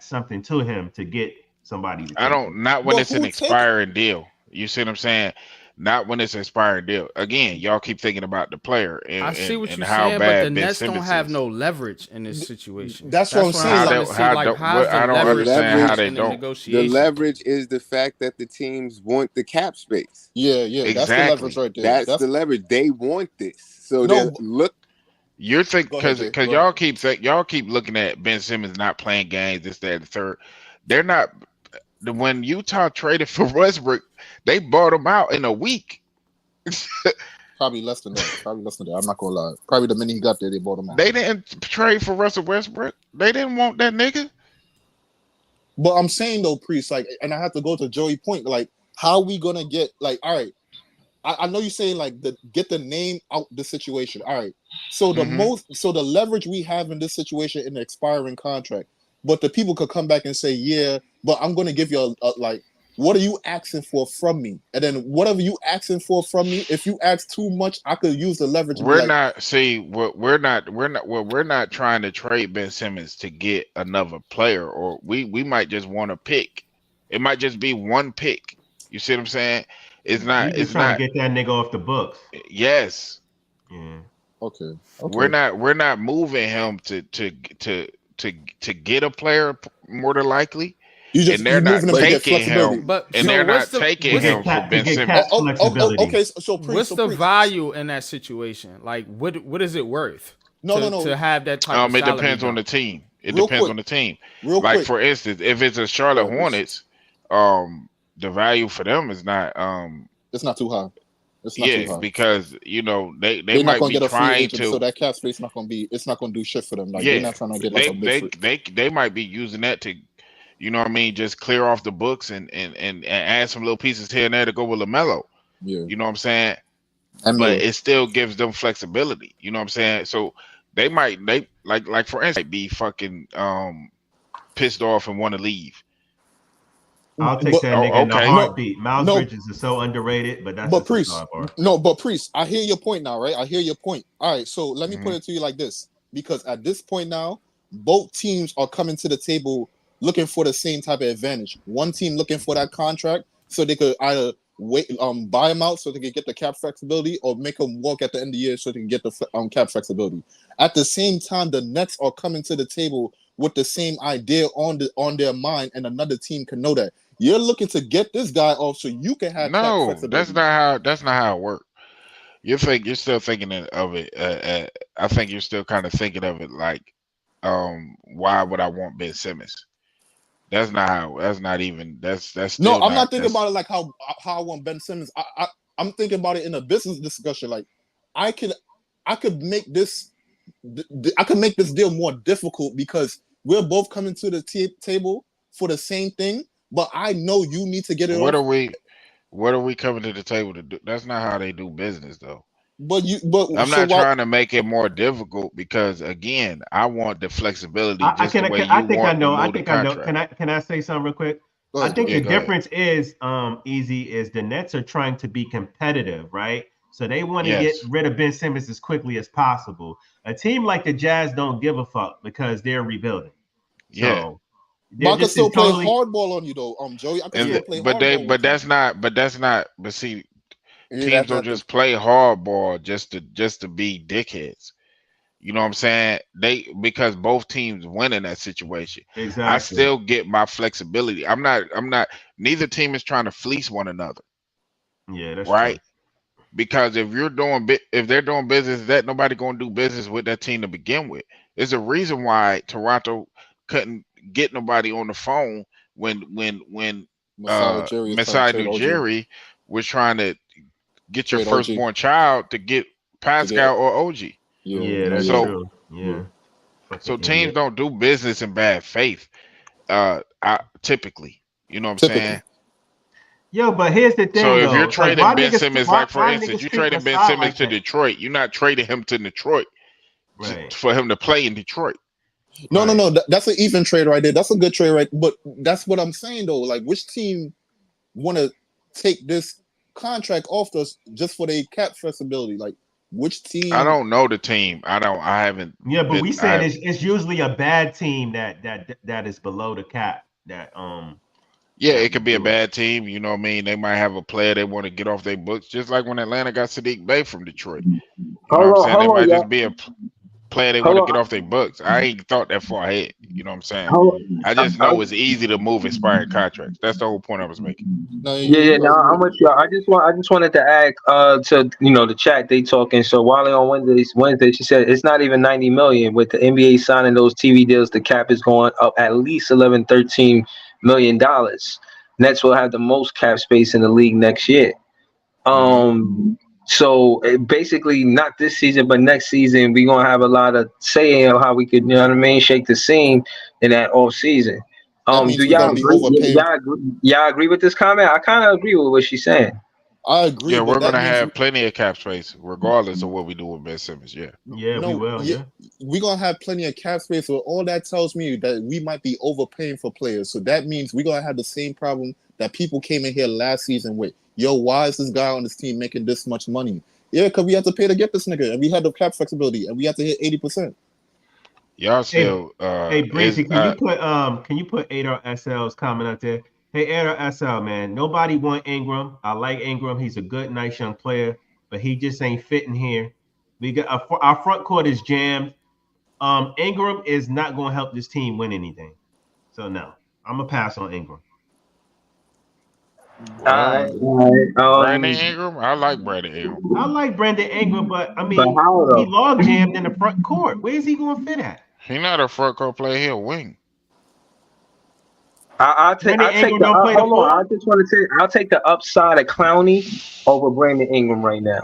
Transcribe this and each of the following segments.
add something to him to get somebody to I take him. don't not when But it's an who take? expiring deal. You see what I'm saying? Not when it's an expiring deal. Again, y'all keep thinking about the player I see what and you're how saying, but the bad Ben Nets don't Simmons have is. no leverage in this situation. That's what I'm That's what I'm saying. How Like trying they to see. how Like, do how's what the I don't the leverage understand how leverage, there they in the don't. the negotiation? leverage is the fact that the teams want the cap space. Yeah, that's the leverage Exactly. right there. That's That's the leverage. They want this, so they no. look. You're think Go ahead, Jay. because Go ahead. y'all keep looking at Ben Simmons not playing games, this, that, and the third. They're not when Utah traded for Westbrook, they bought him out in a week. Probably less than that. Probably less than that. I'm not gonna lie. Probably the minute he got there, they bought him out. They didn't trade for Russell Westbrook. They didn't want that nigga. But I'm saying though, Priest, like, and I have to go to Joey point, like, how we gonna get like, all right. I know you're saying like get the name out the situation. All right. So Hmm. so the leverage we have in this situation in the expiring contract, but the people could come back and say, yeah, but I'm gonna give you a like, what are you asking for from me? And then whatever you asking for from me, if you ask too much, I could use the leverage and be We're like, not see what we're not trying to trade Ben Simmons to get another player, or we might just want a pick. It might just be one pick. You see what I'm saying? You just It's trying to not get that nigga off the books. yes. Yeah. okay, We're okay. not moving him to get a player more than likely, and they're You not moving them to get taking flexibility. him, But and so they're what's not the taking what's him for To Ben get Simmons. cap flexibility. Okay. So Priest, what's the value in that situation? Like, what is it worth No. to have that type of It salary depends on dump? the team. It Real depends quick, on the team. real Like quick. for instance, if it's a Go Charlotte ahead, Priest. Hornets, the value for them is not It's not too high. It's not too yeah, high. because they They're not might gonna be get a free trying agent, so to that cap space not gonna be. It's not gonna do shit for them. Like they're yeah not trying to get like a big free. they might be using that to you know what I mean, just clear off the books and add some little pieces here and there to go with LaMelo. Yeah, You know what I'm saying? and But Melo. it still gives them flexibility. You know what I'm saying? So they like for instance be fucking pissed off and want to leave. I'll take But that nigga Oh, in a okay. no, heartbeat. Miles no, Bridges is so underrated, but that's but just a Priest, sidebar. no, but Priest. I hear your point now, right? I hear your point. All right, so let me put Mhm. it to you like this, because at this point now, both teams are coming to the table looking for the same type of advantage. One team looking for that contract so they could either wait, buy him out so they could get the cap flexibility, or make him walk at the end of the year so they can get the cap flexibility. At the same time, the Nets are coming to the table with the same idea on their mind, and another team can know that you're looking to get this guy off so you can have cap No, flexibility. that's not how it works. You're still thinking of it. I think you're still kind of thinking of it like, why would I want Ben Simmons? That's not how. That's not even. That's No, still I'm not. not thinking about it like how I want Ben Simmons. I'm thinking about it in a business discussion. Like I could I could make this I could make this deal more difficult because we're both coming to the table for the same thing, but I know you need to get it What off. are we? What are we coming to the table to do? That's not how they do business, though. But I'm so not what? trying to make it more difficult because again, I want the flexibility just the way I you think I want to know. I move the think I know. contract. Can I say something real quick? Go I ahead, think Joey. Yeah, the go ahead. difference is easy is the Nets are trying to be competitive, right? So they want to get Yes, rid of Ben Simmons as quickly as possible. A team like the Jazz don't give a fuck because they're rebuilding. yeah, So But they're I could this is still play totally hardball on you though, Joey. I could and yeah. still play but hardball with you. that's not. But see, Yeah, teams that's don't not the. just play hardball just to be dickheads. You know what I'm saying? Because both teams win in that situation. I Exactly. still get my flexibility. I'm not neither team is trying to fleece one another, Yeah, that's true. right? Because if they're doing business that nobody going to do business with that team to begin with. There's a reason why Toronto couldn't get nobody on the phone when Messiah Jerry is trying to Masai trade OG. Ujiri was trying to get your Trade OG firstborn child to get to get Pascal or OG. Yeah, no, that's yeah, So true. yeah. Yeah. so Fucking teams idiot. don't do business in bad faith. Typically, you know what I'm saying. Typically. Yo, but here's the So thing if you're though. Like trading Ben Simmons, like for why instance, niggas you treat trading Ben Masai Simmons like to that? Detroit, you're not trading him to Detroit Right. for him to play in Detroit. Right. No. That's an even trade right there. That's a good trade, right? But that's what I'm saying though. Like, which team want to take this contract off us just for the cap flexibility? Like, Which team? I don't know the team. I haven't. Yeah, but we I saying haven't- it's usually a bad team that is below the cap. Yeah, That it we could be a do it. bad team. You know what I mean? They might have a player they want to get off their books, just like when Atlanta got Sadiq Bey from Detroit. You know what I'm saying? They might just be a player they want to get off their books. I ain't thought that far ahead. You know what I'm saying? I just know it's easy to move expired contracts. That's the whole point I was making. No, No, I'm with you. I just wanted to add to the chat they talking. So Wally on Wednesday, she said it's not even 90 million with the NBA signing those TV deals. The cap is going up at least 11-13 million dollars. Nets will have the most cap space in the league next year. So basically, not this season, but next season, we're gonna have a lot of say in how we could, shake the scene in that off season. That means Do we're y'all gonna be agree? overpaying. Y'all agree with this comment? I kind of agree with what she's saying. I agree, Yeah, but we're that gonna means have plenty of cap space, regardless of what we do with Ben Simmons. Yeah. Yeah, we will. Yeah. we're gonna have plenty of cap space. So all that tells me that we might be overpaying for players. So that means we're gonna have the same problem that people came in here last season with. Yo, why is this guy on this team making this much money? Yeah, because we had to pay to get this nigga, and we had the cap flexibility, and we had to hit 80%. Y'all still Hey Breezy, can you put Adar SL's comment out there? Hey Adar SL, man, nobody want Ingram. I like Ingram. He's a good, nice young player, but he just ain't fitting here. We got our front court is jammed. Ingram is not going to help this team win anything. So no, I'm gonna pass on Ingram. Brandon Ingram, I like Brandon Ingram. I like Brandon Ingram, but I mean, how, he log jammed in the front court. Where is he going to fit at? He not a front court player. He a wing. I'll take the I just want to say I'll take the upside of Clowney over Brandon Ingram right now.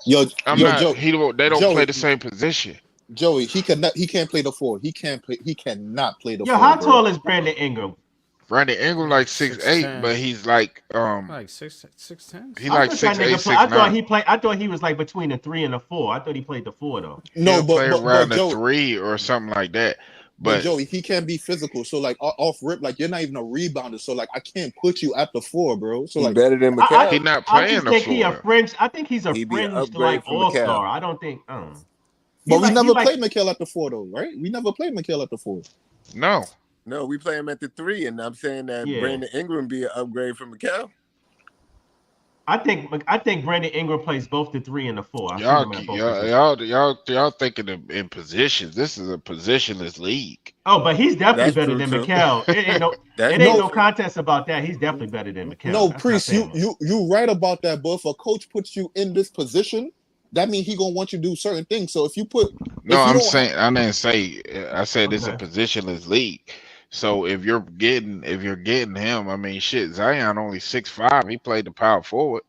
Joe, They don't play the same position. Joey, he can't play the 4. He cannot play the 4. How tall is Brandon Ingram? Brandon Ingram like 6'8", but he's like 6'10". He like 6'8", 6'9". I thought he was like between the 3 and the 4. I thought he played the 4 though. No, but around the 3 or something like that. But Joey, he can't be physical. So like off rip, like you're not even a rebounder. So like I can't put you at the 4, bro. So like better than McCall. He's not playing the 4. I think he's a fringe like all-star. I don't think. But we never played McHale at the 4 though, right? We never played McHale at the 4. No, we play him at the 3, and I'm saying that Brandon Ingram be an upgrade from McCall. I think Brandon Ingram plays both the 3 and the 4. Y'all thinking in positions. This is a positionless league. Oh, but he's definitely better than McHale. It ain't no contest about that. He's definitely better than McHale. No, Priest, you right about that. But if a coach puts you in this position, that means he gonna want you to do certain things. So if you put I didn't say. I said it's a positionless league. So if you're getting him, I mean, shit, Zion only 6'5". He played the power forward.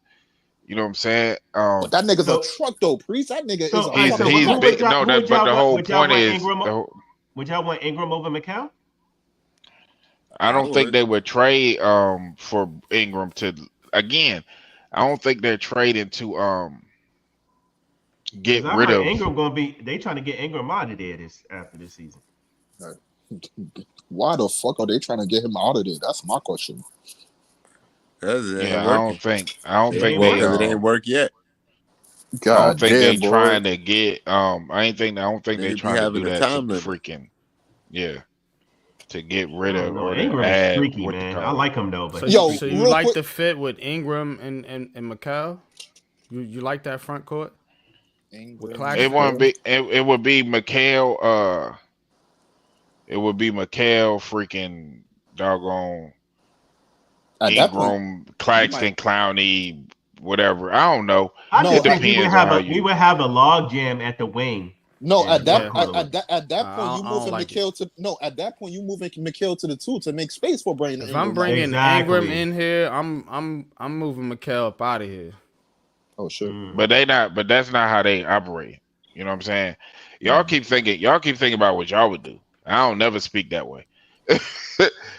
You know what I'm saying? But that nigga's a truck though, Priest. That nigga is. He's big. No, but the whole point is. Would y'all want Ingram over McCall? I don't think they would trade for Ingram to again. I don't think they're trading to get rid of Ingram. They trying to get Ingram out of there after this season. Why the fuck are they trying to get him out of there? That's my question. I don't think it ain't work yet. God, I don't think they trying to get. I don't think they trying to do that to freaking. Yeah, to get rid of or Ingram add. Freaky, man. I like him though. But so you like the fit with Ingram and McCall? You like that front court? It wouldn't be. It would be McHale. It would be McHale, freaking doggone Ingram, Claxton, Clowney, whatever. I don't know. It depends. We would have a log jam at the wing. No, at that point you moving McHale to At that point you moving McHale to the 2 to make space for Brandon. If I'm bringing Ingram in here, I'm moving McHale up out of here. Oh shit. But that's not how they operate. You know what I'm saying? Y'all keep thinking about what y'all would do. I don't never speak that way.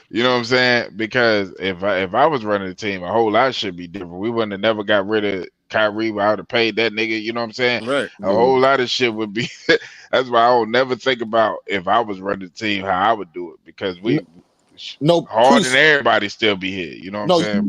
You know what I'm saying? Because if I was running the team, a whole lot should be different. We wouldn't have never got rid of Kyrie. I would have paid that nigga. You know what I'm saying? Right. A whole lot of shit would be. That's why I don't never think about if I was running the team how I would do it, because Harden and everybody still be here. You know what I'm saying?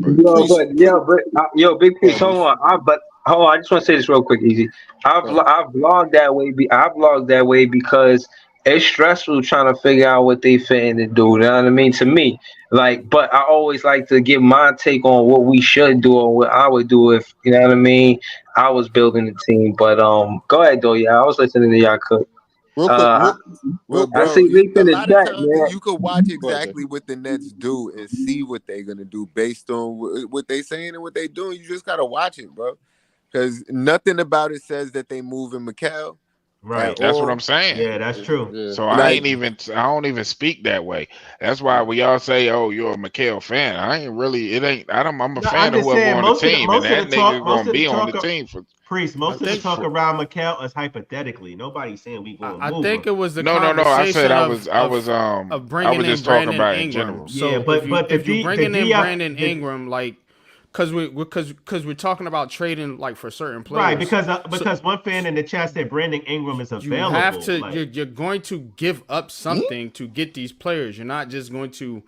Big Priest, hold on. But I just want to say this real quick, Easy. I vlogged that way. I vlogged that way because it's stressful trying to figure out what they fitting to do. You know what I mean? To me, like, but I always like to give my take on what we should do or what I would do if you know what I mean. I was building the team, but go ahead though. Yeah, I was listening to y'all cook. Real quick, Well, I bro, see links a in the lot of chat, times man. you could watch Go ahead. exactly what the Nets do and see what they're gonna do based on what they saying and what they doing. You just gotta watch it, bro, because nothing about it says that they moving Mikal. Right. That's what I'm saying. Yeah, that's true. Yeah. So Like, I don't even speak that way. That's why we all say, "Oh, you're a Mikal fan." I ain't really. It ain't. I'm a No, fan I'm of just whoever saying on the team, and that nigga gonna be on the team for. Priest, most of the think talk for around Mikal is hypothetically. Nobody's saying we going to I move think him. it was the No. I said conversation I of bringing was in just talking Brandon about in Ingram. general. So Yeah, but if you bringing in Brandon the Ingram, like, because we're talking about trading like for certain right players. because one fan in the chat said Brandon Ingram is You have available. to. Like, You're going to give up something to get these players. You're not just going to.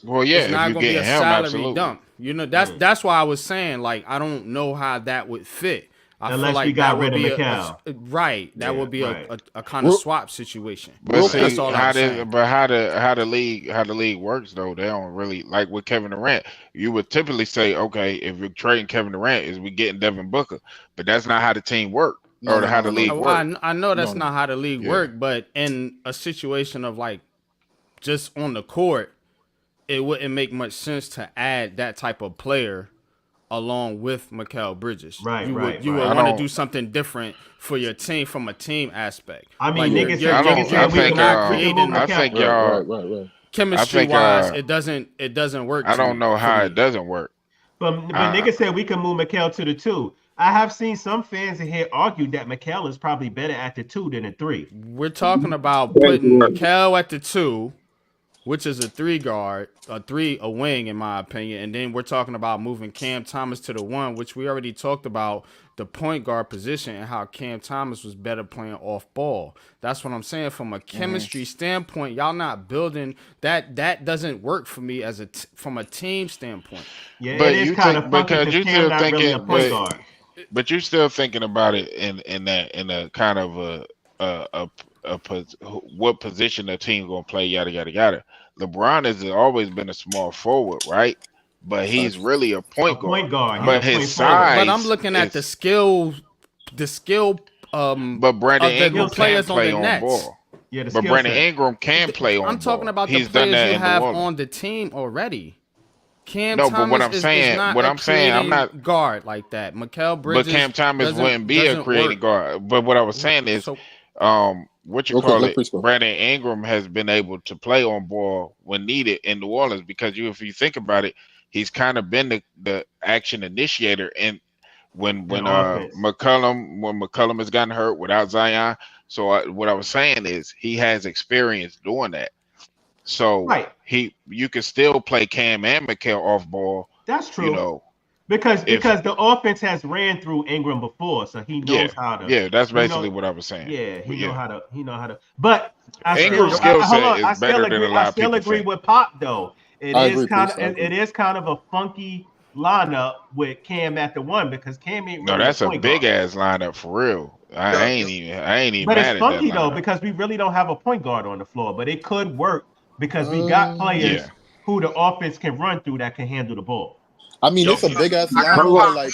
Well, yeah, It's if not you going to be get a him, salary absolutely. dump. You know, that's why I was saying, like, I don't know how that would fit. I feel unless we like got that would rid be of Mikal. right. That Yeah, would be right. a kind of Real, swap situation. But real That's quick, see all I was saying. how the league works though. They don't really like with Kevin Durant. You would typically say, okay, if you're trading Kevin Durant, is we getting Devin Booker? But that's not how the team work no, or no, how no, the no, no, league Oh, work. I know no, that's no. not how the league Yeah. work, but in a situation of like just on the court, it wouldn't make much sense to add that type of player along with Mikal Bridges. Right, You right, would right. I want to don't. do something different for your team from a team aspect. I Like mean, Yeah. niggas I don't. I said we think. can not move creating I Mikal. think Right, y'all. right, right. I chemistry think. wise, it doesn't work I don't know for how it me. doesn't work. But I, niggas said we can move Mikal to the 2. I have seen some fans in here argue that Mikal is probably better at the 2 than the 3. We're talking about putting Mikal at the 2, which is a 3 guard, a wing in my opinion, and then we're talking about moving Cam Thomas to the 1, which we already talked about the point guard position and how Cam Thomas was better playing off ball. That's what I'm saying. From a chemistry standpoint, y'all not building that. That doesn't work for me as from a team standpoint. Yeah, it but is you kind think of funky because because you Cam still not really a thinking, point guard. but you're still thinking about it in a kind of what position the team gonna play, yada yada yada. LeBron has always been a small forward, right? But he's Facts. really a A point guard. point guard. He's a But his point forward. But I'm size looking at is. the skill But Brandon of the Skill Ingram can set. players on play the on Nets. ball. Yeah, the But skill Brandon set. Ingram can play I'm on talking ball. about the He's done players that you in New have Orleans. on the team already. Cam No, but Thomas is not what a I'm saying, I'm creating not. guard like that. Mikal But Bridges Cam Thomas wouldn't be a doesn't creating work. guard. But what I was saying is, So what you Real quick, call let it, Priest go. Brandon Ingram has been able to play on ball when needed in New Orleans because if you think about it, he's kind of been the action initiator. And when In offense. McCollum has gotten hurt without Zion, so what I was saying is he has experience doing that. So Right. you can still play Cam and Mikal off ball. That's You true. know, Because if the offense has ran through Ingram before, so he knows how to. that's He basically know, what I was saying. yeah, But yeah, he know how to. But Ingram's skill hold set on. is better than a I lot of still people agree think. with Pop though. I agree, Priest. I agree. It is kind of a funky lineup with Cam at the 1 because Cam ain't No, really a that's a point big guard. ass lineup for real. I ain't even But it's mad at that funky though lineup. because we really don't have a point guard on the floor, but it could work because we got players Yeah. who the offense can run through that can handle the ball. I mean, it's a big ass I gotta lineup, pop but like,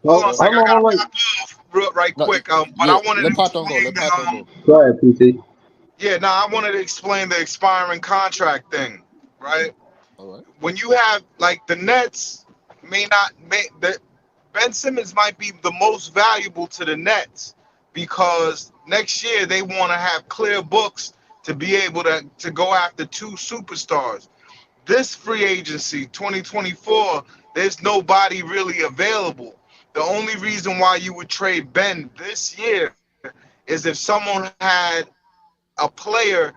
Hold on a second. I gotta Wait. pop off right no, quick. But yeah, I wanted let to Pop don't go. explain Let the Pop don't go. Go ahead, PT. yeah, no, I wanted to explain the expiring contract thing, right? All right. When you have like the Nets Ben Simmons might be the most valuable to the Nets because next year they want to have clear books to be able to go after 2 superstars. This free agency 2024, there's nobody really available. The only reason why you would trade Ben this year is if someone had a player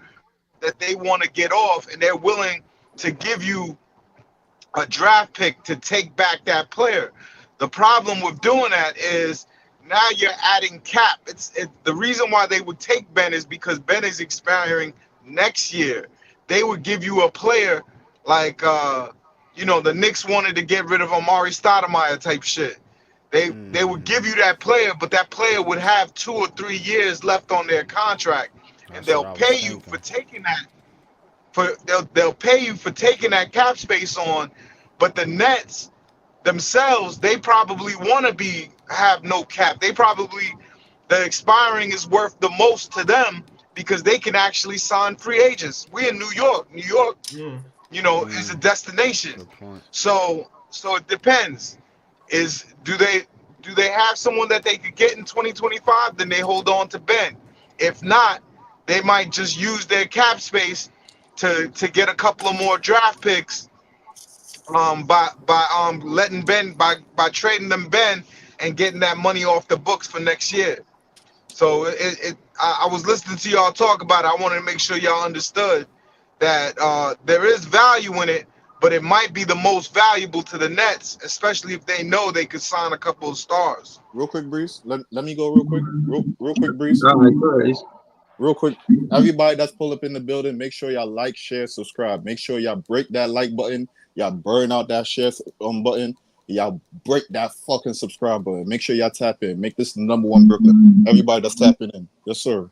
that they want to get off and they're willing to give you a draft pick to take back that player. The problem with doing that is now you're adding cap. The reason why they would take Ben is because Ben is expiring next year. They would give you a player like the Knicks wanted to get rid of Amari Stoudemire type shit. They would give you that player, but that player would have 2 or 3 years left on their contract, and That's they'll what I was pay you thinking. for taking that. They'll pay you for taking that cap space on, but the Nets themselves, they probably want to have no cap. The expiring is worth the most to them because they can actually sign free agents. We in New York. New York, Yeah. is a destination. Good point. So it depends. Do they have someone that they could get in 2025? Then they hold on to Ben. If not, they might just use their cap space to get a couple of more draft picks by letting Ben by trading them Ben and getting that money off the books for next year. So I was listening to y'all talk about it. I wanted to make sure y'all understood that there is value in it, but it might be the most valuable to the Nets, especially if they know they could sign a couple of stars. Real quick, Breeze. Let me go real quick. Real quick, Breeze. All right, go ahead. Real quick. Everybody that's pulled up in the building, make sure y'all like, share, subscribe. Make sure y'all break that like button. Y'all burn out that share button. Y'all break that fucking subscribe button. Make sure y'all tap in. Make this the #1 Brooklyn. Everybody that's tapping in. Yes, sir.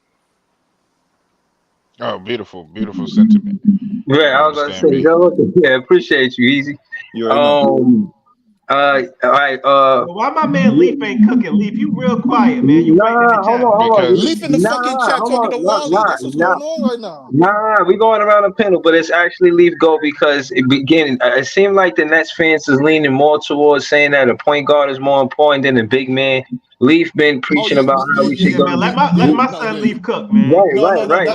Oh, beautiful, beautiful sentiment. Yeah, I was gonna say, yeah, appreciate you, Easy. You already know. All right. Why my man Leaf ain't cooking? Leaf, you real quiet, man. You breaking the chat. Hold on. Leaf in the fucking chat talking to Wally. That's what's going on right now. Nah, we going around the panel, but it's actually Leaf go because it seemed like the Nets fans is leaning more towards saying that a point guard is more important than a big man. Leaf been preaching about how we should go. Man, let my son Leaf cook, man. Right.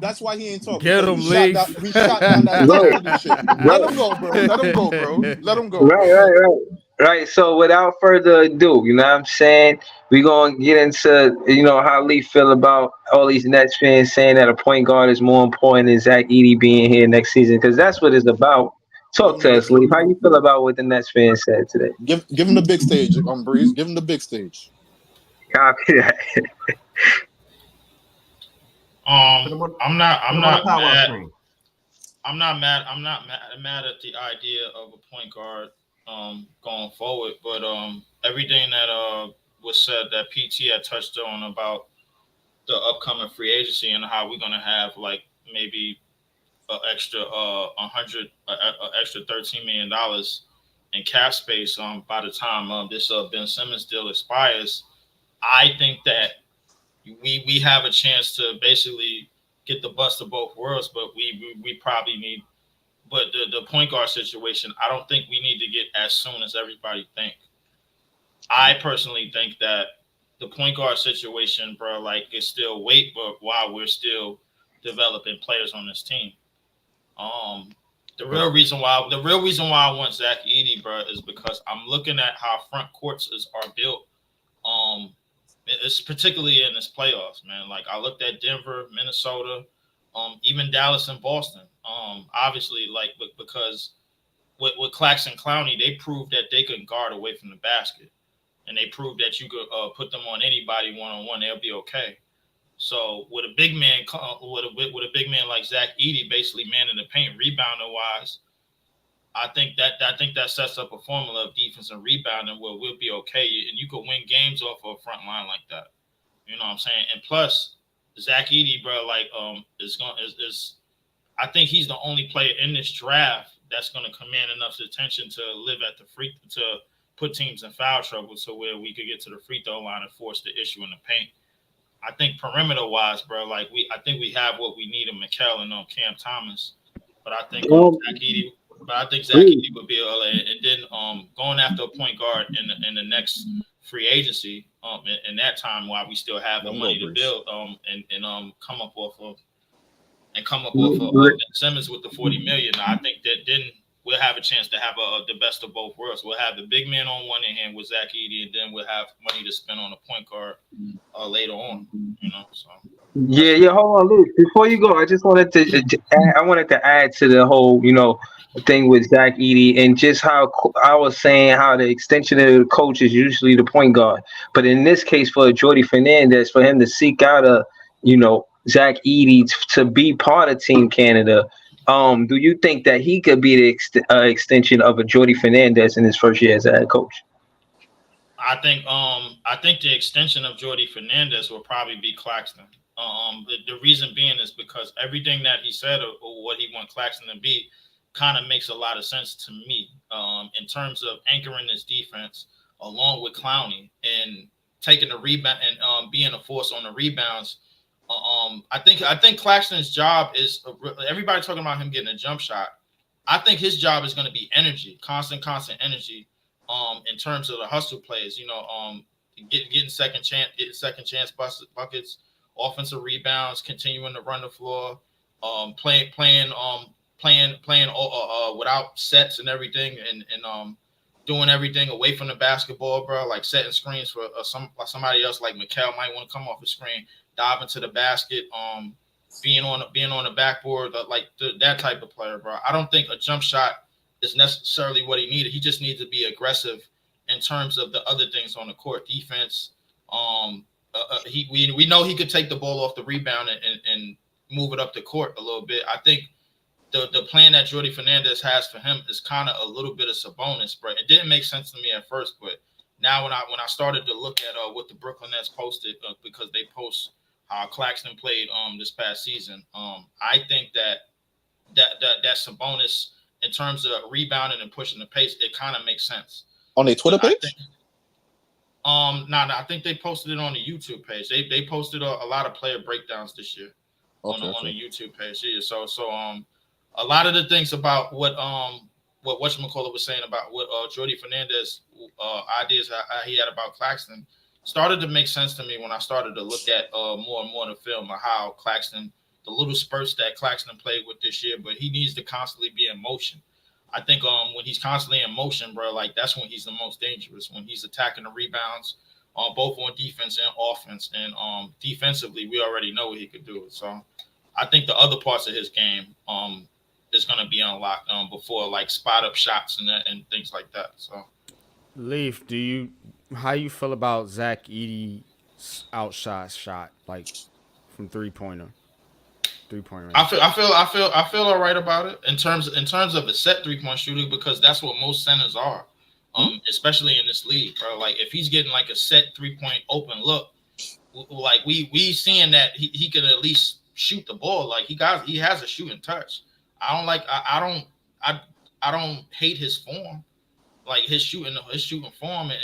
That's why he ain't talking. Get him, We shot down that shit. Let him go, bro. Let him go. Right. So without further ado, you know what I'm saying? We're going to get into, how Leaf feel about all these Nets fans saying that a point guard is more important than Zach Edey being here next season, because that's what it's about. Talk to us, Leaf. How you feel about what the Nets fans said today? Give him the big stage, Breeze. Give him the big stage. Copy that. I'm not mad at the idea of a point guard going forward, but everything that was said that PT had touched on about the upcoming free agency and how we're gonna have like maybe an extra extra $13 million in cap space by the time this Ben Simmons deal expires. I think that we have a chance to basically get the best of both worlds, but we probably need. But the point guard situation, I don't think we need to get as soon as everybody think. I personally think that the point guard situation, bro, like it's still wait, but while we're still developing players on this team. The real reason why I want Zach Edey, bro, is because I'm looking at how front courts are built. It's particularly in this playoffs, man. Like I looked at Denver, Minnesota, even Dallas and Boston. Obviously, like because with Claxton Clowney, they proved that they could guard away from the basket, and they proved that you could put them on anybody one-on-one, they'll be okay. So with a big man, with a big man like Zach Edey, basically man in the paint, rebounder wise, I think that sets up a formula of defense and rebounding where we'll be okay, and you could win games off of a front line like that. You know what I'm saying? And plus, Zach Edey, bro, like is I think he's the only player in this draft that's going to command enough attention to live at to put teams in foul trouble to where we could get to the free throw line and force the issue in the paint. I think perimeter wise, bro, like I think we have what we need in Mikal and Cam Thomas, but I think Zach Edey would be and then going after a point guard in the next free agency in that time while we still have the money to build and come up off of Ben Simmons with the $40 million. I think that then we'll have a chance to have the best of both worlds. We'll have the big man on one hand with Zach Edey, and then we'll have money to spend on a point guard later on. So. Yeah. Hold on, Luke. Before you go, I just wanted to add to the whole, thing with Zach Edey and just how I was saying how the extension of the coach is usually the point guard, but in this case for Jordy Fernandez, for him to seek out Zach Edey to be part of Team Canada, do you think that he could be the extension of a Jordy Fernandez in his first year as a head coach? I think the extension of Jordy Fernandez will probably be Claxton. The reason being is because everything that he said or what he want Claxton to be kind of makes a lot of sense to me. In terms of anchoring this defense along with Clowney and taking the rebound and being a force on the rebounds. I think Claxton's job is everybody talking about him getting a jump shot. I think his job is going to be energy, constant energy. In terms of the hustle plays, getting second chance buckets, offensive rebounds, continuing to run the floor, playing without sets and everything, and doing everything away from the basketball, bro. Like setting screens for somebody else, like Mikal might want to come off the screen, dive into the basket, being on the backboard, that type of player, bro. I don't think a jump shot is necessarily what he needed. He just needs to be aggressive in terms of the other things on the court, defense. We know he could take the ball off the rebound and move it up the court a little bit. I think the plan that Jordy Fernandez has for him is kind of a little bit of Sabonis, bro. It didn't make sense to me at first, but now when I started to look at what the Brooklyn Nets posted, because they post how Claxton played this past season, I think that Sabonis, in terms of rebounding and pushing the pace, it kind of makes sense. On their Twitter page? I think they posted it on the YouTube page. They posted a lot of player breakdowns this year on the YouTube page. Yeah, so a lot of the things about what whatchamacallit was saying about what Jordy Fernandez ideas he had about Claxton started to make sense to me when I started to look at more and more of the film of how Claxton, the little spurts that Claxton played with this year, but he needs to constantly be in motion. I think when he's constantly in motion, bro, like that's when he's the most dangerous, when he's attacking the rebounds, both on defense and offense. And defensively, we already know what he could do. So I think the other parts of his game is going to be unlocked before, like spot up shots and things like that. So, Leaf, how you feel about Zach Edey's outshot shot, like from three point range? I feel all right about it in terms of a set 3-point shooter, because that's what most centers are, especially in this league, bro. Like if he's getting like a set 3-point open look, like we seeing that he can at least shoot the ball. Like he has a shooting touch. I don't hate his form, like his shooting form and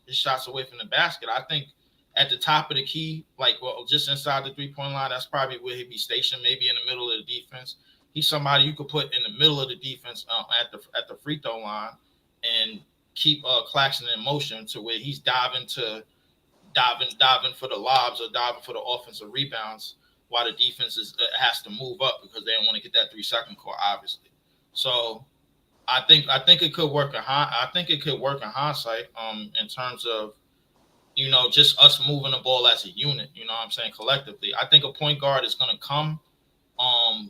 his shots away from the basket. I think at the top of the key, just inside the 3-point line, that's probably where he'd be stationed, maybe in the middle of the defense. He's somebody you could put in the middle of the defense at the free throw line and keep Claxton in motion to where he's diving for the lobs or diving for the offensive rebounds, while the defense has to move up because they don't want to get that 3-second call, obviously. So I think it could work in hindsight in terms of, just us moving the ball as a unit, you know what I'm saying, collectively. I think a point guard is going to come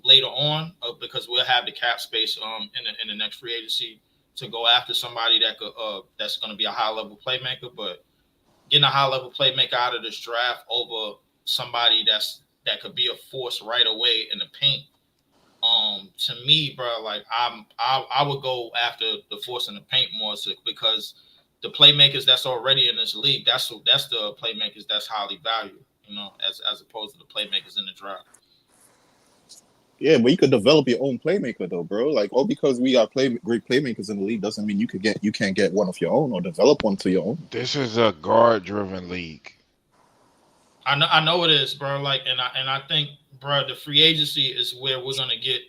later on because we'll have the cap space in the next free agency to go after somebody that could that's going to be a high-level playmaker. But getting a high-level playmaker out of this draft over somebody that could be a force right away in the paint, to me, bro, like I would go after the force in the paint more because the playmakers that's already in this league, that's the playmakers that's highly valued, as opposed to the playmakers in the draft. Yeah, but you could develop your own playmaker though, bro. Like, because we got great playmakers in the league doesn't mean you can't get one of your own or develop one to your own. This is a guard-driven league. I know it is, bro. Like, and I think, bro, the free agency is where we're gonna get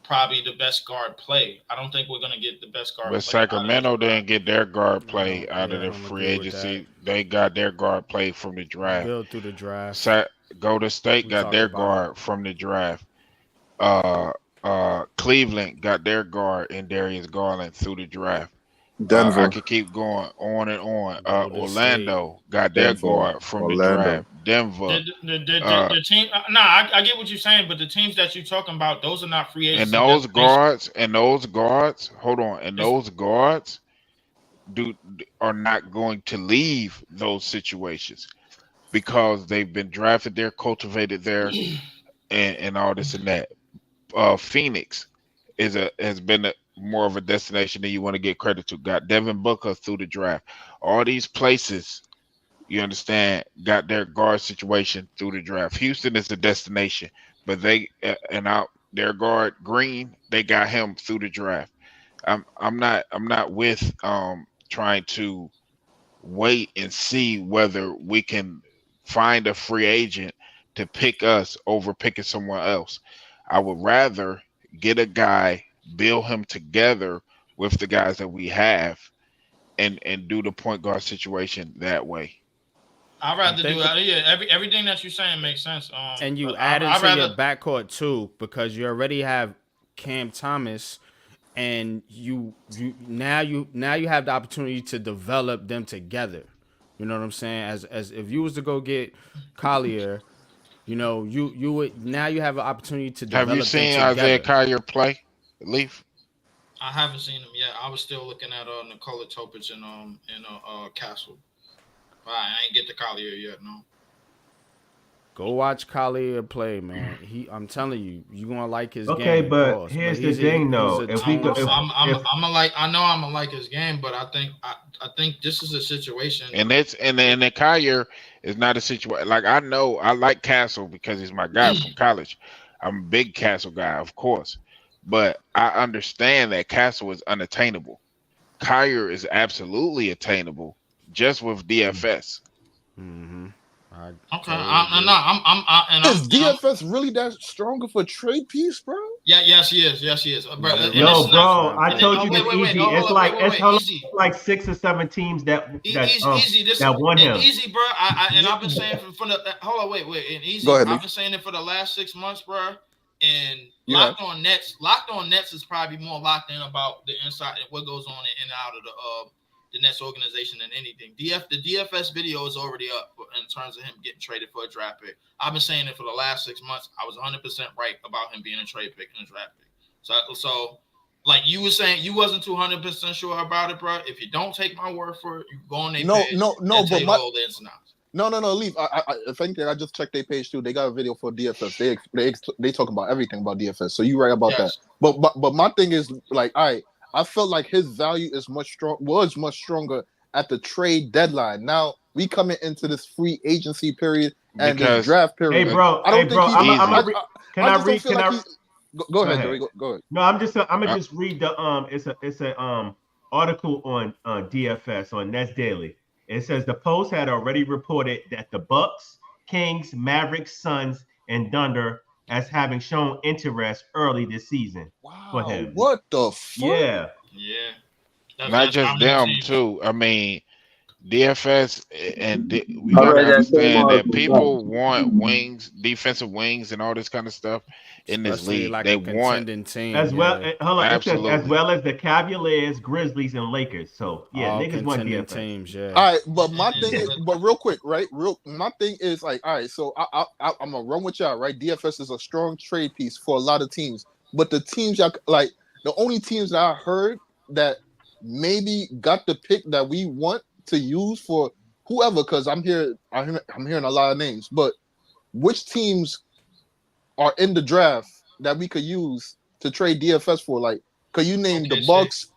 probably the best guard play. I don't think we're gonna get the best guard. But Sacramento didn't get their guard play out of the free agency. They got their guard play from the draft. Built through the draft. Golden State got their guard from the draft. Cleveland got their guard in Darius Garland through the draft. Denver. I could keep going on and on. Orlando got their guard from the draft. Denver. The team. I get what you're saying, but the teams that you're talking about, those are not free agents. And those guards, hold on. And those guards are not going to leave those situations because they've been drafted there, cultivated there, and all this and that. Phoenix has been more of a destination than you want to get credit to. Got Devin Booker through the draft. All these places, you understand, got their guard situation through the draft. Houston is the destination, but their guard Green, they got him through the draft. I'm not with trying to wait and see whether we can find a free agent to pick us over picking someone else. I would rather get a guy, build him together with the guys that we have, and do the point guard situation that way. I'd rather do that. Yeah, everything that you're saying makes sense. And you add it to your backcourt too, because you already have Cam Thomas, and you have the opportunity to develop them together. You know what I'm saying? As if you was to go get Collier, you know, you would now you have an opportunity to develop. Have you seen them Isaiah Collier play? Leaf? I haven't seen him yet. I was still looking at Nikola Topic in Castle. But I ain't get to Collier yet, no. Go watch Collier play, man. I'm telling you, you're gonna like his game. Okay, but here's the thing, though. I'm gonna like his game, but I think this is a situation. And the Collier is not a situation. Like, I know I like Castle because he's my guy from college. I'm a big Castle guy, of course, but I understand that Castle is unattainable. Collier is absolutely attainable, just with DFS. Mm-hmm. Okay, is DFS really that stronger for trade piece, bro? Yeah, yes, he is. Bro, I told you it's easy. It's like 6 or 7 teams that won him. Easy, bro. I've been saying from the hold on, wait, and easy. Go ahead, I've been saying it for the last 6 months, bro. And Locked on Nets is probably more locked in about the inside and what goes on in and out of the Nets organization than anything. The DFS video is already up in terms of him getting traded for a draft pick. I've been saying it for the last 6 months. I was 100% right about him being a trade pick and a draft pick. So like you were saying, you wasn't 200% sure about it, bro. If you don't take my word for it, you go on their page. No, but all the ins and outs. No, leave. If anything, I just checked their page too. They got a video for DFS. They talk about everything about DFS. So you're right about that. But my thing is like, all right, I felt like his value was much stronger at the trade deadline. Now we coming into this free agency period and this draft period. Hey, bro. Can I read? Go ahead, Joey. Go ahead. No, I'm gonna just read the it's a article on DFS on Nets Daily. It says the Post had already reported that the Bucks, Kings, Mavericks, Suns, and Thunder as having shown interest early this season for him. What the fuck? Yeah. Not just them too. I mean, DFS and we gotta understand that people want wings, defensive wings, and all this kind of stuff in this league. Like they want team, as well. Hold on, it says, as well as the Cavaliers, Grizzlies, and Lakers. So all niggas want DFS teams. Yeah. All right, but my thing is, but real quick, right? My thing is like, all right, so I'm gonna run with y'all, right? DFS is a strong trade piece for a lot of teams, but the teams y'all like, the only teams that I heard that maybe got the pick that we want to use for whoever, because I'm hearing a lot of names, but which teams are in the draft that we could use to trade DFS for? Like, could you name the Bucks?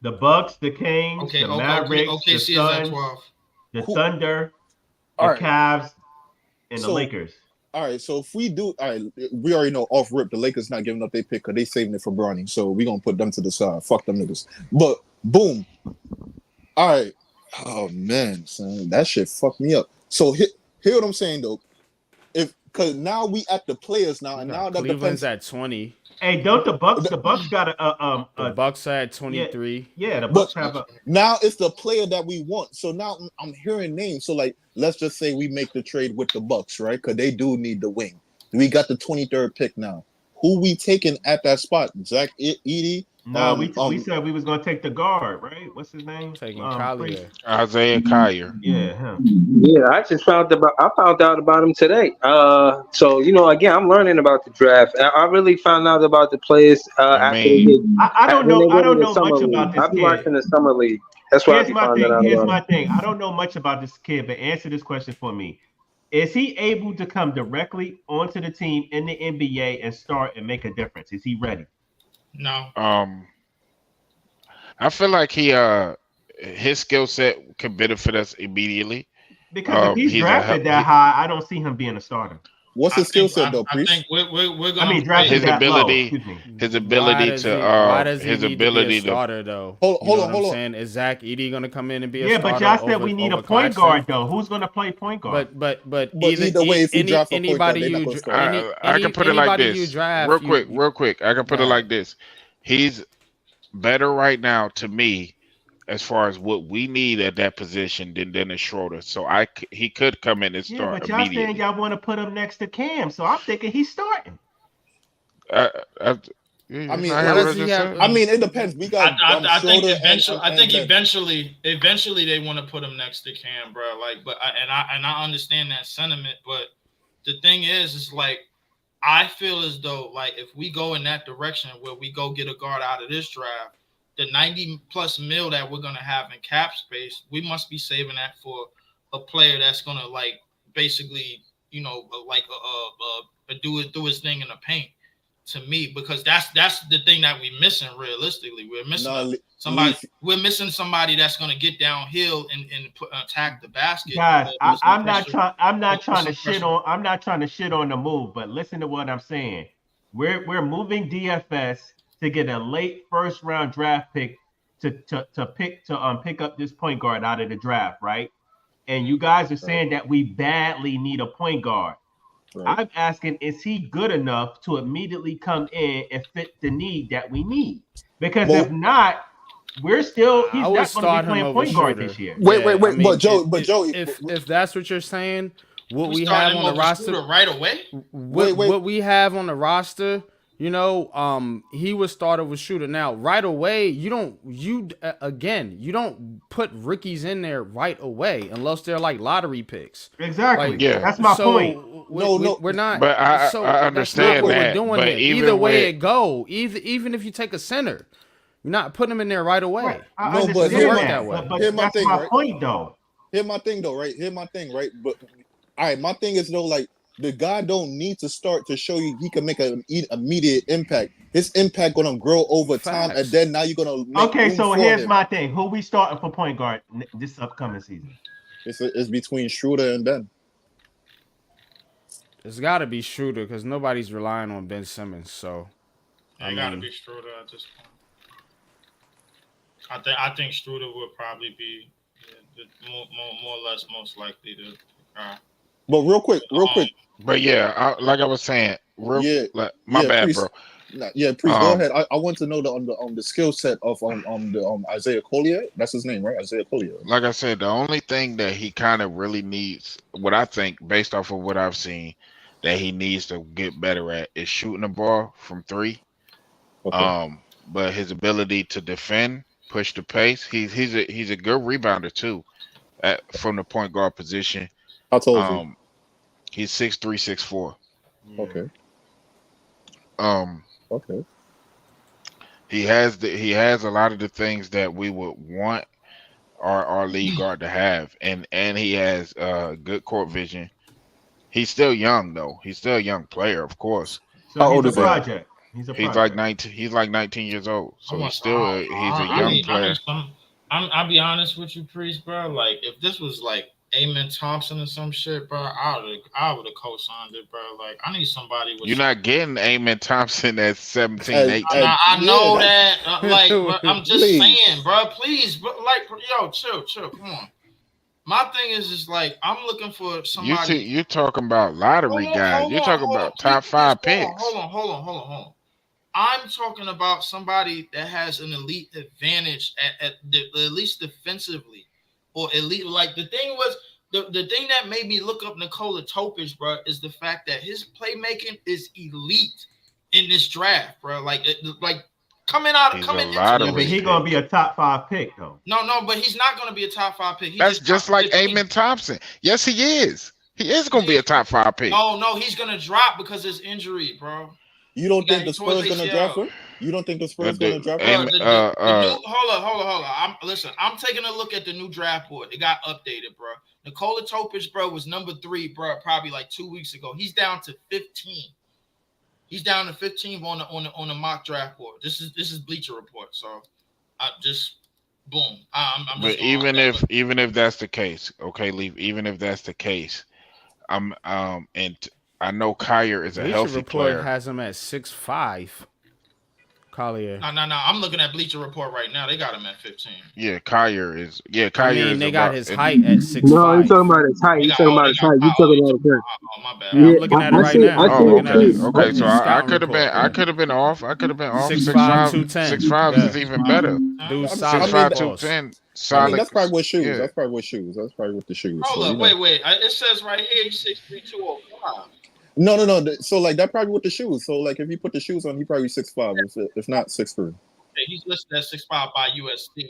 The Bucks, the Kings, the Mavericks, the Suns, the Thunder, the Cavs, and the Lakers. All right, so if we do, all right, we already know off rip the Lakers not giving up their pick because they saving it for Bronny, so we gonna put them to the side. Fuck them niggas. But boom. All right. Oh man, son, that shit fucked me up. So hear what I'm saying though. Because now we at the players now, and now that Cleveland's at 20. Hey, don't the Bucks? The Bucks got the Bucks at 23. Yeah, the Bucks have a. Now it's the player that we want. So now I'm hearing names. So like, let's just say we make the trade with the Bucks, right? Because they do need the wing. We got the 23rd pick now. Who we taking at that spot? Zach Edey? No, we said we was gonna take the guard, right? What's his name? Taking Collier. Isaiah Collier. Yeah, him. Yeah, I found out about him today. So again, I'm learning about the draft. I really found out about the players. I don't know much about this. I've been watching the summer league. That's why Here's my thing. I don't know much about this kid, but answer this question for me. Is he able to come directly onto the team in the NBA and start and make a difference? Is he ready? No. I feel like his skill set can benefit us immediately. Because if he's He's a drafted that high, I don't see him being a starter. What's his skill set though, I Priest? think we're I mean, gonna drafted his that low. ability, Excuse me. his Why ability does to he need to be a starter though? Hold You know on, what I'm saying? Is Zach Edey gonna come in and be a Yeah, starter? but y'all said over, we need over a point Claxton? guard though. Who's gonna play point guard? But either way, if we draft a point guard, anybody they're not you gonna start. I can put it like anybody you this, draft real quick. I can put it like this. He's better right now to me as far as what we need at that position than Dennis Schroeder. So he could come in and Yeah, start but y'all saying immediately. y'all want to put him next to Cam, so I'm thinking he's starting. I mean, it depends. We got. I think Schroeder eventually. and I think Ben. eventually they want to put him next to Cam, bro. Like, but I understand that sentiment. But the thing is like I feel as though like if we go in that direction where we go get a guard out of this draft, the 90+ mil that we're gonna have in cap space, we must be saving that for a player that's gonna like basically, you know, like do his thing in the paint. To me, because that's the thing that we're missing realistically. We're missing somebody. We're missing somebody that's going to get downhill and attack the basket. Guys, I'm not trying to shit on the move, but listen to what I'm saying. We're moving DFS to get a late first round draft pick to pick up this point guard out of the draft, right? And you guys are saying that we badly need a point guard. Right. I'm asking, is he good enough to immediately come in and fit the need that we need? Because if not, he's not going to be playing point guard this year. Wait. I mean, but Joey, if that's what you're saying, what we have on the roster right away, what we have on the roster, you know, he was started with Shooter. Now, right away, you don't put rookies in there right away unless they're like lottery picks. Exactly. Like, yeah, that's my point. We're not. But I understand what that. we're doing but here. Either way it go, even if you take a center, you're not putting him in there right away. Right. But that's my point, though. Here's my thing, right? But all right, my thing is though, like the guy don't need to start to show you he can make an immediate impact. His impact gonna grow over time, and then now you're gonna. Okay, so here's my thing: who we starting for point guard this upcoming season? It's between Schroeder and Ben. It's got to be Schroeder because nobody's relying on Ben Simmons. So it got to be Schroeder at this point. I think Schroeder would probably be more or less most likely to. But real quick. But yeah, like I was saying, my bad, Priest, bro. Priest, go ahead. I want to know the skill set of Isaiah Collier. That's his name, right? Isaiah Collier. Like I said, the only thing that he kind of really needs, what I think, based off of what I've seen, that he needs to get better at is shooting the ball from three. Okay. But his ability to defend, push the pace, he's a good rebounder too, from the point guard position. How tall is he? He's 6'3", 6'4". Okay. Okay. He has a lot of the things that we would want our lead guard to have, and he has good court vision. He's still young though. He's still a young player, of course. So how old is project? He's like 19. He's like 19 years old. So he's a young player. I'll be honest with you, Priest, bro. Like if this was like Amen Thompson or some shit, bro, I would have co-signed it, bro. Like I need somebody with. You're not getting Amen Thompson at 17, 18. I know that. Like, bro, I'm just saying, bro. Please, bro, like, yo, chill. Come on. My thing is like I'm looking for somebody. You're talking about lottery guys. You're talking about top 5 picks. Hold on. I'm talking about somebody that has an elite advantage at least defensively, or elite. Like the thing was the thing that made me look up Nikola Topic, bro, is the fact that his playmaking is elite in this draft, bro. Like coming into but he's gonna be a top 5 pick though. No, but he's not gonna be a top 5 pick. That's just like Amen Thompson. Yes, he is. He is gonna be a top 5 pick. No, he's gonna drop because of his injury, bro. You don't think the Spurs gonna draft him? You don't think the Spurs gonna draft him? Hold on. I'm taking a look at the new draft board. It got updated, bro. Nikola Topic, bro, was number 3, bro, probably like 2 weeks ago. He's down to 15. He's down to 15 on the mock draft board. This is Bleacher Report. So I just boom. I'm But just going off that. even if that's the case, okay, Leaf. Even if that's the case, I know Kyer is a Bleacher healthy Report player. has him at 6'5". Collier. No. I'm looking at Bleacher Report right now. They got him at 15. Yeah, Kyer is. Yeah, I Kyer mean, is they got about. his height at 6'5". No, you talking about his height. They You got talking about his height. You talking about his height. oh my bad. Yeah, I'm Yeah, looking at it I right see. I now. I'm see. Oh, looking at okay, his, okay. So his I scouting could have been. report. I could have been off. I could have been off. 6'5", 6'5", 210. 6'5" Yeah. is even better. Dude, I solid. 6'5", mean, 210. I Solid. mean, that's probably with shoes. Yeah. That's probably with shoes. That's probably with the shoes. Hold So, up, you know. wait. It says right here he's 6'3", 205. No. So like that probably with the shoes. So like if you put the shoes on, he probably 6'5", if not 6'3". He's listed at 6'5" by USC.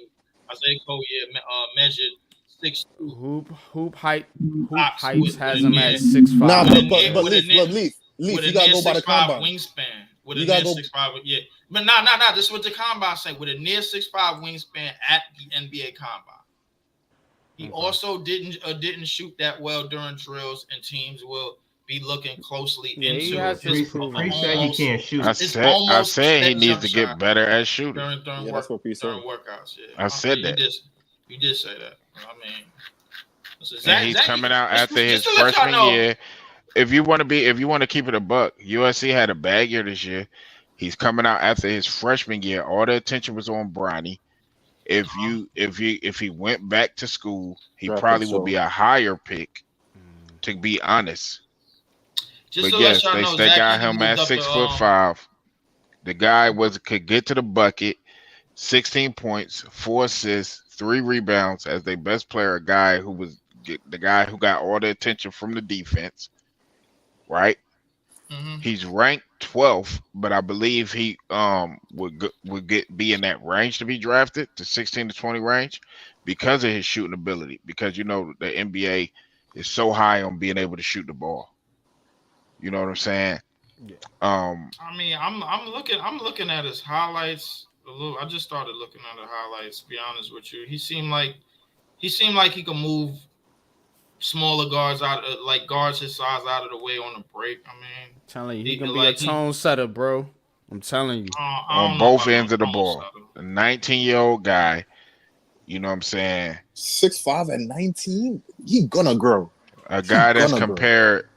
Isaiah Collier measured 6'2". Hoop heights with has a him near- at 6'5". Nah, With but a Leaf, with you a gotta near go by the 6'5" combine. wingspan. With You a near gotta go- 6'5", yeah. But nah. This is what the combine say. With a near 6'5" wingspan at the NBA combine. He also didn't shoot that well during drills, and teams will be looking closely into he has his Pre said he can't shoot. I said he needs to get better at shooting. during Yeah, that's what Pre said. workouts. Yeah, I said that. You did say that. I mean, And he's coming out after his freshman year. If you want to keep it a buck, USC had a bad year this year. He's coming out after his freshman year. All the attention was on Bronny. If he went back to school, he probably would be a higher pick. To be honest, Just but to yes, let y'all know, they Zach, got he him moved at up 6'5". The guy could get to the bucket, 16 points, 4 assists, 3 rebounds as their best player. A guy who was the guy who got all the attention from the defense, right? Mm-hmm. He's ranked 12th, but I believe he would be in that range to be drafted, the 16 to 20 range, because of his shooting ability. Because the NBA is so high on being able to shoot the ball. You know what I'm saying? Yeah. I mean, I'm looking at his highlights a little. I just started looking at the highlights. To be honest with you, he seemed like he could move smaller guards guards his size out of the way on the break. I mean, telling you, he can be a tone setter, bro. I'm telling you. On both ends of the ball. A 19-year-old guy, you know what I'm saying? 6'5" and 19? He gonna grow. A guy that's compared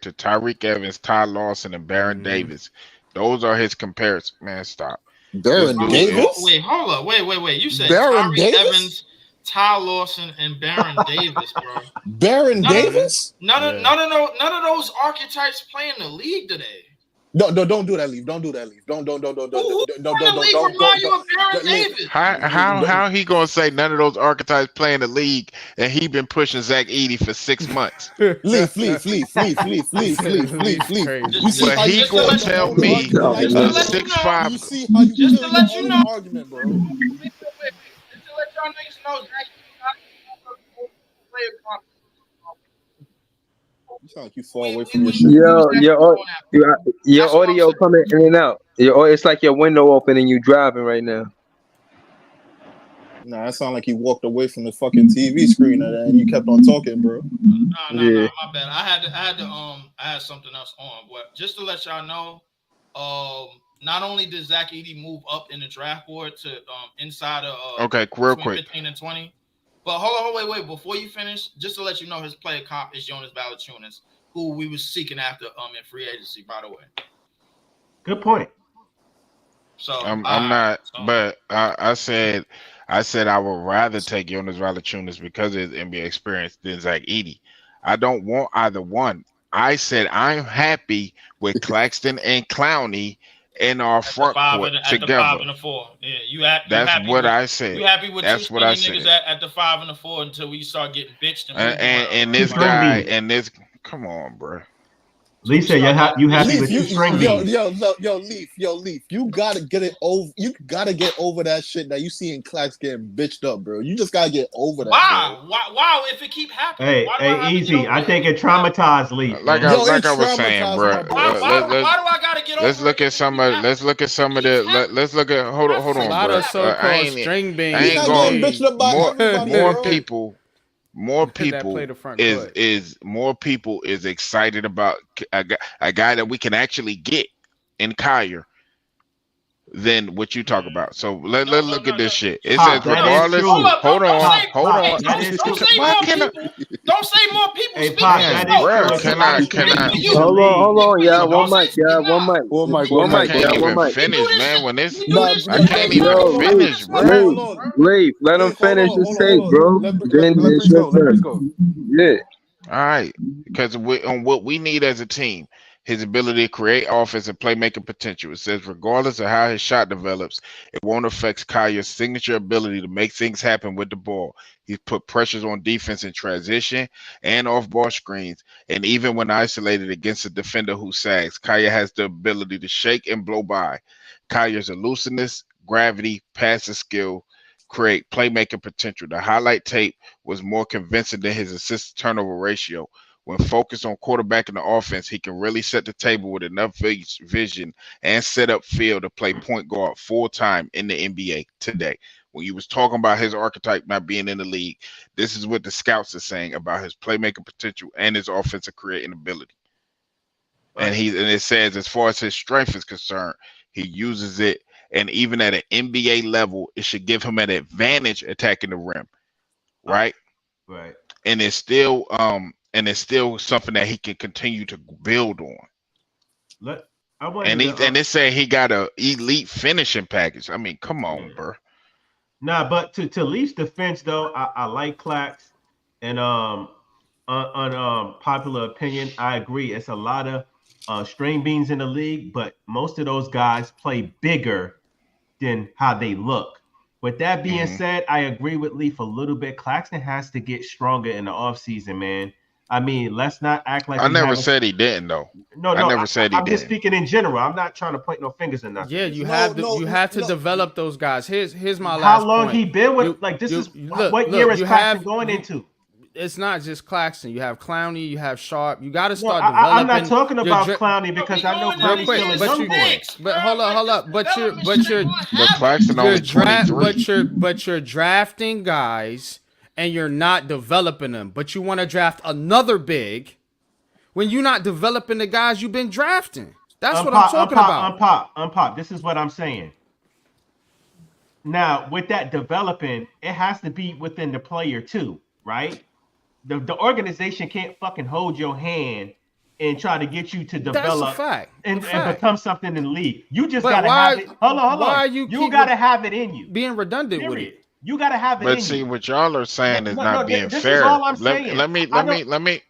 to Tyreek Evans, Ty Lawson, and Baron Davis. Those are his comparisons. Man, stop. Baron Davis? Wait, hold up. Wait. You said Baron Tyreek Davis? Evans, Ty Lawson, and Baron Davis, bro. Baron Davis? None of those archetypes play in the league today. No, don't do that, Leaf. Don't do that, Leaf. Don't. How he gonna say none of those archetypes play in the league and he been pushing Zach Edey for 6 months? Leaf. But he gonna tell me 6'5". You see how you just to let you know, argument, bro. Just to let y'all niggas know, Zach You sound like you fall away from your shit. Your audio coming in and out. It's like your window open and you driving right now. Nah, it sound like you walked away from the fucking TV screen and you kept on talking, bro. No, my bad. I had something else on, but just to let y'all know, not only did Zach Edey move up in the draft board to inside of okay, real quick, 15 and 20. But hold on, wait. Before you finish, just to let you know, his player comp is Jonas Valanciunas, who we was seeking after in free agency, by the way. Good point. So I'm not, but I said I would rather take Jonas Valanciunas because of his NBA experience than Zach Edey. I don't want either one. I said I'm happy with Claxton and Clowney in our front court together. At the 5 and the 4. Yeah, that's what I said. You happy with that's two what I niggas said. At the 5 and the 4 until we start getting bitched and this guy and this. Come on, bro. Lisa, you happy Leaf, with two string beans? Yo, Leaf. You gotta get it over. You gotta get over that shit that you see in Clax getting bitched up, bro. You just gotta get over that. Wow, if it keep happening. Hey, easy. I think it traumatized Leaf. Like I was saying, bro. Why do I gotta get over? Let's look at some of the. Let's look at. Hold on, a lot bro. of so-called string beans. I ain't going. More people is excited about a guy that we can actually get in Kyer. than what you talk about. So let's look at this shit. It Pop, says that is regardless. true. Hold up, Hold don't on, say, hold hey, on. That is don't true. say Why more can I? people. Don't say more people Hey, speak Pop, for that Man, is yourself. true. bro, It's a can lot I? of Can Speak strange I? for beans in you. the league. Hold on, yeah, For one don't say mic, yeah, speak one now. mic, One mic, one one I mic, mic, one can't yeah, mic. one even mic. We do finish, this man. shit. When We it's, do Nah, this I shit can't every even time. hold on, finish, Listen, bro. hold on. Leave. Let him Hold finish on, his hold on, take, hold on. bro. Then Let it's Priest your go. Let turn. Priest go. Yeah. All right, because on what we need as a team, his ability to create offense and playmaking potential. It says regardless of how his shot develops, it won't affect Kaya's signature ability to make things happen with the ball. He's put pressures on defense in transition and off-ball screens, and even when isolated against a defender who sags, Kaya has the ability to shake and blow by. Kaya's elusiveness, gravity, passing skill, create playmaking potential. The highlight tape was more convincing than his assist turnover ratio. When focused on quarterbacking the offense, he can really set the table with enough vision and set up field to play point guard full time in the NBA today. When you was talking about his archetype not being in the league, this is what the scouts are saying about his playmaking potential and his offensive creating ability. And Right. and it says as far as his strength is concerned, he uses it, and even at an NBA level, it should give him an advantage attacking the rim, right? Right. And it's still something that he can continue to build on. Let I want And you he to and it said he got a elite finishing package. I mean, come yeah. on, bro. Nah, but to Leafs defense though, I like Clax, and on popular opinion, I agree. It's a lot of string beans in the league, but most of those guys play bigger than how they look. With that being Hmm. said, I agree with Leaf a little bit. Claxton has to get stronger in the offseason, man. I mean, let's not act like I we never haven't. said he didn't though. No, I no, never said he I'm just didn't. speaking in general. I'm not trying to point no fingers or nothing. Yeah, It's you just No, have to no, you have to no. develop those guys. Here's my how last long point. he been with. You Like this you is look what year is you Claxton have going you. into? It's not just Claxton. You have Clowney. You have Sharp. You got to No, start I'm not developing talking your about Clowney Bro, we because I know going down real these Clowney's quick. still a years But young in you boy. picks, but bro. hold up, Like hold this up. development shit ain't gonna But happen. Claxton only 23. You're drafting guys and you're not developing them. But you want to draft another big when you're not developing the guys you've been drafting. That's what I'm talking about. Unpop. This is what I'm saying. Now, with that developing, it has to be within the player too, right? The organization can't fucking hold your hand and try to get you to That's a develop fact. A and fact. become something in the league. You just But gotta have why it. Hold on, hold why on. are you You keep gotta have it in you. being redundant with Period. it? You gotta have it But in see, you. what y'all are No, saying is no, not no. being This is all fair. I'm saying. I don't. Let me.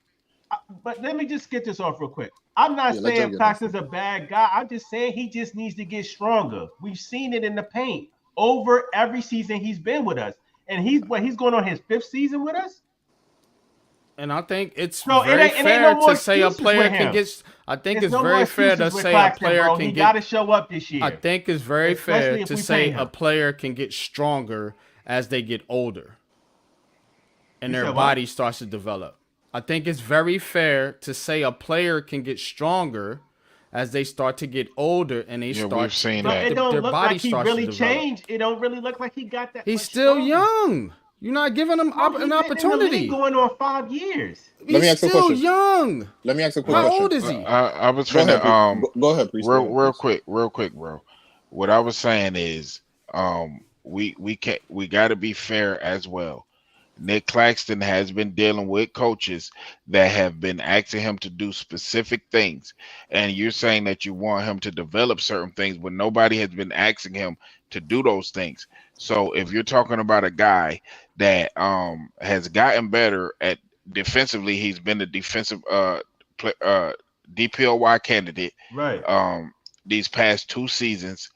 But let me just get this off real quick. I'm not Yeah, let Joe saying get that. Claxton's a bad guy. I'm just saying he just needs to get stronger. We've seen it in the paint over every season he's been with us, and he's going on his 5th season with us. And I think it's So very it ain't no fair more to say a excuses player with can him. get. I think It's it's no more very fair to excuses with say a Claxton, player bro. can He got get. to show up this I year, think it's very fair especially if to we say pay a him. player can get stronger as they get older and You their said what? body starts to develop. I think it's very fair to say a player can get stronger as they start to get older and they Yeah, we've start seen But that. it don't their look body like he starts to really develop. changed. It don't really look like he got that He's much still stronger. young. You're not giving him Bro, an he been in the league opportunity. going on 5 years. Let me He's ask a still question. young. Let me ask a quick How Well, question. old is he? I was Go ahead, finna Priest. Go ahead, Priest. Go ahead, real Priest. quick, bro. What I was saying is, we got to be fair as well. Nick Claxton has been dealing with coaches that have been asking him to do specific things, and you're saying that you want him to develop certain things, but nobody has been asking him to do those things. So if you're talking about a guy that has gotten better at defensively, he's been a defensive DPOY candidate Right. um these past 2 seasons.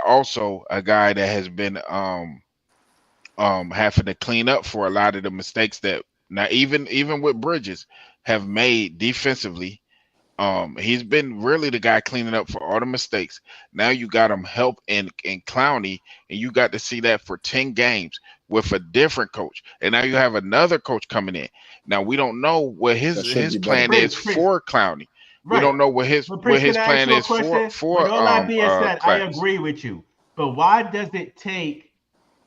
Also a guy that has been having to clean up for a lot of the mistakes that now even with Bridges have made defensively. He's been really the guy cleaning up for all the mistakes. Now you got him help in Clowney, and you got to see that for 10 games with a different coach. And now you have another coach coming in. Now we don't know what That should his be better. plan is Prince. for Clowney. We Right. don't know what But Prince, can his I ask plan you a is question? for With all that being said, I Clax. agree with you. But why does it take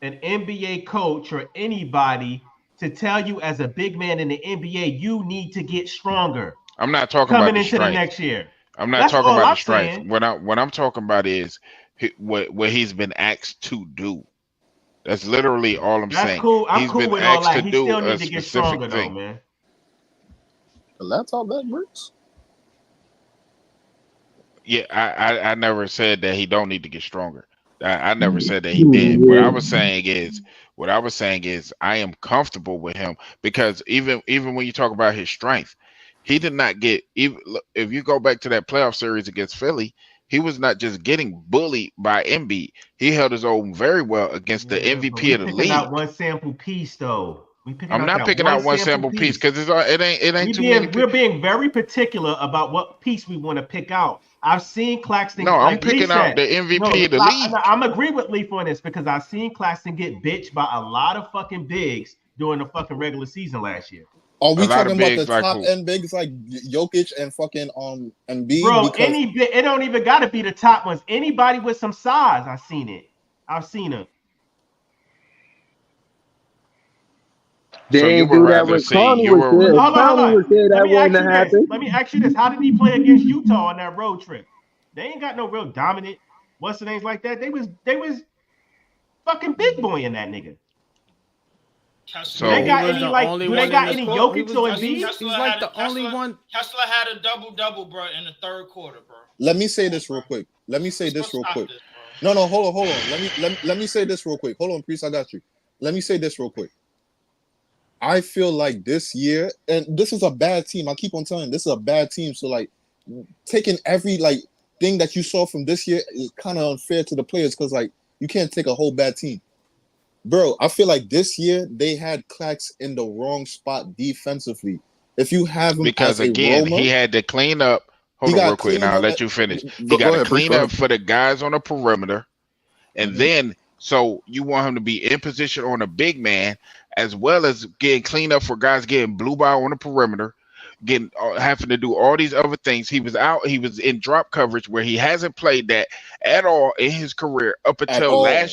an NBA coach or anybody to tell you as a big man in the NBA, you need to get stronger I'm not talking about coming the into the strength. next year? I'm not That's talking all about the I'm strength. saying. What I'm talking about is what he's been asked to do. That's literally all I'm That's saying. cool. I'm He's cool been with all asked to that. He do still a need to get specific stronger, though, thing. man. The laptop that works. Yeah, I never said that he don't need to get stronger. I never said that he did. What I was saying is I am comfortable with him because even when you talk about his strength, he did not get even if you go back to that playoff series against Philly, he was not just getting bullied by Embiid. He held his own very well against the Yeah, but we MVP of the picking out league. one sample piece, though. We picking I'm out not that picking one out one sample sample piece piece. because it ain't too many. We're being very particular about what piece we want to pick out. I've seen Claxton, No, I'm like Lee picking out said. the MVP No, of the league. I'm agree with Leaf on this because I've seen Claxton get bitched by a lot of fucking bigs during the fucking regular season last year. Are A we lot talking of about the bigs like top who? end bigs like Jokic and fucking Embiid? Bro, Because it don't even got to be the top ones. Anybody with some size, I've seen it. I've seen it. They So you ain't would do that rather when see Conley you was were there. If Hold Conley on. was there, Let that me wouldn't ask have you this. happened. Let me ask you this. How did he play against Utah on that road trip? They ain't got no real dominant what's the names like that. They was fucking big boy in that nigga. Do they Yeah, he So got was any the like? only Do they one in got the any court. He Jokic was or he's, Embiid? he's like the only one. Kessler had a double, bro, in the third quarter, bro. let me say this real quick. Let me say this real quick. This, bro. No, hold on. Let me say this real quick. Hold on, Priest, I got you. Let me say this real quick. I feel like this year, and this is a bad team. I keep on telling you, this is a bad team. So like taking every like thing that you saw from this year is kind of unfair to the players because like you can't take a whole bad team. Bro, I feel like this year they had Clax in the wrong spot defensively. If you have him because as a again, roamer, he had to clean up. he Hold on, got real quick, and clean I'll up. let you finish. He got Go to ahead, Priest. clean Go up ahead. for the guys on the perimeter, and Mhm. then so you want him to be in position on a big man, as well as getting clean up for guys getting blue by on the perimeter, getting having to do all these other things. He was out. He was in drop coverage where he hasn't played that at all in his career up At until all.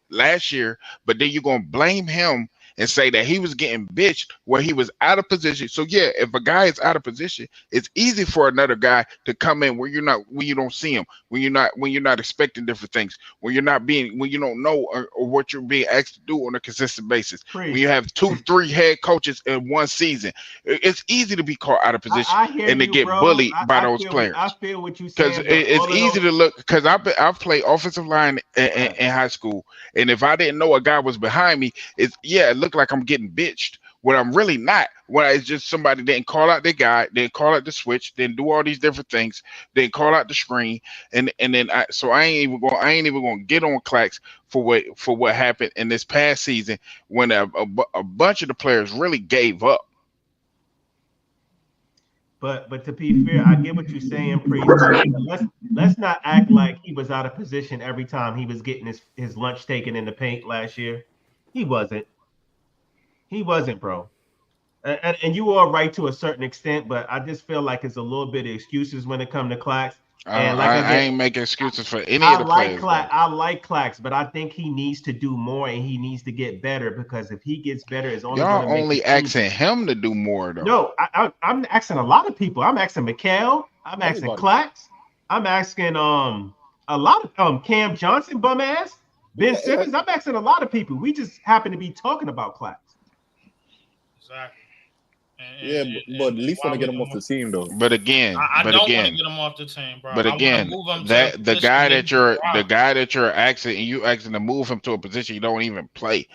Last year, but then you're gonna blame him and say that he was getting bitched where he was out of position. So yeah, if a guy is out of position, it's easy for another guy to come in when you don't see him, when you're not expecting different things, when you don't know or what you're being asked to do on a consistent basis. When you Priest. have 2-3 head coaches in one season, it's easy to be caught out of position I hear and to you, get bro. bullied by those I players. feel what you Because saying, but it's all of easy those. to look. Because I've played offensive line in high school, and if I didn't know a guy was behind me, it looked like I'm getting bitched. When I'm really not. When it's just somebody didn't call out their guy, didn't call out the switch, didn't do all these different things, didn't call out the screen, and then I ain't even gonna get on Clax for what happened in this past season when a bunch of the players really gave up. But to be fair, I get what you're saying, Priest. But let's not act like he was out of position every time he was getting his lunch taken in the paint last year. He wasn't. He wasn't, bro. And you are right to a certain extent, but I just feel like it's a little bit of excuses when it comes to Clax. And like I again, ain't making excuses for any of the players though. I like Clax, but I think he needs to do more and he needs to get better because if he gets better, it's only going Y'all to make the only team asking better. him to do more though. No, I'm asking a lot of people. I'm asking Mikhail. I'm asking Everybody. Clax. I'm asking a lot of Cam Johnson, bum ass, Ben Simmons. I'm asking a lot of people. We just happen to be talking about Clax. Exactly. Yeah, but Leaf want to get him off the team though. But again, I don't want to get him off the team, bro. but I want to again, move him that to the guy that you're you're asking and you asking to move him to a position you don't even play.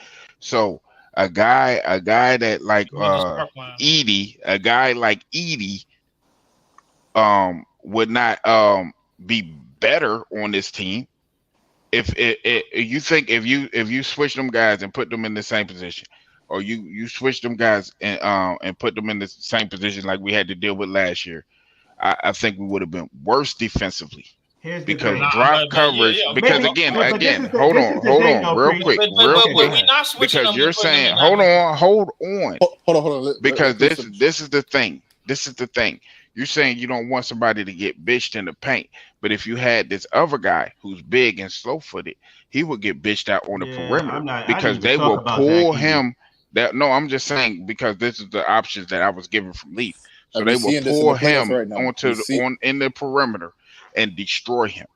So a guy that like a guy like Edie would not be better on this team if you think if you switch them guys and put them in the same position, or you switch them guys and put them in the same position like we had to deal with last year, I think we would have been worse defensively. Here's the Because thing. drop coverage. Because again, hold on, real quick, we're not switching because them. you're saying, hold on. Hold on. Because this is the thing. This is the thing. You're saying you don't want somebody to get bitched in the paint, but if you had this other guy who's big and slow-footed, he would get bitched out on the perimeter because they will pull him. I'm just saying because this is the options that I was given from Leaf. So they will pull him in the perimeter and destroy him.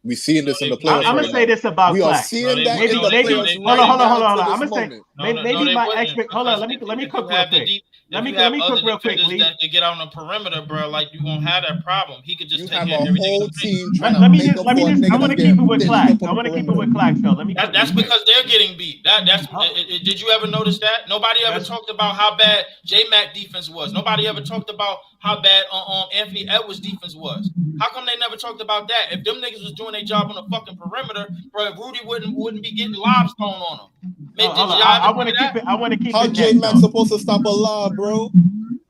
We seeing this in the No, playoffs. I'm right gonna say now. this about We are Clax. seeing that Maybe, in the maybe. playoffs Hold right on. now I'm to gonna this say moment. maybe my expect. Hold on. Let me cook real quick. Let me cook real quick, Lee. That can get on the perimeter, bro. Like you won't have that problem. He could just You take have care a of everything. whole team trying Let to me make just. up for a I nigga want that's to keep it getting with pinched Clax. up on I the want to keep it perimeter. with Clax though. Let me. That's because they're getting beat. Did you ever notice that? Nobody ever talked about how bad J-Mac defense was. Nobody ever talked about how bad Anthony Edwards defense was. How come they never talked about that? If them niggas was doing their job on the fucking perimeter, bro, Rudy wouldn't be getting lobs thrown on him. I want to keep it. I want to keep How it. J-Mac supposed to stop a lob, bro?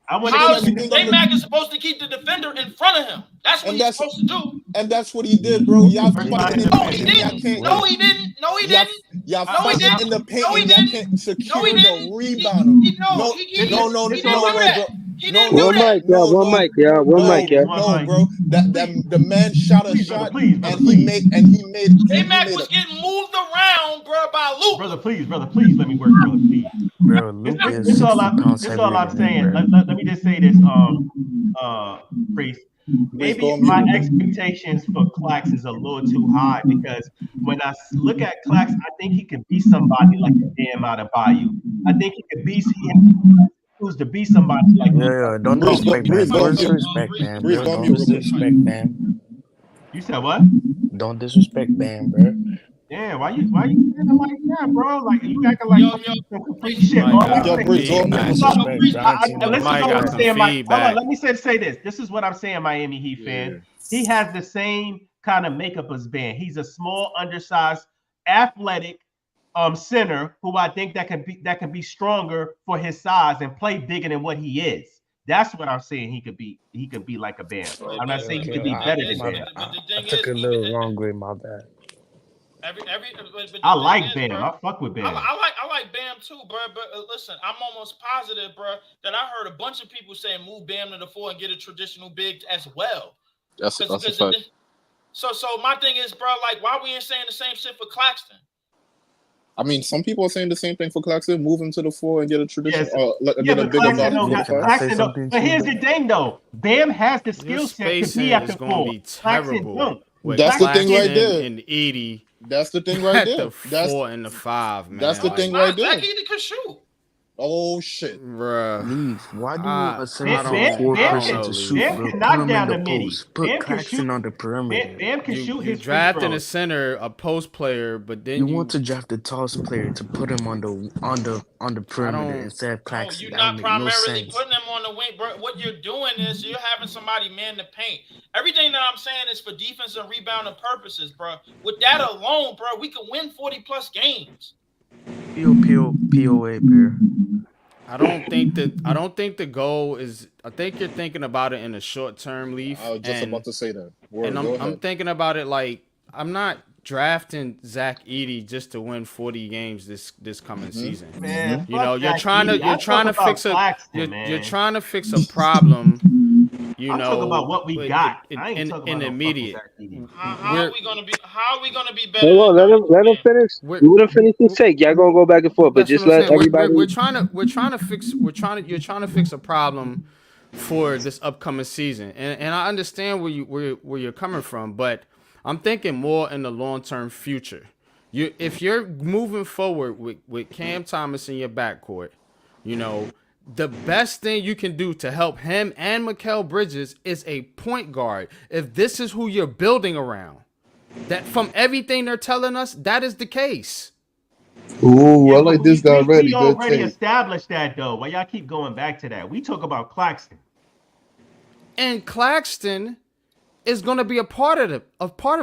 I want to How keep is it. J-Mac is supposed to keep the defender in front of him? That's what he's supposed to do. And that's what he did, bro. Y'all First fucking line in in the the paint. paint. Y'all can't. No, he didn't. No, he didn't. Y'all No, he fighting didn't. in the paint No, he and y'all didn't. can't secure No, he the didn't. rebound. He No, didn't do way, that. bro. He didn't do One that. mic, y'all. One mic, y'all. One mic, y'all. No, bro. That the man shot a Please, shot brother, and he made J-Mac was getting moved around, bro, by Luke. Brother, please let me work, brother, please. Bro, Luke is This 60 all pounds this all heavier I'm than me, saying. bro. Let me just say this, Priest. Breeze, Maybe go on my mute. expectations for Clax is a little too high because when I look at Clax, I think he could be somebody like a damn out of Bayou. I think he could be who's to be somebody like Yeah, don't Breeze, disrespect Breeze, Bam. go Don't on mute. disrespect Bam, Breeze, bro. go on Don't mute real quick. disrespect Bam. You said what? Don't disrespect Bam, bro. Damn, why you acting like that, bro? Like you acting like some complete shit. Mike All got I'm Yo, some saying, Breeze, go on this mute. is Nah, all, disrespect Brown team listen don't to Mike what got I'm some saying. Hold on, feedback. let me say this. This is what I'm saying, Miami Heat fan. He has the same kind of makeup as Ben. He's a small, undersized, athletic center who I think that can be stronger for his size and play bigger than what he is. That's what I'm saying. He could be like a Bam. I'm not saying he could be better than Bam. I took a little wrong way, my bad. I like Bam. I fuck with Bam. I like Bam too, bro. But listen, I'm almost positive, bro, that I heard a bunch of people saying move Bam to the 4 and get a traditional big as well. That's a fact. So my thing is, bro, like, why we ain't saying the same shit for Claxton? I mean, some people are saying the same thing for Claxton. Move him to the 4 and get a tradition. Yes. Get a But bigger Claxton body. don't Claxton don't. But here's the thing, though. Bam has the Your skill set to spacing be at is the going to 4. be Claxton terrible don't. with That's the thing right Claxton there. and Edie That's the thing right at there. the 4 and the 5, man. That's the thing right there. Zach Edey could shoot. Oh shit, Bruh. Leave. Why do you assign I don't 4 know, person to Lee. shoot, Bam bro? can Put knock him in down the the mini. post. Put Bam can Claxton shoot. on the perimeter. Bam can shoot You his free drafting throws. a center, a post player, but then You want to draft the tallest player to put him on the perimeter instead of No, Claxton. you're That not would make no primarily sense. putting them on the wing, bro. What you're doing is you're having somebody man the paint. Everything that I'm saying is for defense and rebounding purposes, bro. With that alone, bro, we can win 40 plus games. POA, bro. I don't think the goal is. I think you're thinking about it in a short term, Leaf. I was just about to say that. And I'm thinking about it like I'm not drafting Zach Edey just to win 40 games this coming season. Man, You know, you're Zach trying Edey. to fix Claxton, you're trying to fix a problem. You I'm know, talking about what we got. I ain't in talking about no immediate. Zach Edey. How are we gonna be better? Hold on, let him finish. Let him finish his take. Y'all gonna go back and forth, but That's just what I'm let saying. everybody. You're trying to fix a problem for this upcoming season, and I understand where you're coming from, but I'm thinking more in the long term future. If you're moving forward with Cam Thomas in your backcourt, you know, the best thing you can do to help him and Mikal Bridges is a point guard. If this is who you're building around, that from everything they're telling us, that is the case. Ooh, I like this guy already. We Good already take. established that, though. Why y'all keep going back to that? We talk about Claxton. And Claxton is going to be a part of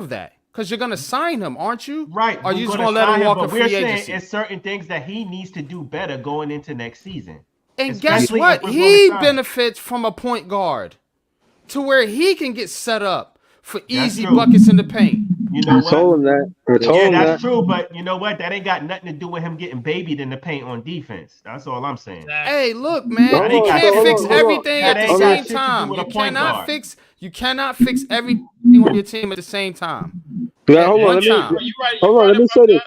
that because you're going to sign him, aren't you? Right. Or are you just going to let him walk a free agency? We're saying it's certain things that he needs to do better going into next season. And guess what? He benefits from a point guard to where he can get set up for easy buckets in the paint. You know what? I told him that. That's true, but you know what? That ain't got nothing to do with him getting babied in the paint on defense. That's all I'm saying. Hey, look, man, you can't fix everything at the same time. You cannot fix everything on your team at the same time. Yeah, hold on. Let me say this.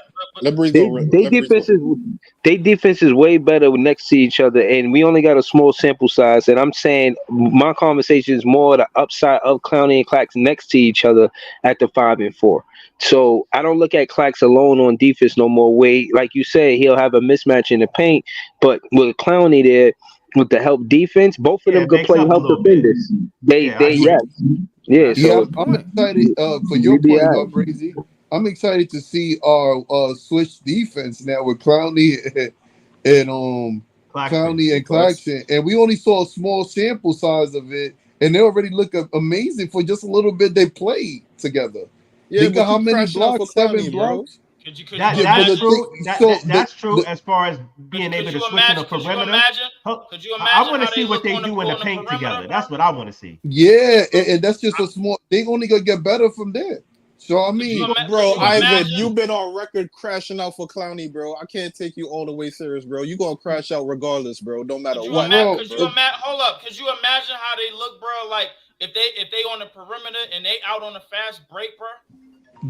They defense is way better next to each other, and we only got a small sample size. And I'm saying my conversation is more the upside of Clowney and Clax next to each other at the 5 and 4. So I don't look at Clax alone on defense no more. Way like you said, he'll have a mismatch in the paint, but with Clowney there with the help defense, both of Yeah, them it could makes play up a help little bit. defenders. They Yeah, I they yes. agree. Yeah, That's a Yeah, so good I'm point. excited for your we be point, all right. Brazy. I'm excited to see our switch defense now with Clowney and Claxton. Clowney and Claxton, and we only saw a small sample size of it, and they already look amazing for just a little bit they played together. Yeah, Think but of how keep many crashing out for blocks, 7 Clowney, bro. blocks. Could you That's Yeah, but imagine? the thing, true. That, so that that's true as far as being Could able to you switch in the imagine? Could you perimeter. imagine? Huh, Could you I imagine want to how see they what look they on the do in the on the paint perimeter, together. bro? That's what I want to see. yeah, and that's just a small. They only gonna get better from there. So I Could you mean, could Bro, you Ivan, imagine? you've been on record crashing out for Clowney, bro. I can't take you all the way serious, bro. You gonna crash out regardless, bro. No matter Could you what. imagine? bro, Could you imagine? Hold up. Could you imagine how they look, bro? Like if they on the perimeter and they out on a fast break, bro.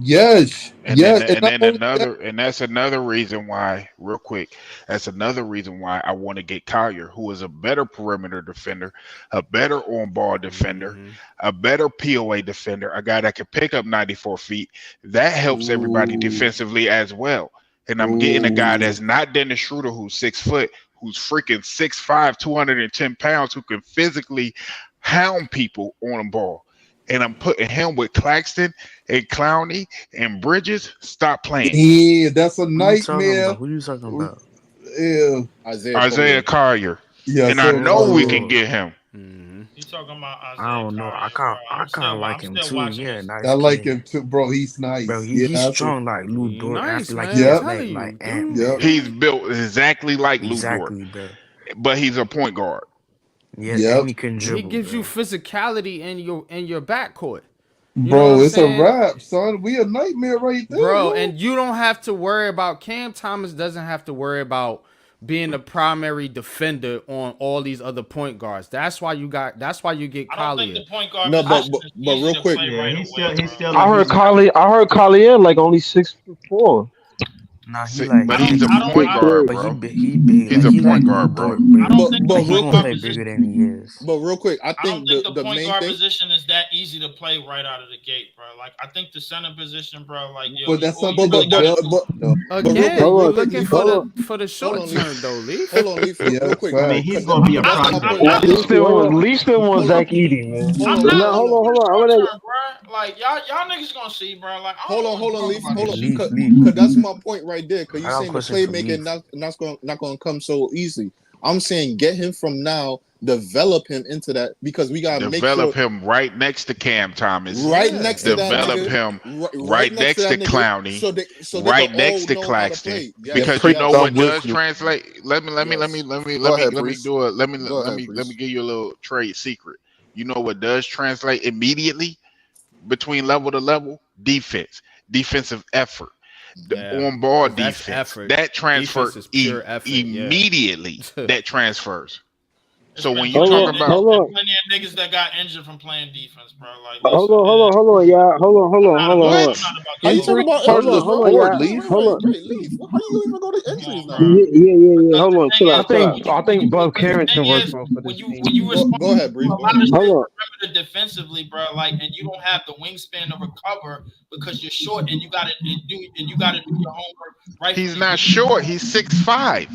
yes, And then and and not then only that, that's another reason why, real quick, that's another reason why I want to get Collier, who is a better perimeter defender, a better on ball defender, Mhm. a better POA defender, a guy that can pick up 94 feet. That helps everybody ooh, defensively as well. And I'm getting a guy ooh, that's not Dennis Schroeder, who's 6 foot, who's freaking 6'5", 210 pounds, who can physically hound people on the ball. And I'm putting him with Claxton and Clowney and Bridges. Stop playing. yeah, that's a Who you talking nightmare. about? Who you talking about? Yeah, Isaiah Isaiah Collier. Collier. yeah, And I so know we Collier. can Oh, get him. Mhm. You talking about I Isaiah don't know. Collier, bro? I kind of like I'm him still too. watching Yeah, this. I nice like kid, him too, bro. He's bro. nice. He's Yeah, strong like Lou He Dort. I nice, feel like man. he I'm yep, athletic telling you, like Ant Man. yep, He's built exactly like Lou Dort, Exactly, bro. but he's a point guard. Yeah, yep, and he can and he dribble, gives you bro. physicality in your backcourt. You know what bro. I'm It's a saying? wrap, son. We a nightmare right there, Bro, bro. and you don't have to worry about Cam Thomas doesn't have to worry about being the primary defender on all these other point guards. That's why you get I don't think Collier. the point guard No, position is but easy real to quick, play Yeah, right he's away, still bro. I heard he's Collier like only 6'4". Nah, he See, like but I don't. he's a I don't. point I, guard, Six but bro. he big He's like a he like point Lou guard, bro. Dort, bro. I don't think the Like he real point gonna guard quick, play bigger position. than he is. but real quick, I I don't think think the the point main guard thing. position is that easy to play right out of the gate, bro. Like I think the center position, bro. Like yo, but that's all you something But really to but gotta build do. but though. but real quick, Again, Hold we real on, quick, looking Leaf. for hold on. the Hold short on, Leaf. term though, Leaf. Hold on, Leaf. Yeah, Real quick, I bro. mean, facts. he's Because gonna be a that's I'm, my I'm point. not project. Lee Hold looking. still on, want Lee still wants hold on, Zach Edey, man. hold I'm on, not Now hold looking on, for the hold short on. term, bro. Like y'all niggas gonna see, bro. Like I don't hold on, want hold to on, talk Leaf. about Hold this on, shit. Leaf. because that's my point right there. Because I you're got a saying the question for playmaking Leaf. not gonna come so easily. I'm saying get him from now, develop him into that because we gotta make Develop sure him right next to Cam Thomas. right Yeah, next to that Develop nigga, exactly. him right right next to next that to nigga, Clowney, so they can right next all to know how to Claxton. play. Yeah, Yes, Because you Prince, know yes, I'm what with does you. translate? yes. Go ahead, Let me Breeze. do it. Go ahead, Let me Breeze. give you a little trade secret. You know what does translate immediately between level to level? Defense, defensive effort, the Yeah. on ball That's defense. effort. That transfer Defense is pure effort, yeah. immediately. That transfers. It's So been when you Hold talk on, plenty. It's about hold been on. plenty of niggas that got injured from playing defense, bro. Like Hold listen, on, hold on, hold on, y'all. what I'm not about How you getting talking injury, about Hold injuries, on, hold bro? on, Sport, y'all. Wait, Leaf. wait, Hold wait, on. wait, Leaf. How you even go to come injuries on, now? bro. Yeah. Because Hold the on, thing chill is, out, out, chill out. when you, I when think you, Bob the thing Carrington works is, for this team. when you Go respond ahead, to Breeze. a Go lot ahead. of shit Hold on. perimeter defensively, bro, like, and you don't have the wingspan to recover because you're short and you gotta do your homework right from he's the not get. short. He's 6'5".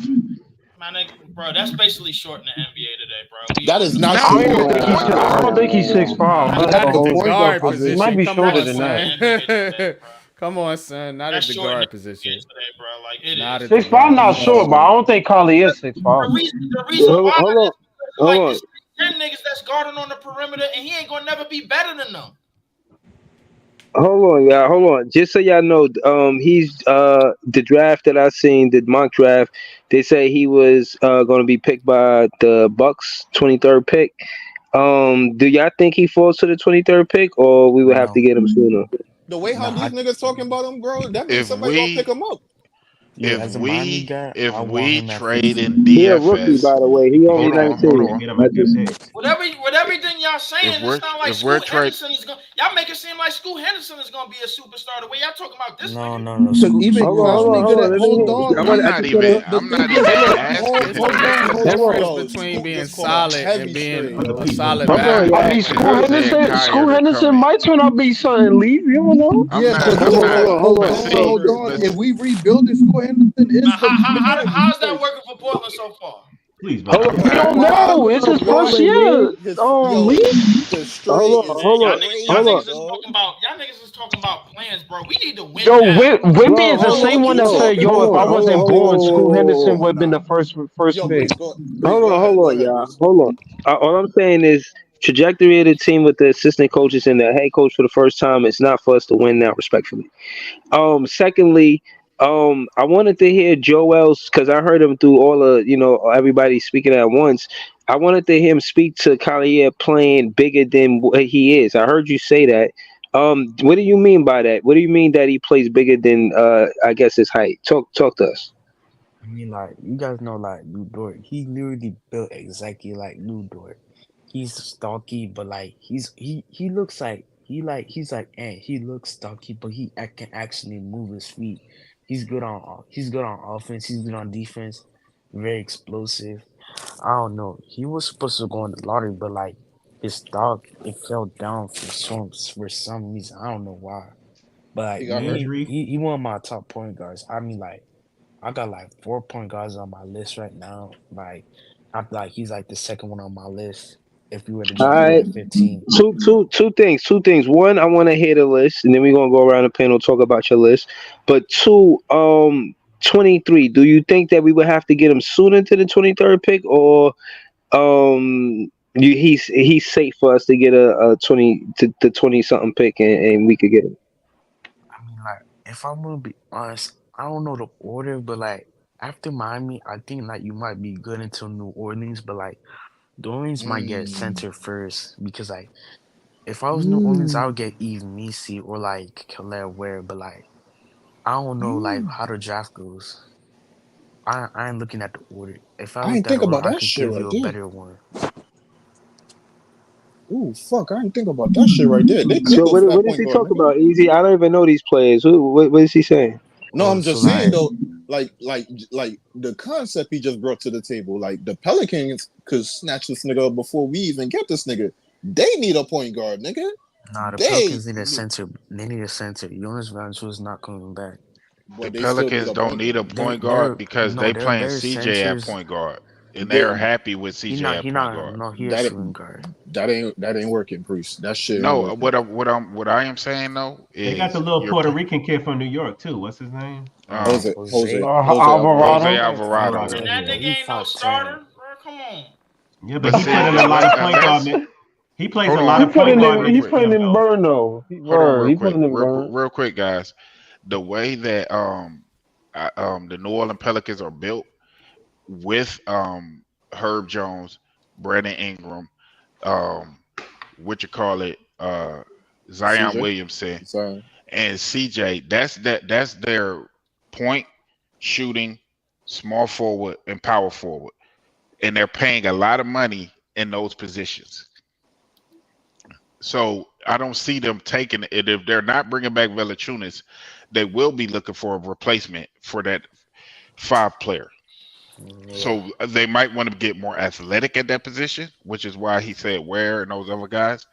Man, bro, that's basically short in the NBA today, bro. We That all is know. not Not I short. for don't a think point he's. I don't guard. think he's 6'5". Nah, Hold At on, the hold The on. point guard guard He might position. position. be Come shorter on, that's than short that. in the NBA today, son. bro. Come on, son. Not That's at the short in the guard NBA position. today, bro. Like it Not is, at bro. the 6'5" guard not short, but position. I don't think Collie is 6'5". The reason why Hold on, is because, hold like on. it's 10 niggas that's guarding on the perimeter and he ain't gonna never be better than them. Hold on, y'all. Hold on. Just so y'all know, he's the draft that I seen, the mock draft. They say he was going to be picked by the Bucks, 23rd pick. Do y'all think he falls to the 23rd pick, or we would have to No, get him sooner? The way how nah. these niggas talking about him, bro, that means If somebody gonna pick we him up. Yeah, as a Miami guy, if I want we him at trade 15. in He a rookie, DFS, by the way. He only hold Yeah, on, they hold 19. should on. get him I a good just pick. With everything y'all saying, it's not like If we're Scoot trade Henderson is going. Y'all make it seem like Scoot Henderson is gonna be a superstar. The way y'all talking about this No, nigga. no, no. Because even Hold on, this hold on, hold nigga on. that Let me hold hear. on. I'm not even. The I'm not thing is, even hold asking. on, It's the hold on. difference Yo, between Scoot being just caught a solid heavy and being stray, Other yo. a people in the solid Hold on, I'm y'all. basketball asking player. Scoot Isaiah Henderson, Kyer Scoot to come Henderson in. might turn out to be something. Leave. You don't know. I'm Yeah, not. because I'm Hold on, not. hold But on. see, hold on. but If we rebuild it, Scoot Henderson is the man. How is that working for Portland so far? Please, bro. Hold I'm on. We Yo, not. don't know. It's his first year. yo, Leave. the Hold stray on, is hold on, Y'all hold on. crazy, niggas is dog. talking about plans, bro. We need to win Yo, now. Wimby is the Bro, same what one you that said, talking "Yo, if I about, bro? wasn't born, Scoot Henderson would have been Nah. the first Yo, pick." Breeze, go ahead. Go ahead, Y'all. Breeze. Hold on. All I'm saying is trajectory of the team with the assistant coaches and the head coach for the first time. It's not for us to win now, respectfully. Secondly, I wanted to hear Joel's because I heard him through all of everybody speaking at once. I wanted to hear him speak to Collier playing bigger than what he is. I heard you say that. What do you mean by that? What do you mean that he plays bigger than I guess his height? Talk to us. I mean, like, you guys know, like, Lou Dort. He literally built exactly like Lou Dort. He's stocky, but like he looks like he's like Ant. He looks stocky, but can actually move his feet. He's good on offense. He's good on defense. Very explosive. I don't know. He was supposed to go in the lottery, but like his stock it fell down for some reason. I don't know why. But He like got hurt. Injury. he one of my top point guards. I mean, like, I got like 4 point guards on my list right now. Like, I feel like he's like the second one on my list. If we were to All just put him right. at 15. Two things. One, I want to hear the list, and then we're gonna go around the panel talk about your list. But two, 23. Do you think that we would have to get him sooner to the 23rd pick, or he's safe for us to get a 20 to the 20 something pick, and we could get him? I mean, like, if I'm gonna be honest, I don't know the order, but like after Miami, I think like you might be good until New Orleans, but like the Orleans might get Mm. center first because like if I was New Orleans, I Mm. would get Eve Misi or like Khaled Ware, but like I don't know like Mm. how the draft goes. I ain't looking at the order. If I I looked ain't at think the order, about I that could shit give right you a there. better one. Ooh, fuck! I ain't think about that shit right there. They could So go for that what does point he guard, talk nigga. about? Easy. I don't even know these players. What is he saying? No, Oh, I'm so just saying like though, like the concept he just brought to the table. Like the Pelicans could snatch this nigga up before we even get this nigga. They need a point guard, nigga. nah, the They, Pelicans need a center. They need a center. Jonas Valanciunas not coming back. The but they still need Pelicans a don't point need a guard. point guard because they They're playing better CJ at centers. point guard, and they are They, happy with CJ at He point not guard. no he a that shooting guard. that ain't working, Priest. That shit ain't No, working. what I am saying though They got the is little Puerto Rican kid from New York too. What's his name? Jose, Jose, Jose. Jose Jose Alvarado. Alvarado. Alvarado. Alvarado. And that Yeah. nigga He ain't no 5'10". starter, bro. Come on. Yeah, but But he put see, in a lot of point guard. unless He plays hold a lot on, He of put hold point in on, guard real he minutes quick. for put him in though. burn though. Hold on, He put in burn. real quick, guys. The way that the New Orleans Pelicans are built with Herb Jones, Brandon Ingram, um, what you call it, Zion CJ. Williamson, Sorry. and CJ. That's their point shooting, small forward, and power forward, and they're paying a lot of money in those positions. So I don't see them taking it. If they're not bringing back Valachunas, they will be looking for a replacement for that five player. Yeah. So they might want to get more athletic at that position, which is why he said Ware and those other guys.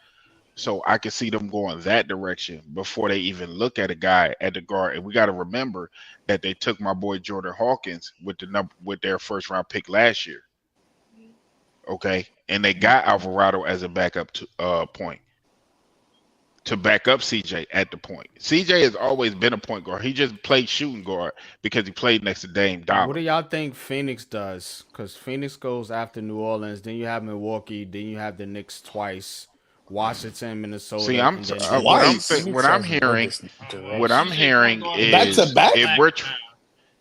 So I can see them going that direction before they even look at a guy at the guard. And we got to remember that they took my boy Jordan Hawkins with their first round pick last year. Okay, and they got Alvarado as a backup point to back up CJ at the point. CJ has always been a point guard. He just played shooting guard because he played next to Dame What Dollar. do y'all think Phoenix does? Because Phoenix goes after New Orleans, then you have Milwaukee, then you have the Knicks twice, Washington, See, Minnesota, and then Denver. Twice. what Phoenix I'm has a good hearing, what I'm direction. CJ point hearing guard Back to is back. back now.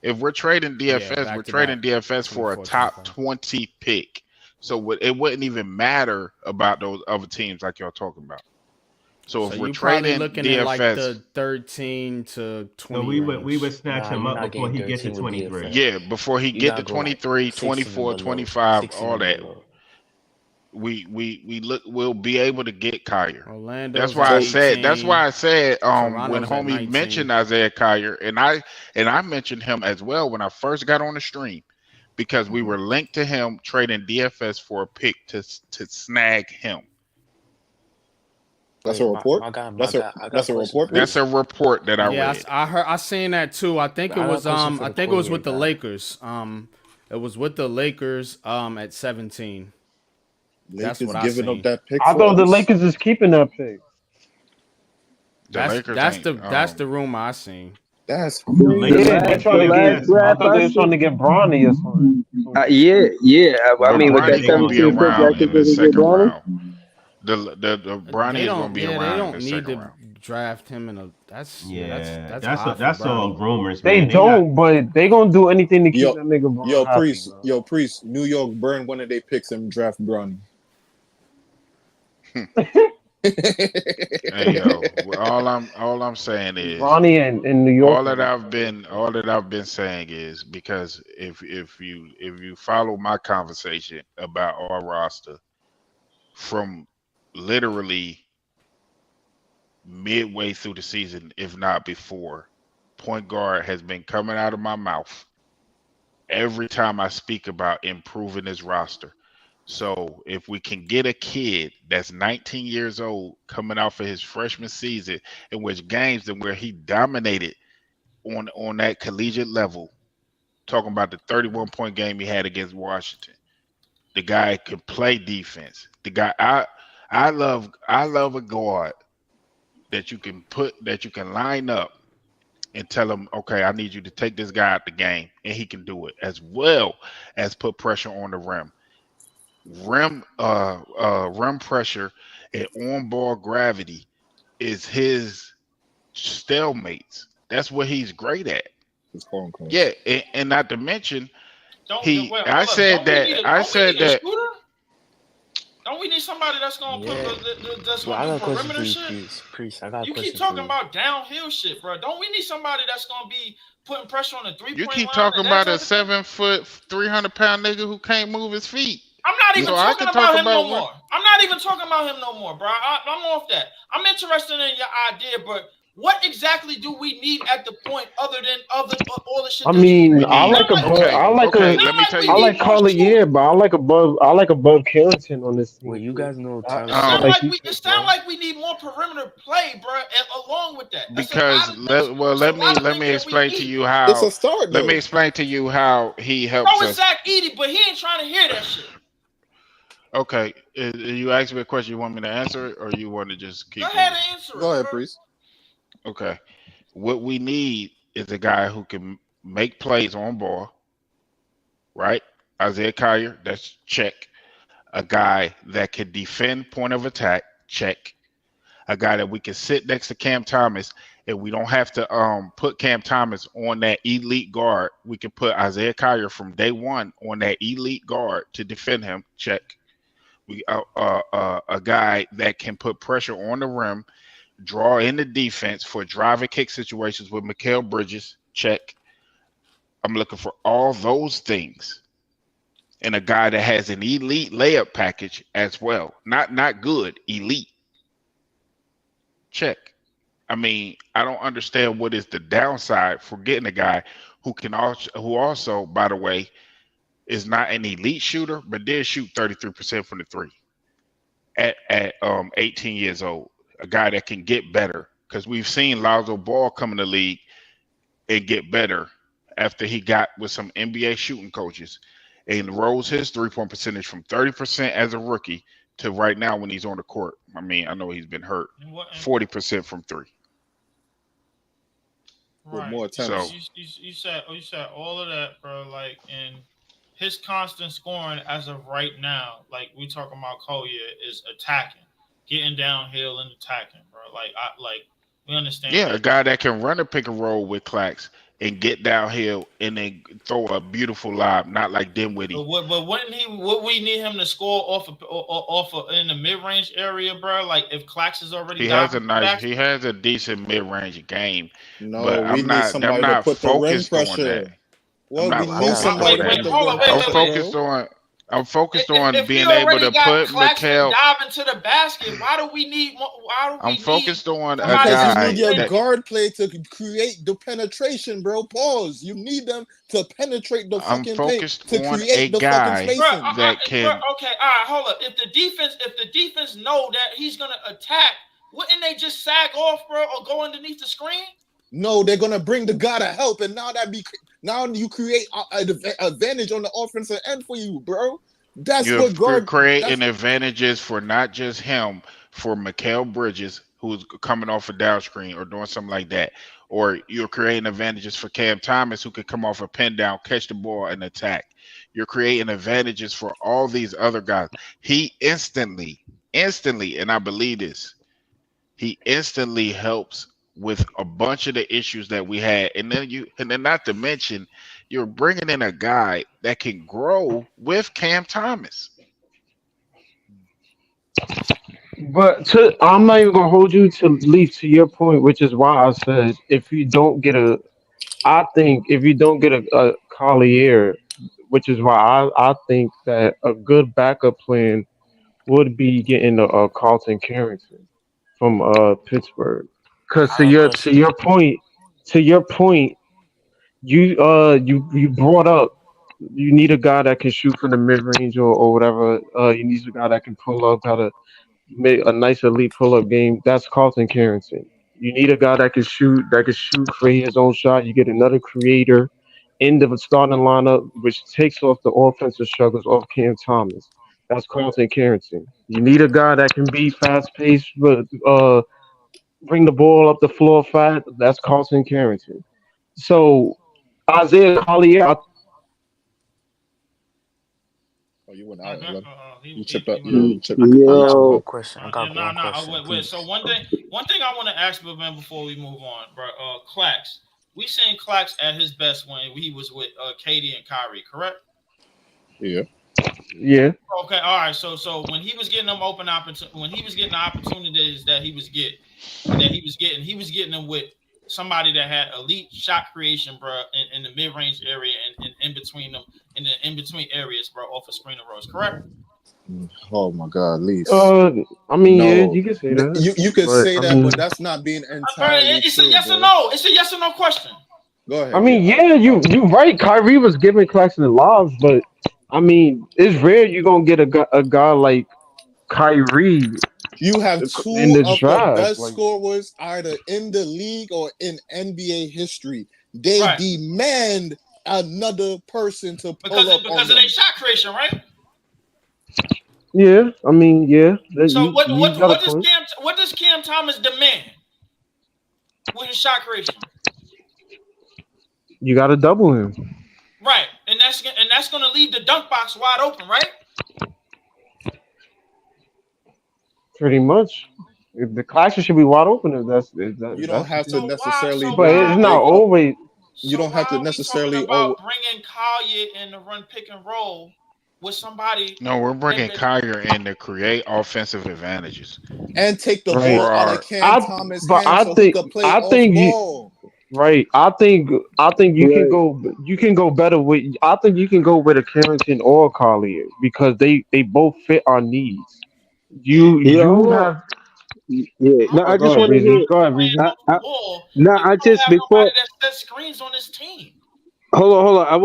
if we're trading Yeah, DFS, we're back to trading back, DFS for a 24, top 25. 20 pick. So it wouldn't even matter about those other teams like y'all talking about. So So if we're you probably trading looking in like DFS, the 13 to So 20 we would range. snatch Nah, him you're up not before getting he get to 13 with 23. DFS. yeah, before he You get to gotta go like 23, 16 and 24, below. 25, 16 all and that. below. we'll be able to get Kyrie. Orlando's That's at why 18. I said when Toronto's at homie 19. mentioned Isaiah Kyrie, and I mentioned him as well when I first got on the stream, because we were linked to him trading DFS for a pick to snag him. That's a report. That's a report. That's a report that I Yeah, read. I seen that too. I think it was it was with the Lakers. It was with the Lakers at 17. That's what I seen. Up that pick. I thought the Lakers is keeping that pick. That's the rumor I seen. That's yeah. They trying to get. I thought they were trying to get Bronny or something. Yeah. I mean, with that Bronny's gonna be 17 pick, around in the second Bronny. round. The Bronny is gonna be around in the second round. Draft him in a that's that's all rumors. They man. don't, but they gonna do anything to keep that nigga. Yo, Priest. New York burn one of their picks and draft Bronny. Hey yo, all I'm saying is Bronny in New York. All that I've been saying is, because if you follow my conversation about our roster from literally midway through the season, if not before, point guard has been coming out of my mouth every time I speak about improving this roster. So if we can get a kid that's 19 years old coming out for his freshman season, in which games and where he dominated on that collegiate level, talking about the 31-point game he had against Washington, the guy could play defense. The guy I love a guard that you can line up and tell him, okay, I need you to take this guy out the game, and he can do it, as well as put pressure on the rim. Rim pressure and on-ball gravity is his stalemates. That's what he's great at. Yeah, and not to mention, Don't we need somebody that's gonna put that's gonna do perimeter shit? Priest, I got you keep talking about downhill shit, bro. Don't we need somebody that's gonna be putting pressure on the 3-point line? You keep talking about a 7-foot, 300-pound nigga who can't move his feet. I'm not even talking about him no more. I'm not even talking about him no more, bro. I'm off that. I'm interested in your idea, but what exactly do we need at the point other than all the shit? I mean, I like Collier, but I like above Carrington on this team. Well, you guys know. It sounds like we need more perimeter play, bro. Along with that, because let me explain to you how. It's a start. Let me explain to you how he helps us. Zach Edey, but he ain't trying to hear that shit. Okay, you asked me a question. You want me to answer it, or you want to just keep? Go ahead and answer it. Go ahead, Priest. Okay, what we need is a guy who can make plays on ball, right? Isaiah Kyrie, that's check. A guy that can defend point of attack, check. A guy that we can sit next to Cam Thomas, and we don't have to put Cam Thomas on that elite guard. We can put Isaiah Kyrie from day one on that elite guard to defend him, check. We a guy that can put pressure on the rim, draw in the defense for drive and kick situations with Mikal Bridges, check. I'm looking for all those things. And a guy that has an elite layup package as well. Not good, elite. Check. I mean, I don't understand what is the downside for getting a guy who also, by the way, is not an elite shooter, but did shoot 33% from the three at 18 years old. A guy that can get better, because we've seen Lonzo Ball come in the league and get better after he got with some NBA shooting coaches and rose his 3-point percentage from 30% as a rookie to right now when he's on the court. I mean, I know he's been hurt. 40% from three. Right. More time. So you said all of that, bro. Like, and his constant scoring as of right now, like we talking about Collier, is attacking, getting downhill and attacking, bro. Like we understand. Yeah, a guy that can run a pick and roll with Clax and get downhill and then throw a beautiful lob, not like Dinwiddie. But would we need him to score off of in the mid range area, bro? Like if Clax is already he has a decent mid range game. No, but we need somebody to put the rim pressure. Well, we need somebody to put the rim pressure. I'm focused on If we being able already to got put Claxton Mikal. diving to the basket, why do we need I'm focused on a somebody Because you that's guy need your that guard play to create the penetration, bro. Pause. You need them to penetrate the I'm fucking paint focused to on a create the fucking guy spacing. that can. Okay, all right, hold up. If the defense know that he's gonna attack, wouldn't they just sag off, bro, or go underneath the screen? No, they're gonna bring the guy to help, and now you create an advantage on the offensive end for you, bro. That's You're what guard. creating That's advantages for not just him, for Mikal Bridges, who's coming off a down screen or doing something like that. Or you're creating advantages for Cam Thomas, who could come off a pin down, catch the ball, and attack. You're creating advantages for all these other guys. He instantly, and I believe this, he instantly helps with a bunch of the issues that we had. And then not to mention, you're bringing in a guy that can grow with Cam Thomas. But I'm not even gonna hold you to leave to your point, which is why I said I think if you don't get a Collier, which is why I think that a good backup plan would be getting a Carlton Carrington from Pittsburgh. Because I have a question. to your point, you brought up you need a guy that can shoot from the mid range or whatever. You need a guy that can pull up, got to make a nice elite pull up game. That's Carlton Carrington. You need a guy that can shoot, create his own shot. You get another creator in the starting lineup, which takes off the offensive struggles off Cam Thomas. That's Carlton Carrington. You need a guy that can be fast paced, but bring the ball up the floor fast. That's Carlton Carrington. So Isaiah Collier, oh, you went out. Uh-huh. You chipped up. He went out. You chipped. I got one Yo, question. I got one question, Wait. please. So one thing I want to ask, but man, before we move on, bro, Clax, we seen Clax at his best when he was with Katie and Kyrie, correct? Yeah. yeah. Okay, all right. So when he was getting them when he was getting the opportunities that he was getting them with somebody that had elite shot creation, bro, in the mid range area and in between them, in between areas, bro, off of screen and rolls, correct? Oh my God, Lease. I mean, yeah, No, you can say that. you could But say I that, mean, but that's not being entirely It's true, a yes bro. or no. It's a yes or no question. Go ahead. I mean, yeah, you right. Kyrie was giving Claxton lobs, but I mean, it's rare you're gonna get a guy like Kyrie You have in two the of the draft. best Like, scorers either in the league or in NBA history. They Right. demand another person to pull Because up on of them. their shot creation, right? yeah, I mean, yeah, So what got a point. does Cam Thomas demand with his shot creation? You got to double him. Right, and that's gonna leave the dunk box wide open, right? Pretty much. If the classes should be wide open. You don't have to necessarily but it's not always. You don't have to necessarily. About bringing Collier in to run pick and roll with somebody. No, we're bringing Collier in to create offensive advantages and take the Right. ball out of Cam Thomas' But hands so he could play off ball. Right. I think you can go better with I think you can go with a Carrington or a Collier because they both fit our needs. You have yeah. No, I just want to hear. Go ahead, Reezy. I just have before. nobody that sets screens on his team. Hold on. I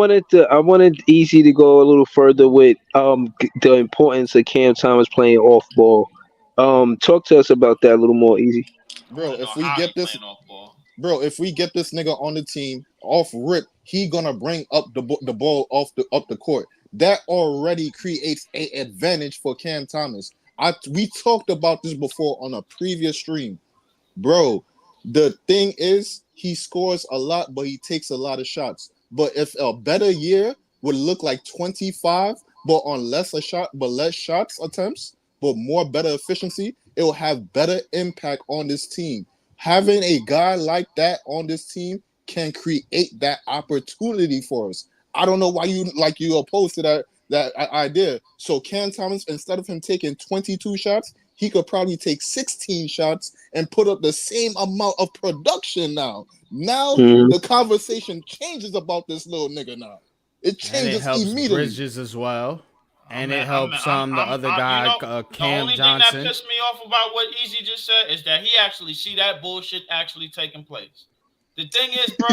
wanted Easy to go a little further with the importance of Cam Thomas playing off ball. Talk to us about that a little more, Easy. Bro, if we get this nigga on the team off rip, he gonna bring up the ball up the court. That already creates an advantage for Cam Thomas. We talked about this before on a previous stream. Bro, the thing is he scores a lot, but he takes a lot of shots. But if a better year would look like 25, but on less shots attempts, but more better efficiency, it will have better impact on this team. Having a guy like that on this team can create that opportunity for us. I don't know why you opposed to that idea. So Cam Thomas, instead of him taking 22 shots, he could probably take 16 shots and put up the same amount of production now. Now the conversation changes about this little nigga now. It changes and it helps immediately. Bridges as well. And it helps the other guy, the Cam only Johnson. thing that pissed me off about what Easy just said is that he actually see that bullshit actually taking place. The thing is, bro,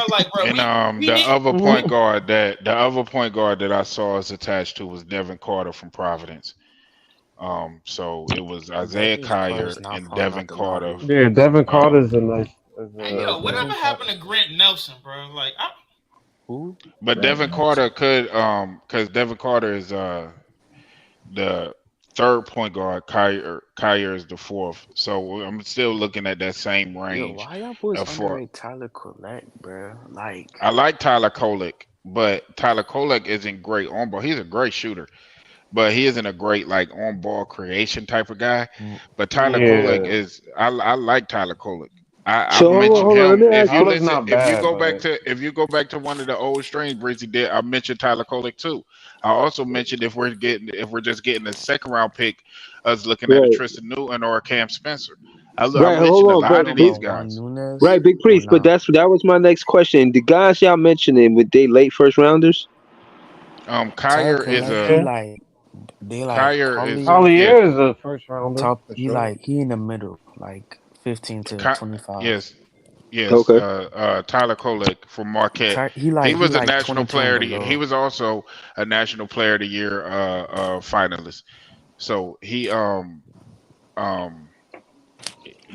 And we the need. other point guard that I saw is attached to was Devin Carter from Providence. So it was Isaiah Kyer and Devin Carter. Yeah, Devin Carter's a nice. Hey, yo, whatever happened to Grant Nelson, bro? Who? But Devin Carter could, because Devin Carter is the third point guard. Kyer is the fourth. So I'm still looking at that same range. Yo, why y'all boys underrate Tyler Collette, bro? I like Tyler Kolek, but Tyler Kolek isn't great on ball. He's a great shooter, but he isn't a great on ball creation type of guy. But Tyler Kolek is. I like Tyler Kolek. I mentioned him. If you go back to one of the old streams Breezy did, I mentioned Tyler Kolek too. I also mentioned if we're just getting a second round pick, us looking at a Tristan Newton or a Cam Spencer. I mentioned a lot of these guys. Right, Big Priest, but that was my next question. The guys y'all mentioning, with they late first rounders? Kyer is Collier is a first rounder. He in the middle, 15 to 25. Yes. Okay. Tyler Kolek from Marquette. He was a national player. He was also a national player of the year finalist. So he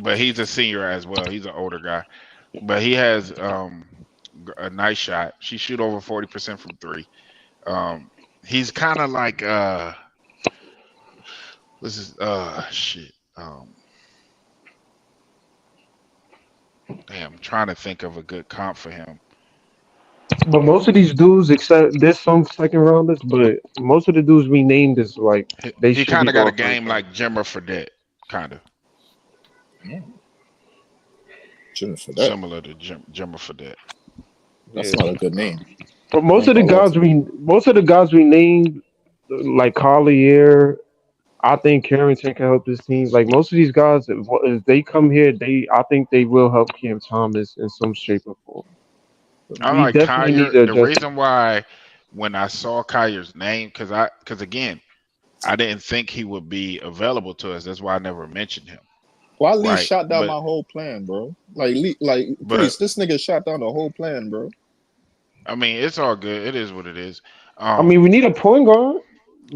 but he's a senior as well. He's an older guy, but he has a nice shot. She shoot over 40% from three. He's kind of like this is shit. Damn, I'm trying to think of a good comp for him. But most of these dudes, except there's some second rounders, but most of the dudes we named is he kind of got a game like Jimmer Fredette, kind of. Jimmer Fredette. Similar to Jimmer Fredette. That's not a good name. But most of the guys we named, like Collier, I think Carrington can help this team. Most of these guys, if they come here, I think they will help Cam Thomas in some shape or form. I like Kyer. The reason why, when I saw Kyer's name, because again, I didn't think he would be available to us. That's why I never mentioned him. Why Lee shot down my whole plan, bro? Please, this nigga shot down the whole plan, bro. I mean, it's all good. It is what it is. We need a point guard.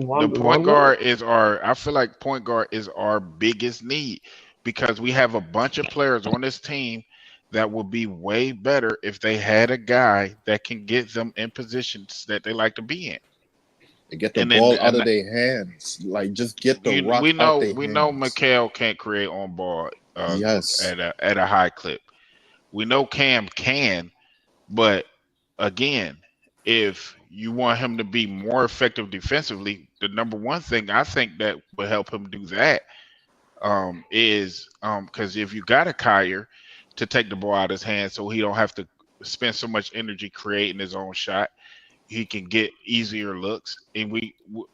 I feel like point guard is our biggest need, because we have a bunch of players on this team that would be way better if they had a guy that can get them in positions that they like to be in. They get the ball out of their hands. Just get the rock out their hands. We know Mikal can't create on ball at a high clip. We know Cam can, but again, if you want him to be more effective defensively, the number one thing I think that will help him do that is because if you got a Kyer to take the ball out of his hands so he don't have to spend so much energy creating his own shot, he can get easier looks. And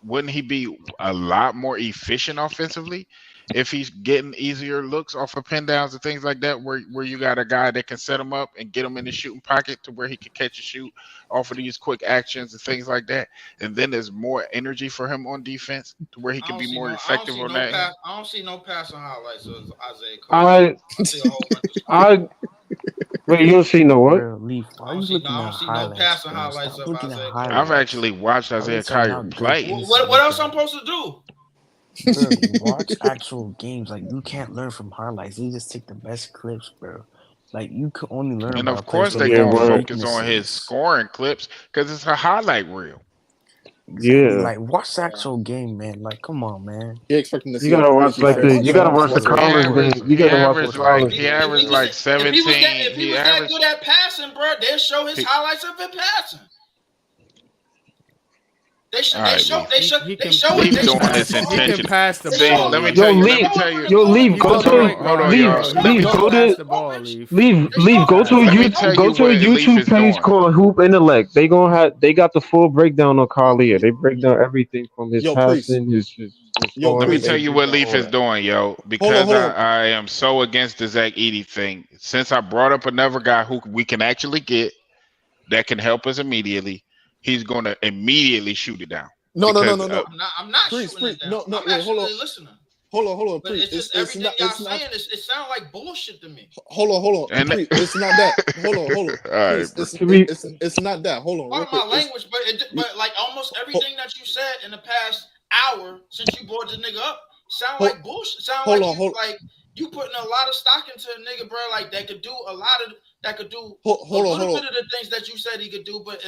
wouldn't he be a lot more efficient offensively if he's getting easier looks off of pin downs and things like that, where you got a guy that can set him up and get him in the shooting pocket to where he can catch a shoot off of these quick actions and things like that. And then there's more energy for him on defense to where he can be more effective on that. I don't see no passing highlights of Isaiah Cole. Wait, you don't see no what? I don't see no passing highlights of Isaiah Cole. I've actually watched Isaiah Kyer play. What else I'm supposed to do? Bro, watch actual games. You can't learn from highlights. They just take the best clips, bro. You can only learn. And of course, they don't focus on his scoring clips because it's a highlight reel. Yeah, watch the actual game, man. Come on, man. You're expecting to see. You gotta watch the college game. You gotta watch the college. He averaged 17. If he was that good at passing, bro, they'll show his highlights of him passing. They show it. He's doing this intentionally. He can pass the ball. Let me tell you. Go to a YouTube page called Hoop Intellect. They got the full breakdown on Collier. They break down everything from his passing, his let me tell you what Leaf is doing, because I am so against the Zach Edey thing. Since I brought up another guy who we can actually get that can help us immediately, he's going to immediately shoot it down. No. I'm not Priest, shooting it down. no, I'm wait, actually listening. Hold on, But Priest. it's just everything y'all saying. It sounds like bullshit to me. Hold on. And Priest, it's not that. Hold on. All right, Priest, it's not that. Hold on. Part of my language, but like almost everything that you said in the past hour since you brought this nigga up sound like bullshit. Sound like you putting a lot of stock into a nigga, bro. Like that could do a lot of a little bit of the things that you said he could do, but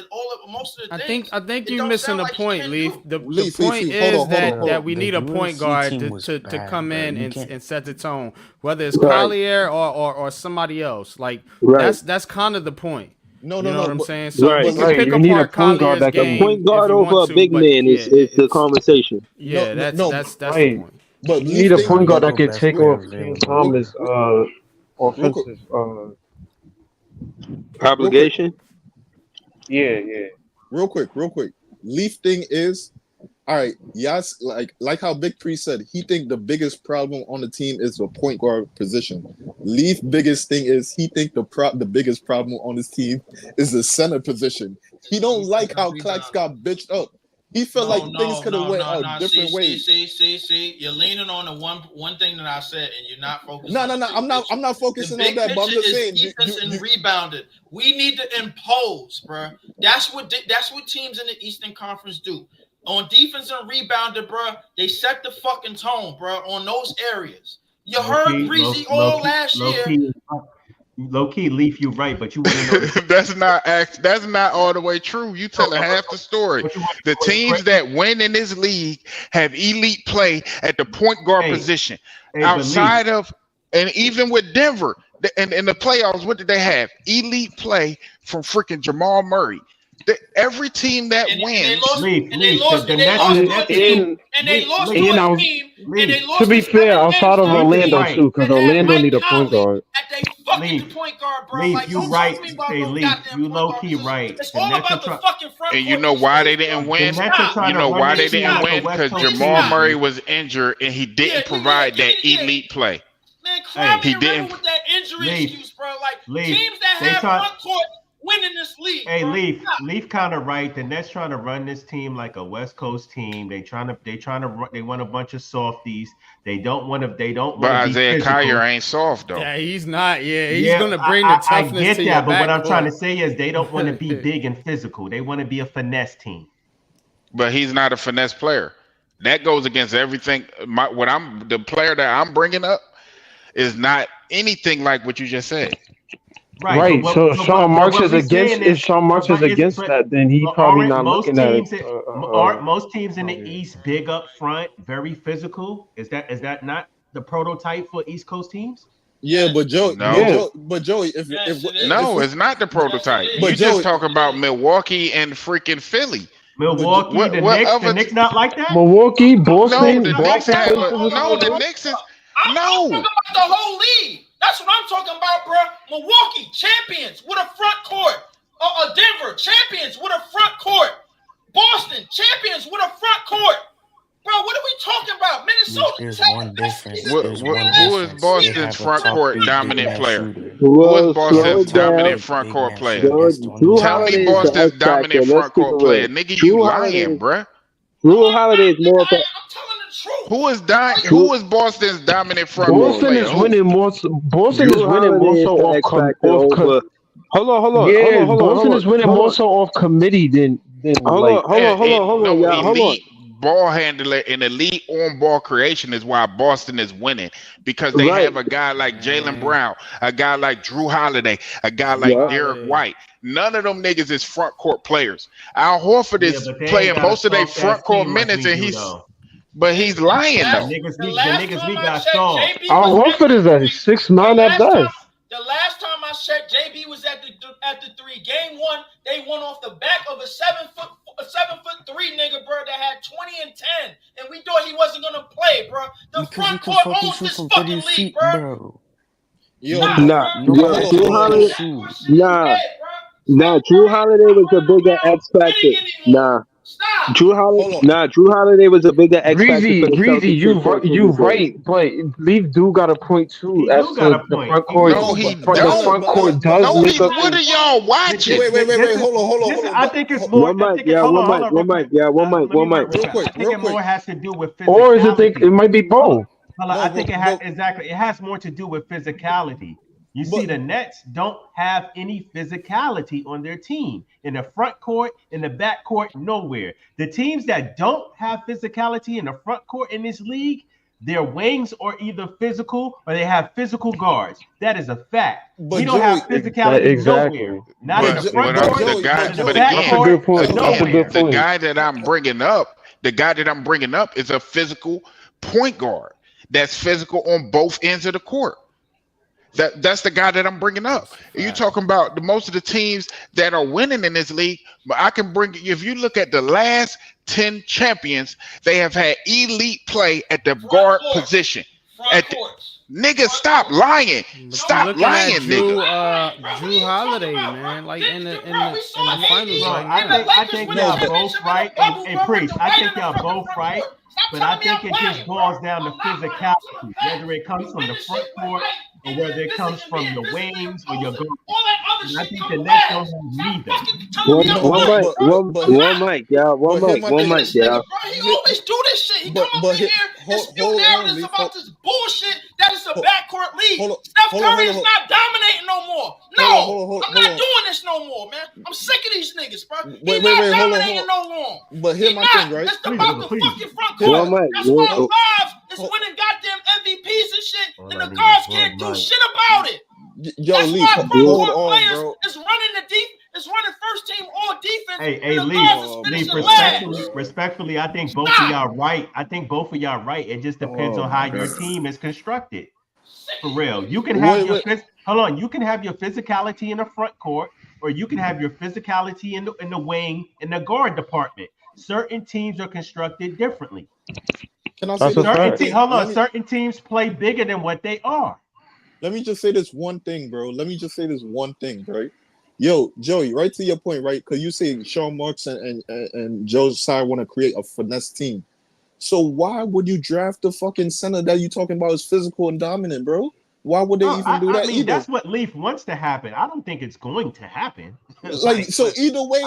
most of the things. I think you're missing the point, Leaf. The point Leaf, is hold that on. we need a point guard to come in and set the tone, whether it's Right. Collier or somebody else. Like Right. that's kind of the point. No, You know what I'm but- saying? So Right. we can Right, pick you need a apart point guard Collier's that can- game. The point guard if you over want a big to, man but is the conversation. Yeah, No, that's the Right. point. But You need a Leaf point guard that can Best take player off Cam available. Thomas' offensive. Obligation. Yeah. real quick. Leaf thing is, all right. Yes, like how Big Priest said, he think the biggest problem on the team is the point guard position. Leaf biggest thing is he think the biggest problem on his team is the center position. He don't like how Clax got bitched up. He felt like things could have went out different ways. See, you're leaning on the one thing that I said, and you're not focusing. No. I'm not focusing on that. But I'm just saying, defense and rebounded. We need to impose, bro. That's what teams in the Eastern Conference do. On defense and rebounded, bro, they set the fucking tone, bro, on those areas. You heard Breezy all last year. Low key, Leaf, you're right, but you want to know that's not all the way true. You telling half the story. The teams that win in this league have elite play at the point guard position. Outside of, and even with Denver, in the playoffs, what did they have? Elite play from freaking Jamal Murray. Every team that wins, to be fair, outside of Orlando too, because Orlando need a point guard. Fucking point guard, bro. Leaf, you right. Hey, Leaf, you low key right. It's all about the fucking front. And you know why they didn't win? You know why they didn't win? Because Jamal Murray was injured and he didn't provide that elite play. Man, cry me with that injury excuse, bro. Like teams that have front court winning this league. Hey, Leaf kind of right. The Nets trying to run this team like a West Coast team. They want a bunch of softies. They don't want to. But Isaiah Collier ain't soft though. Yeah, he's not. Yeah, he's gonna bring the toughness. I get to that, but what I'm backcourt. trying to say is they don't want to be big and physical. They want to be a finesse team. But he's not a finesse player. That goes against everything. The player that I'm bringing up is not anything like what you just said. Right. So Sean Marks is against. If Sean Marks is against that, then he probably not looking at it. Aren't most teams in the East big up front, very physical? Is that not the prototype for East Coast teams? Yeah, but Joey, if no, it's not the prototype. You just talking about Milwaukee and freaking Philly. Milwaukee, the Knicks not like that. Milwaukee, Boston, the Knicks is I'm talking about the whole league. That's what I'm talking about, bro. Milwaukee champions with a front court. Denver champions with a front court. Boston champions with a front court. Bro, what are we talking about? Minnesota. There's one difference. Who is Boston's front court dominant player? Who is Boston's dominant front court player? Tell me Boston's dominant front court player. Nigga, you lying, bro. Drew Holiday is more of a. Who is Boston's dominant front court player? Boston is winning more so off Hold on. Yeah, Boston is winning more so off committee than hold on, y'all. Hold on. Ball handler and elite on ball creation is why Boston is winning, because they have a guy like Jaylen Brown, a guy like Drew Holiday, a guy like Derek White. None of them niggas is front court players. Al Horford is playing most of their front court minutes, and he's lying though. The niggas we got soft. Al Horford is a 6'9" at best. The last time I checked, JB was at the 3. Game 1, they won off the back of a 7'3" nigga, bro, that had 20 and 10, and we thought he wasn't gonna play, bro. The front court owns this fucking league, bro. Drew Holiday was a bigger X factor. Stop. Drew Holiday was a bigger X factor for the Breezy, Celtics in 14 you days. right, but Leaf do got a point too. He As do got to a the point. front He court, No, he the don't. front court but does No, make he. up What for. are y'all watching? Wait. Hold on. I think it's Hold more. One I mic, think yeah, hold one on, mic, real one quick. mic, yeah, one Let mic, me one word mic. real real quick. quick, I think real it more quick. has to do with Or is it physicality. it might be both. Hold on, No, I think it has but exactly. It has more to do with physicality. You but see, the Nets don't have any physicality on their team in the front court, in the back court, nowhere. The teams that don't have physicality in the front court in this league, their wings are either physical or they have physical guards. That is a fact. We but don't have Joey, physicality nowhere. Exactly. Not in the front but court, The Joey, guy, but not in the but Joey, back That's a again, court, good point. That's a good nowhere. the point. guy that I'm bringing up, is a physical point guard that's physical on both ends of the court. That's the guy that I'm bringing up. You talking about the most of the teams that are winning in this league, but I can bring if you look at the last 10 champions, they have had elite play at the guard position. Nigga, stop lying. But Stop lying, nigga. Drew Holiday, man, like in the finals Bro, right now. I think y'all both right. Hey, Priest, I think y'all both right. But I think it just boils down to physicality, whether it comes from the front court or whether it comes from your wings or your guard. And I think the Nets don't have neither. no, One mic, yeah, but hear my thing. yeah. He always do this shit. He come up But in here and spew narratives about this bullshit that is a backcourt league. Steph Curry is not dominating no more. No, I'm not doing this no more, man. I'm sick of these niggas, bro. He's not dominating no more. But hear my thing, right? It's about the fucking front One court. mic, That's why Five is winning goddamn MVPs and shit, and the guards can't do shit about it. Yo, That's Leaf, why front hold court on, players bro. is running the deep. It's running first team all defense. Hey, and the guards is Leaf, finishing last. respectfully, I think both of y'all right. It just depends on how your team is constructed. For real. You can have you can have your physicality in the front court, or you can have your physicality in the wing in the guard department. Certain teams are constructed differently. Can I say this? Certain teams play bigger than what they are. Let me just say this one thing, bro. Right? Yo, Joey, right to your point, right? Because you say Sean Marks and Joe Tsai want to create a finesse team. So why would you draft the fucking center that you talking about is physical and dominant, bro? Why would they even do that? I mean, that's what Leaf wants to happen. I don't think it's going to happen. Either way,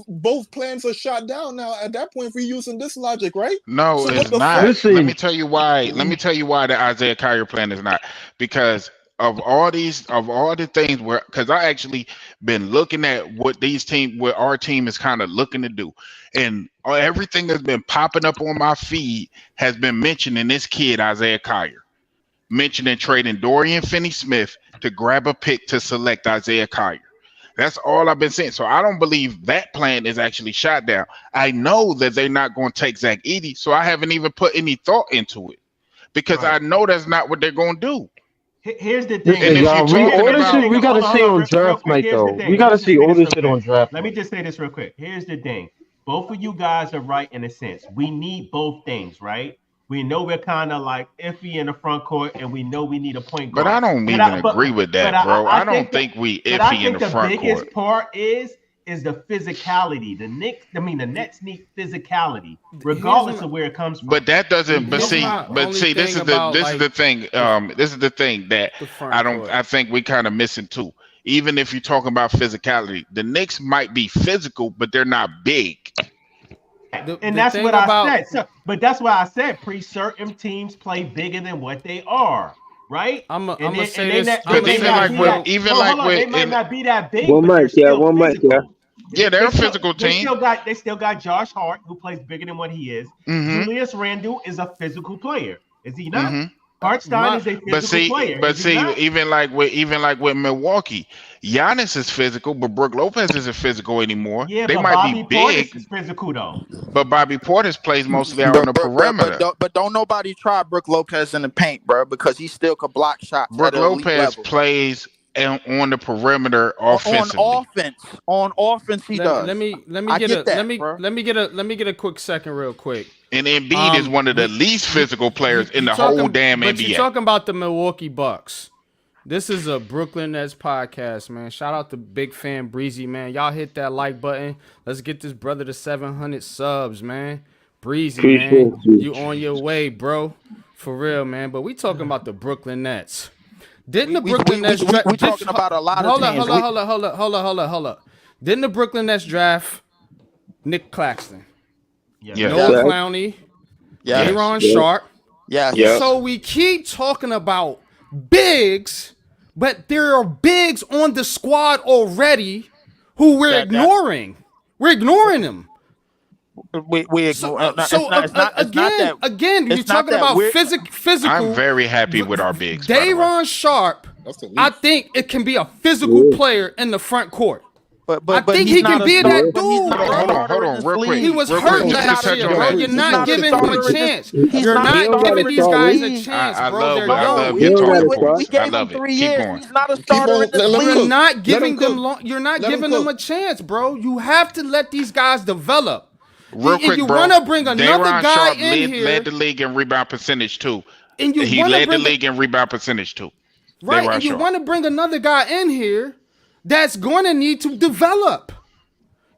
both plans are shot down now. At that point, if we're using this logic, right? No, So it's not. Let me tell you why. Let me tell you why the Isaiah Kyrie plan is not. Because of all the things because I actually been looking at what our team is kind of looking to do, and everything that's been popping up on my feed has been mentioning this kid Isaiah Kyrie, mentioning trading Dorian Finney Smith to grab a pick to select Isaiah Kyrie. That's all I've been saying. So I don't believe that plan is actually shot down. I know that they're not going to take Zach Edey, so I haven't even put any thought into it because I know that's not what they're going to do. Here's the thing. We got to see on draft night, though. We got to see all this shit on draft. Let me just say this real quick. Here's the thing. Both of you guys are right in a sense. We need both things, right? We know we're kind of like iffy in the front court, and we know we need a point guard. But I don't even agree with that, bro. I don't think we iffy in the front court. The biggest part is the physicality. The Nets need physicality, regardless of where it comes from. But that doesn't. This is the thing that I think we kind of missing too. Even if you're talking about physicality, the Knicks might be physical, but they're not big. That's what I said. But that's why I said certain teams play bigger than what they are. Right? I'm gonna say this. They might not be that big. One mic, yeah. Yeah, they're a physical team. They still got Josh Hart, who plays bigger than what he is. Mm-hmm. Julius Randle is a physical player. Is he not? Mm-hmm. Hartstein is a physical player. But even like with Milwaukee, Giannis is physical, but Brook Lopez isn't physical anymore. Yeah, they but might Bobby be big. Portis is physical though. But Bobby Portis plays mostly out on the perimeter. But don't nobody try Brook Lopez in the paint, bro, because he still could block shots. Brook Lopez plays on the perimeter offensively. On offense, he does. Let me get a quick second, real quick. And Embiid is one of the least physical players in the whole damn NBA. But you're talking about the Milwaukee Bucks. This is a Brooklyn Nets podcast, man. Shout out to Big Fan Breezy, man. Y'all hit that like button. Let's get this brother to 700 subs, man. Breezy, man. You on your way, bro. For real, man. But we talking about the Brooklyn Nets. Didn't the Brooklyn Nets draft? We talking about a lot of teams. Hold up. Didn't the Brooklyn Nets draft Nick Claxton? Yes. Noah Clowney. Yes. Aaron Sharp. Yes. So we keep talking about bigs, but there are bigs on the squad already who we're ignoring. We're ignoring them. We ignore. Again, you're talking about physical. I'm very happy with our bigs. Dorian Sharp, I think it can be a physical player in the front court. But I think he can be that dude. Hold on, real quick. He was hurt last year, bro. You're not giving him a chance. You're not giving these guys a chance, bro. They're young. We gave him 3 years. He's not a starter in the league. You're not giving them You're not giving them a chance, bro. You have to let these guys develop. Real quick, you bro. Want to bring another guy in here? Led the league in rebound percentage too. And he led the league in rebound percentage too. Right, and you want to bring another guy in here that's going to need to develop.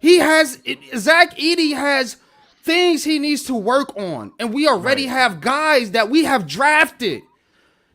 Zach Edey has things he needs to work on, and we already have guys that we have drafted.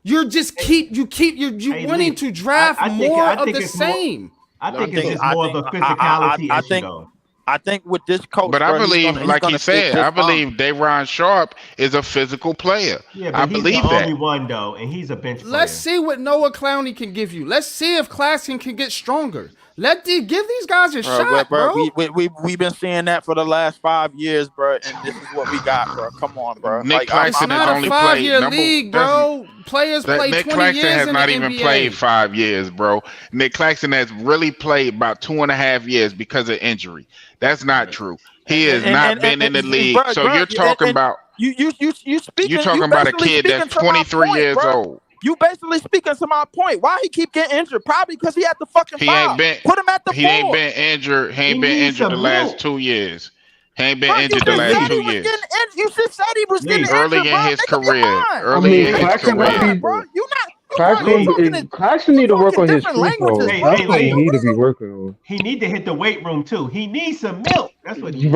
You're just wanting to draft more of the same. I think it's just more of a physicality issue, though. I think with this coach, but I believe, like he said, I believe Dorian Sharp is a physical player. Yeah, but I he's believe the that. only one though, and he's a bench player. Let's see what Noah Clowney can give you. Let's see if Claxton can get stronger. Give these guys a shot, bro. We've been seeing that for the last 5 years, bro, and this is what we got, bro. Come on, bro. Nick Claxton has only played. It's not a 5-year league, bro. Players play 20 years in the NBA. Nick Claxton has not even played 5 years, bro. Nick Claxton has really played about 2.5 years because of injury. That's not true. He has not been in the league. Bro, so you're talking about you're talking about a kid that's 23 years old. You basically speaking to my point. Why he keep getting injured? Probably because he had the fucking foul. Put him at the He ain't been injured. He ain't been injured the last 2 years. He ain't been injured the last 2 years. You just said he was getting early injured, in his career. Early in his career, bro. You not. Claxton need to work on his free throws. That's what he need to be working on. He need to hit the weight room too. He needs some milk. That's what he He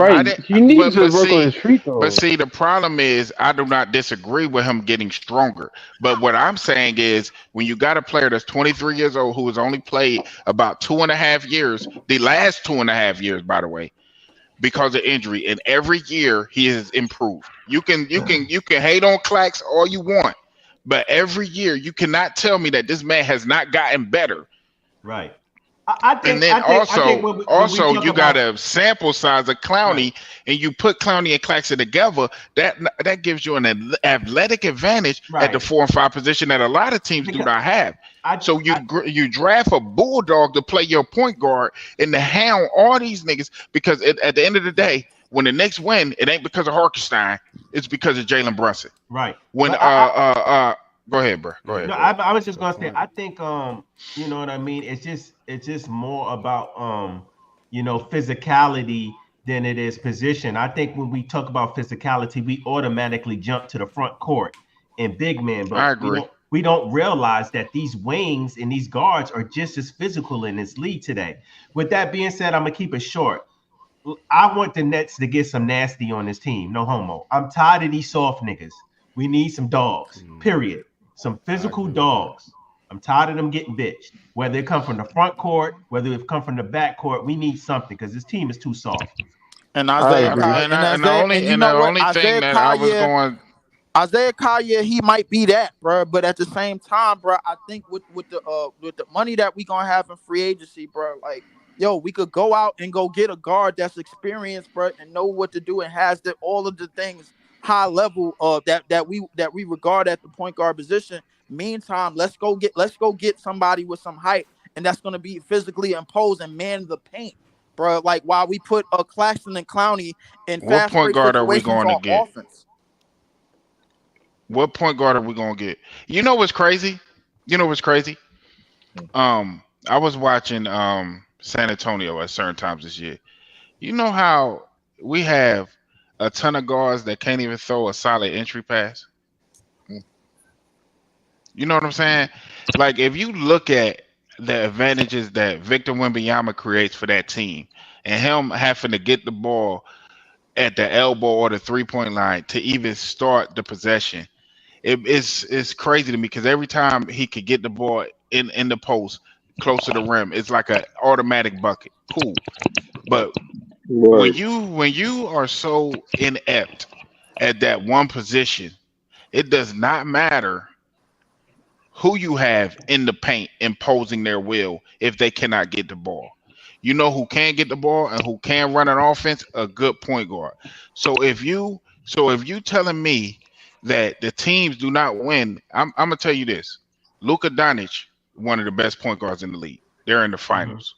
needs to work on his free throws. But see, the problem is, I do not disagree with him getting stronger. But what I'm saying is, when you got a player that's 23 years old who has only played about 2.5 years, the last 2.5 years, by the way, because of injury, and every year he has improved. You can hate on Clax all you want. But every year, you cannot tell me that this man has not gotten better. Right. I think. And then when you got a sample size of Clowney, and you put Clowney and Claxton together. That gives you an athletic advantage at the 4 and 5 position that a lot of teams do not have. So you draft a bulldog to play your point guard and to hound all these niggas because at the end of the day, when the Knicks win, it ain't because of Hartenstein. It's because of Jalen Brunson. Right. When go ahead, bro. Go ahead. No, I was just gonna say, I think you know what I mean. It's just more about physicality than it is position. I think when we talk about physicality, we automatically jump to the front court and big man. But I agree. We don't realize that these wings and these guards are just as physical in this league today. With that being said, I'm gonna keep it short. I want the Nets to get some nasty on this team. No homo. I'm tired of these soft niggas. We need some dogs, period. Some physical dogs. I'm tired of them getting bitched. Whether it come from the front court, whether it come from the back court, we need something because this team is too soft. And Isaiah Collier, he might be that, bro. But at the same time, bro, I think with the money that we gonna have in free agency, bro, like, yo, we could go out and go get a guard that's experienced, bro, and know what to do and has all of the things high level that we regard at the point guard position. Meantime, let's go get somebody with some height, and that's gonna be physically imposed and man the paint, bro. Like while we put Claxton and Clowney in fast break situations on offense. What point guard are we gonna get? You know what's crazy? I was watching San Antonio at certain times this year. You know how we have a ton of guards that can't even throw a solid entry pass? You know what I'm saying? Like if you look at the advantages that Victor Wembanyama creates for that team, and him having to get the ball at the elbow or the 3-point line to even start the possession, it's crazy to me because every time he could get the ball in the post close to the rim, it's like an automatic bucket. Cool, but Right. when you are so inept at that one position, it does not matter who you have in the paint imposing their will if they cannot get the ball. You know who can get the ball and who can run an offense? A good point guard. So if you telling me that the teams do not win, I'm gonna tell you this. Luka Doncic, one of the best point guards in the league. They're in the finals.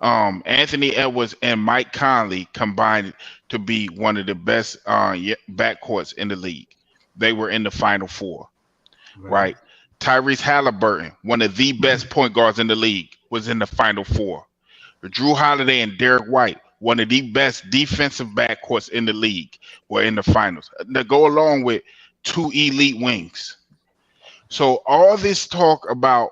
Anthony Edwards and Mike Conley combined to be one of the best backcourts in the league. They were in the final four, right? Tyrese Halliburton, one of the best point guards in the league, was in the final four. Drew Holiday and Derek White, one of the best defensive backcourts in the league, were in the finals. To go along with two elite wings. So all this talk about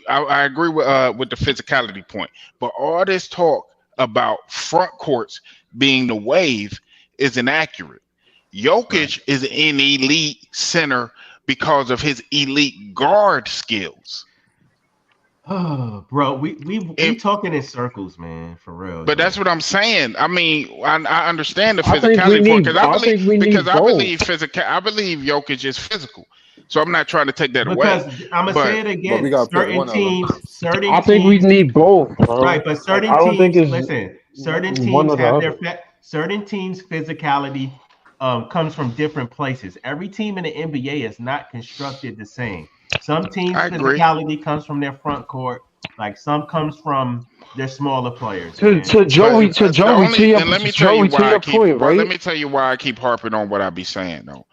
I agree with the physicality point, but all this talk about front courts being the wave is inaccurate. Jokic is an elite center because of his elite guard skills. Oh, bro, we talking in circles, man, for real. But that's what I'm saying. I mean, I understand the I think physicality we part need. I think we need I both. believe Jokic is physical. So I'm not trying to take that Because away. I'm gonna say it again. we gotta pick Certain one of them. teams, I think we need both, bro. right, but certain I don't think teams. it's Listen, certain one teams or the have other. certain teams' physicality comes from different places. Every team in the NBA is not constructed the same. Some teams' I agree. physicality comes from their front court, like some comes from their smaller players. To man. Joey, But to the Joey, only, to your, and let me tell you Joey, to why I your keep. point, Well, let right? me tell you why I keep harping on what I be saying though.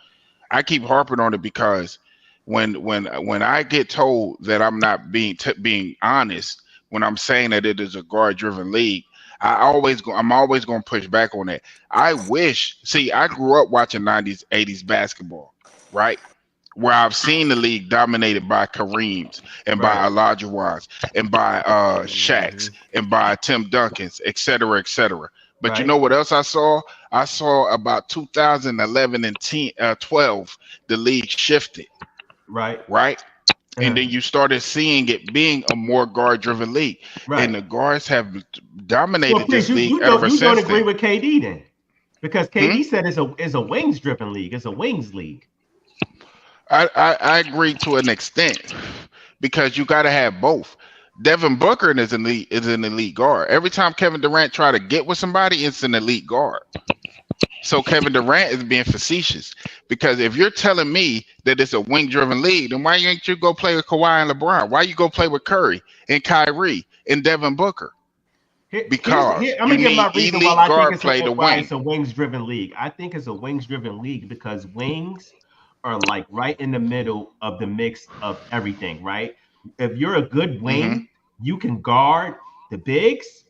I keep harping on it because when I get told that I'm not being honest when I'm saying that it is a guard driven league, I'm always going to push back on that. I grew up watching 90s 80s basketball, right? Where I've seen the league dominated by Kareems and by Olajuwons and by Shaqs and by Tim Duncans, et cetera, et cetera. But you know what else I saw? I saw about 2011 and 12, the league shifted. Right. And then you started seeing it being a more guard-driven league, and the guards have dominated this league ever since. You don't agree with KD then, because KD said it's a wings-driven league. It's a wings league. I agree to an extent because you got to have both. Devin Booker is an elite guard. Every time Kevin Durant try to get with somebody, it's an elite guard. So Kevin Durant is being facetious because if you're telling me that it's a wing-driven league, then why ain't you go play with Kawhi and LeBron? Why you go play with Curry and Kyrie and Devin Booker? Because I'm gonna give my reason why I think it's a wings-driven league. I think it's a wings-driven league because wings are like right in the middle of the mix of everything, right? If you're a good wing, you can guard the bigs.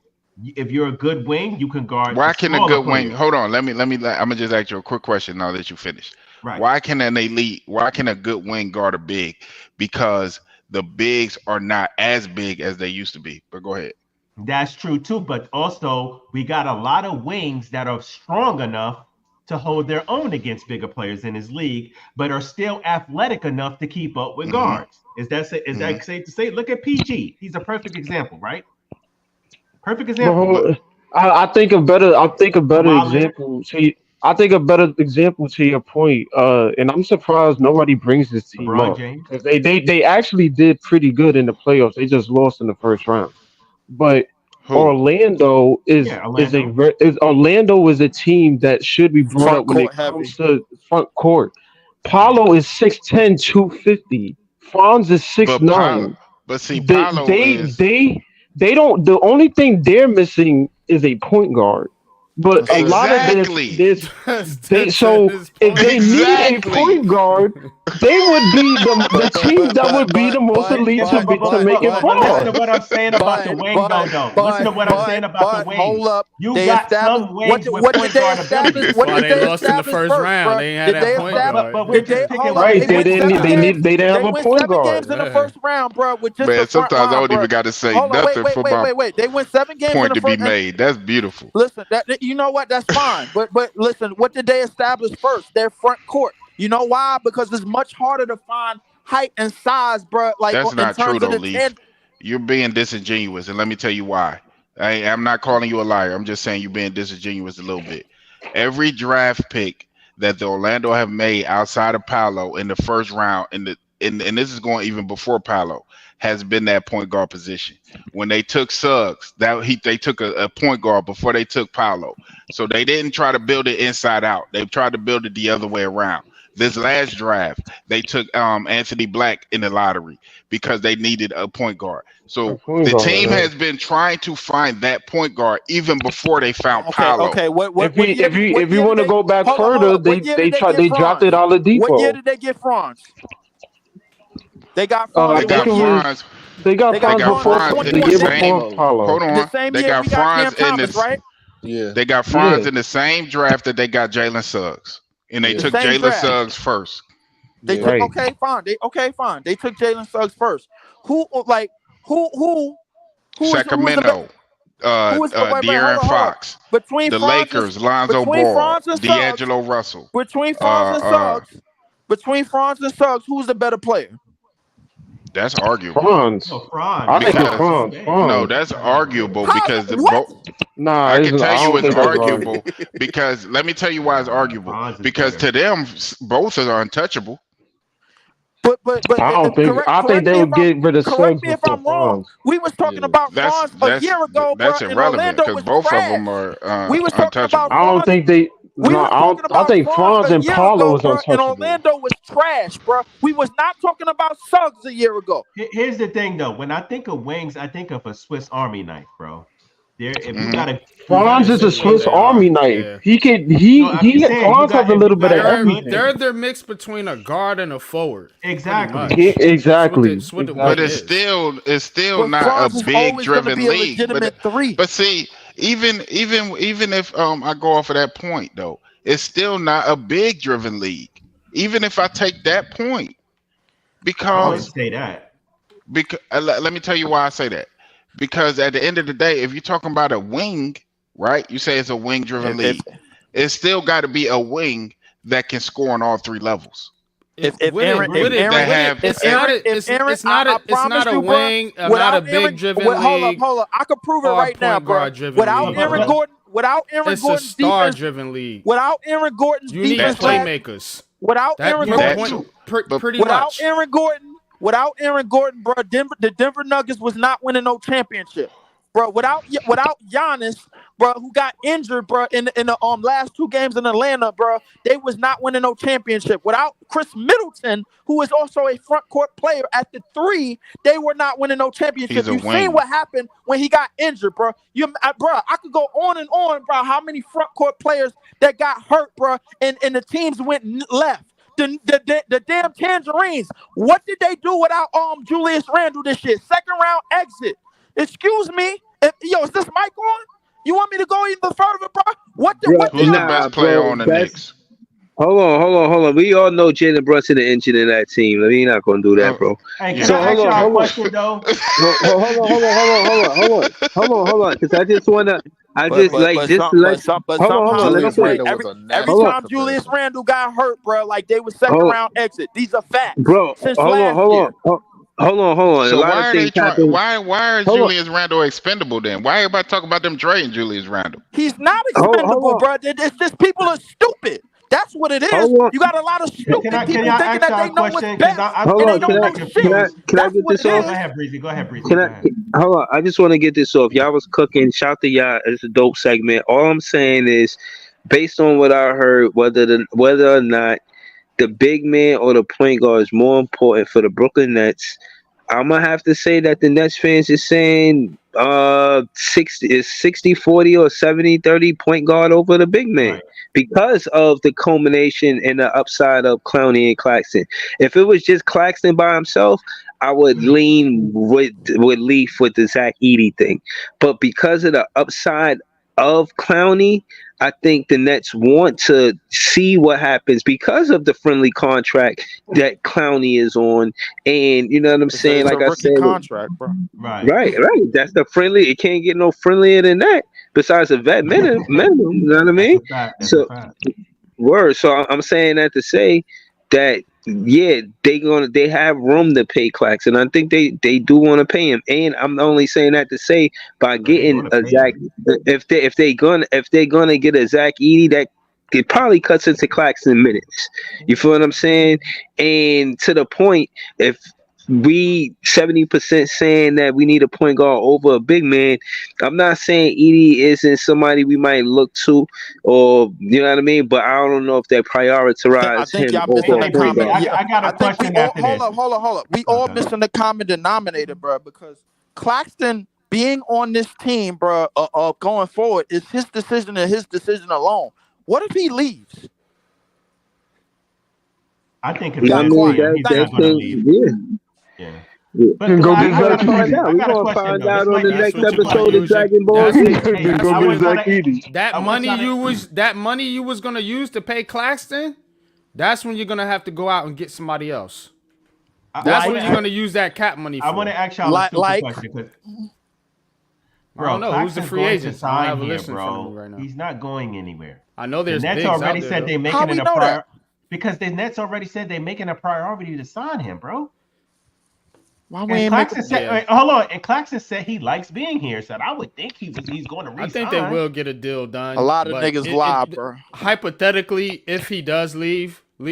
If you're a good wing, you can guard. Why can a good wing? Hold on, let me. I'm gonna just ask you a quick question now that you finish. Right. Why can a good wing guard a big? Because the bigs are not as big as they used to be. But go ahead. That's true too. But also, we got a lot of wings that are strong enough to hold their own against bigger players in his league, but are still athletic enough to keep up with guards. Is that safe to say? Look at PG. He's a perfect example, right? Perfect example. I think a better example to your point. And I'm surprised nobody brings this team LeBron up. James. They actually did pretty good in the playoffs. They just lost in the first round. But Orlando is a team that should be brought up when it comes to front court. Paolo is 6'10", 250. Franz is 6'9". But see, Paolo they don't. The only thing they're missing is a point guard. But a lot of this so if they need a point guard, They would be the team that would be the most elite to make it But listen to far. what I'm saying about the wing, though. Listen to what I'm saying about the wing. Hold up. You They got established some wings with what did point they guard establish? ability. What Why did they they lost in the establish first first, round? bro? They ain't had Did that they point establish? But guard. we're Did just they picking hold up? Right? They They went didn't. 7 games. They didn't They have a went point 7 guard. games in the first round, bro, with just Man, the front sometimes I line, don't bro. even got to say Hold on, nothing for my wait. They went 7 games in point the to be first. made. That's beautiful. Listen, you know what? That's fine. But listen, what did they establish first? Their front court. You know why? Because it's much harder to find height and size, bro. Like That's in not true terms of though, the Leaf. 10. You're being disingenuous, and let me tell you why. I'm not calling you a liar. I'm just saying you're being disingenuous a little bit. Every draft pick that the Orlando have made outside of Paolo in the first round, and this is going even before Paolo, has been that point guard position. When they took Suggs, they took a point guard before they took Paolo. So they didn't try to build it inside out. They tried to build it the other way around. This last draft, they took Anthony Black in the lottery because they needed a point guard. So the team has been trying to find that point guard even before they found Paolo. Okay. If you want to go back Hold further, on. What year did they get they Franz? drafted What year Oladipo. did they get Franz? They got They Franz. I think got it was Franz. they got They They got Franz got Franz in before Franz in the 21. the year same. before Paulo. Hold The on. same They year got we got Cam Franz in Thomas, this. right? Yeah. They got Franz in the same draft that they got Jalen Suggs, and they Yeah. took Same Jalen draft. Suggs first. They Yeah. took Right. okay, fine. They took Jalen Suggs first. Who is the best? Sacramento, Wait, De'Aaron hold up. Fox. Between The Franz and Lakers, Lonzo between Ball, Franz and Suggs, D'Angelo Russell. between Franz Uh, and uh, Suggs, between Franz and Suggs, who's the better player? that's arguable Franz. No, Franz. I think it's because Franz. no, Franz. that's arguable How? because What? Nah, I can I tell you don't it's think that's right. arguable because let me tell you why it's arguable. Franz is Because better. to them, both are untouchable. But I don't think. I think correct they me if would get rid of correct Suggs me if before I'm wrong. Franz. We was talking Yeah. about That's Franz a year ago, bro, that's and irrelevant Orlando because was both of trash. them are We was talking about untouchable. I don't Franz. think they. We No, was talking I about think Franz Franz a and year Paulo ago, is bro, and untouchable. Orlando was trash, bro. We was not talking about Suggs a year ago. Here's the thing, though. When I think of wings, I think of a Swiss Army knife, bro. If you Mhm. got Franz is a Basically what Swiss they Army are. knife. Yeah. He can. no, I'm just saying Franz has a if you little bit got of a They're good everything. they're mixed between a guard and a forward. Pretty exactly. much. Yeah, exactly. That's what the But wing Exactly. it's still But not a Franz is big always going to be driven a league. legitimate three. But see, even if I go off of that point though, it's still not a big driven league. Even if I take that point, I because wouldn't say that. let me tell you why I say that. Because at the end of the day, if you're talking about a wing, right? You say it's a wing driven league. It's still got to be a wing that can score on all three levels. If I Aaron, agree. if Aaron, have if Aaron, if Aaron, it's not I a promise you, bro. wing, not Without a big Aaron, driven hold league up. I could prove it or right now, point bro. guard driven Without league. Aaron bro. Gordon, without Aaron It's a Gordon's star defense, driven league. without Aaron Gordon's You need defense That too. playmakers. without That Aaron your That Gordon, point too. But pretty without much. Aaron Gordon, bro, the Denver Nuggets was not winning no championship, bro. Without Giannis, bro, who got injured, bro, in the last 2 games in Atlanta, bro, they was not winning no championship. Without Chris Middleton, who is also a front court player at the 3, they were not winning no championship. He's a You seen wing. what happened when he got injured, bro. Bro, I could go on and on, bro. How many front court players that got hurt, bro, and the teams went left. The damn Tangerines. What did they do without Julius Randle this year? 2nd round exit. Excuse me. Is this mic on? You want me to go even further, bro? who's the best player on the Knicks? Hold on. We all know Jalen Brunson the engine in that team. We're not gonna do that, bro. Hey, can So I ask hold y'all a on. question, though? Hold on, because I just wanna. I just like this. Hold on. Let me Sometimes say, every time Julius Randle got hurt, bro, like they was 2nd round exit. These are facts. bro. Since Hold last year. on. A So lot why of are they things trying? happen. Why is Hold on. Julius Randle expendable then? Why everybody talking about them trading Julius Randle? He's not Hold expendable, on. bro. It's just people are stupid. That's what it is. Hold on. You got a lot of stupid Can people I thinking ask that y'all they a know what's question? Because best, I'm Hold and they on. don't know shit. Can I That's get what this it off? Go is. ahead, Breezy. Go ahead. Hold on. I just want to get this off. Y'all was cooking. Shout to y'all. It's a dope segment. All I'm saying is, based on what I heard, whether or not the big man or the point guard is more important for the Brooklyn Nets, I'm gonna have to say that the Nets fans is saying 60-40 or 70-30 point guard over the big man Right. because of the culmination and the upside of Clowney and Claxton. If it was just Claxton by himself, I would lean with Leaf with the Zach Edey thing. But because of the upside of Clowney, I think the Nets want to see what happens because of the friendly contract that Clowney is on, and you know what I'm saying. It's Like a I rookie said, contract, bro. Right. right. That's the friendly. It can't get no friendlier than that. Besides a vet minimum, you know what I mean? That's a fact. That's So a fact. word. So I'm saying that to say that yeah, they have room to pay Claxton. I think they do want to pay him, and I'm only saying that to say by But they getting gonna a pay Zach, him. if they're gonna get a Zach Edey, that it probably cuts into Claxton minutes. You feel what I'm saying? And to the point, if we 70% saying that we need a point guard over a big man, I'm not saying Edey isn't somebody we might look to, or you know what I mean. But I don't know if they I prioritize think him y'all over missing a the Hey, point Breezy, common. guard. Yeah, I got I a think we question all after this. hold up. We all Okay. missing the common denominator, bro. Because Claxton being on this team, bro, going forward is his decision and his decision alone. What if he leaves? I think if I it's Got his mean team, quiet. he's that Thank not you. gonna thing, leave. yeah. Yeah. Yeah. But Then go I, get I Zach gotta find Edey. out. I We're got a gonna question find though. This out on might the be a That's next what stupid you're gonna episode question. of use it. Dragon Ball That's Z. Hey, Then go I get want y'all Zach to. Edey. that I want money y'all to. that money you was gonna use to pay Claxton. That's when you're gonna have to go out and get somebody else. I That's want when to. you're gonna use that cap money I want for. to ask y'all a stupid Like question because, I don't bro, know who's the Claxton's free going to agents. I don't sign have a here, list in front of me bro. right now. He's not going anywhere. I know The there's Nets bigs out already there said though. they're how making we it a know that? because the Nets already said they're making a priority to sign him, bro. Why we And ain't Claxton making? said, Yeah. hold on. And Claxton said he likes being here. Said I would think he's going to I think they resign. will get a deal A done. lot of But niggas lie, bro. hypothetically, if he does leave, I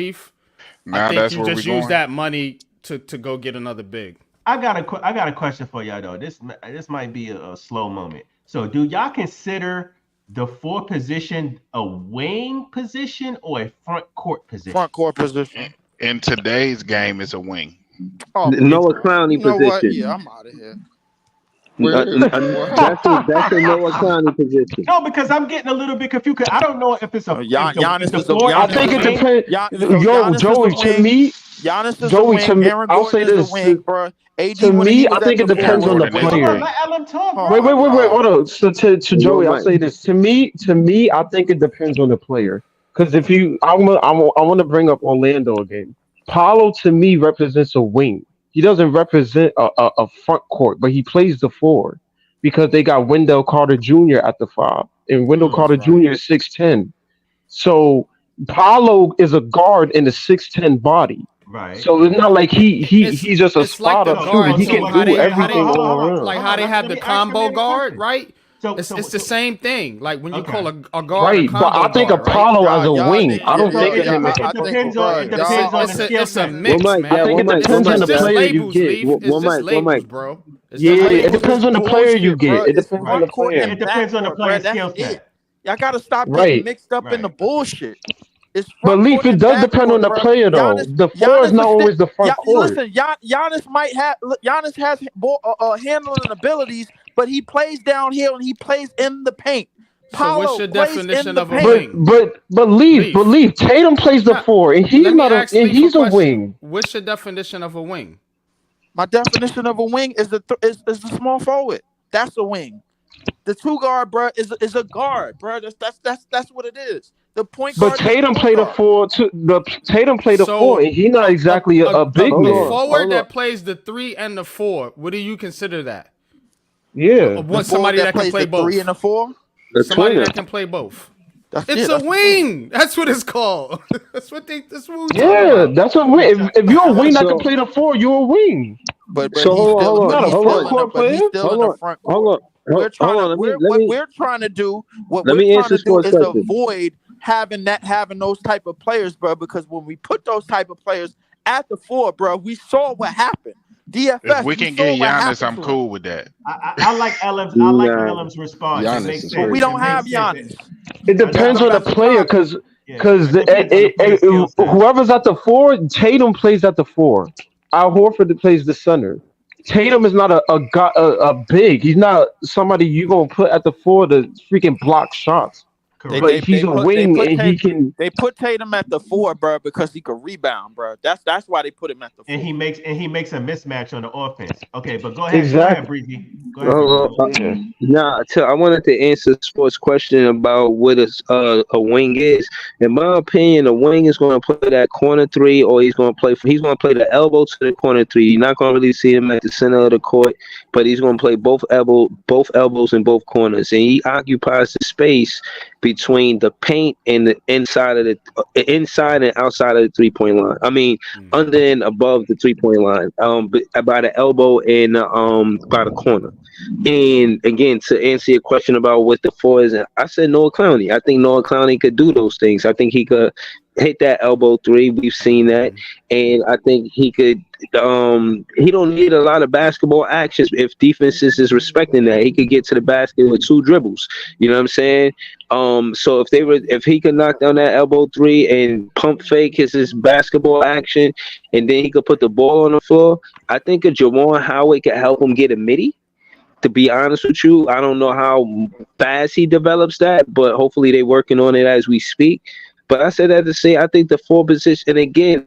Now think that's you where just we're use going. that money to go get another big. I got a question for y'all though. This might be a slow moment. So, do y'all consider the 4 position a wing position or a front court position? Front court position. In today's game, it's a wing. Oh my Noah God. Clowney You know what? position. Yeah, I'm out of here. That's a Noah Clowney position. No, because I'm getting a little bit confused. 'Cause I don't know if it's a Giannis if the is a floor I is a think it wing. depends. So Yo, Giannis Joey, is a to wing. me, Giannis is a Joey, wing. to me, Aaron I'll Gordon say is a this. wing, bro. AD To when me, he I was think at it the Aaron depends on the four, Gordon was is a a Hold on, player. wing. wing. let Ellen talk, Oh bro. my Wait, God. hold on. So to Joey, I'll Mike. say this. To me, I think it depends on the player. Because if you, I want to bring up Orlando again. Paulo to me represents a wing. He doesn't represent a front court, but he plays the 4 because they got Wendell Carter Jr. at the 5, and Wendell That's Carter right. Jr. is 6'10". So Paulo is a guard in a 6'10" body. Right. So it's not like he's just a It's like spot the up shooter. guard He So can too. what? How do they everything Hold all on. around. like Hold how on. they have Let the me ask the combo man a guard, question. right? So It's the same thing. Like when you okay. call a guard a Right, but combo I think of guard, right? Paulo as a Y'all wing. need, I don't So think of it, him as it, a it I front think, depends court on bro, it player. depends on the skill It's a set. One mix, mic, I yeah, man. think one it mic, depends on It's the just player you labels, get. Leaf. It's just One mic. labels, bro. It's Yeah, just it labels labels. is depends on the player you bullshit, get. bro. It It's depends on Right. the front court player. and It back depends on the court, bro. player's That's skill it. set. Y'all gotta stop getting Right. mixed up in the Right. bullshit. It's But front Leaf, court it and does back depend on court, the bro. player though. The 4 is Giannis not is still, always the front court. listen, Giannis might have, Giannis has handling abilities, but he plays downhill and he plays in the paint. So what's Paulo your plays in definition the of a paint. wing? But Leaf. Leaf, Tatum plays the Not 4, and he's let me not ask and Leaf a he's a question. wing. What's your definition of a wing? My definition of a wing is is the small forward. That's a wing. The 2 guard, bro, is a guard, bro. That's what it is. The point But guard is a Tatum point played a guard. 4 too. Tatum played a 4, So and he's not exactly a big Hold the man. on, forward hold on. that plays the 3 and the 4, what do you consider that? Yeah. The forward Somebody that that can plays play the 3 both. and the 4. The Somebody twinger. that can play both. That's It's it. a That's the thing. wing. That's what it's called. That's what we talking Yeah, about. that's a wing. If you're a wing that can So play the 4, you're a wing. But so he's hold on, still hold You're on, not a hold front on, court player. hold in the on, front hold court. on, hold on. What Let me we're trying to do, answer Sports is question. avoid having those type of players, bro. Because when we put those type of players at the 4, bro, we saw what happened. If DFS, we we can saw get what Giannis, happened I'm to him. cool with that. I like Ellen's. I like Nah, Ellen's response. It Giannis makes is sense. But we crazy. don't have Giannis. It I know, depends on the That's the player, problem. because it depends on the player's skill set. whoever's at the 4, Tatum plays at the 4. Al Horford plays the center. Tatum is not a big. He's not somebody you gonna put at the four to freaking block shots. They Correct. But they he's they a put they wing put and he Tatum can. they put Tatum at the 4, bro, because he could rebound, bro. That's why they put him at the And 4. he makes a mismatch on the offense. Okay, but go ahead. Go ahead, Exactly. Breezy. Go ahead, Breezy. Oh, Yeah. I wanted to answer Sports' question about what a wing is. In my opinion, a wing is going to play that corner three, or he's going to play the elbow to the corner three. You're not going to really see him at the center of the court, but he's going to play both elbows in both corners, and he occupies the space between the paint and the inside and outside of the 3-point line. I mean, under and above the 3-point line, by the elbow and by the corner. And again, to answer your question about what the four is, I said Noah Clowney. I think Noah Clowney could do those things. I think he could hit that elbow three. We've seen that, and I think he could. He don't need a lot of basketball actions if defenses is respecting that. He could get to the basket with 2 dribbles. You know what I'm saying? So if he could knock down that elbow three and pump fake his basketball action, and then he could put the ball on the floor, I think a Jawan Howard could help him get a midi. To be honest with you, I don't know how fast he develops that, but hopefully they're working on it as we speak. But I said that to say I think the 4 position, and again,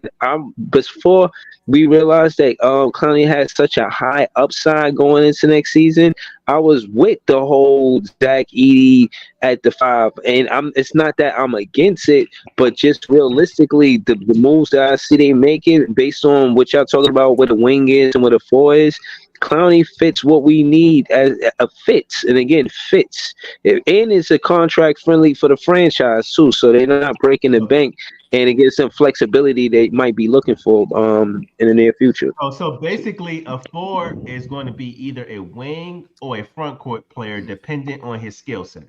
before we realized that Clowney had such a high upside going into next season, I was with the whole Zach Edey at the 5, and it's not that I'm against it, but just realistically, the moves that I see they making based on what y'all talking about, what the wing is and what the 4 is. Clowney fits what we need as a fits, and again fits, and it's a contract friendly for the franchise too, so they're not breaking the bank, and it gives them flexibility they might be looking for in the near future. So basically, a 4 is going to be either a wing or a front court player, dependent on his skill set.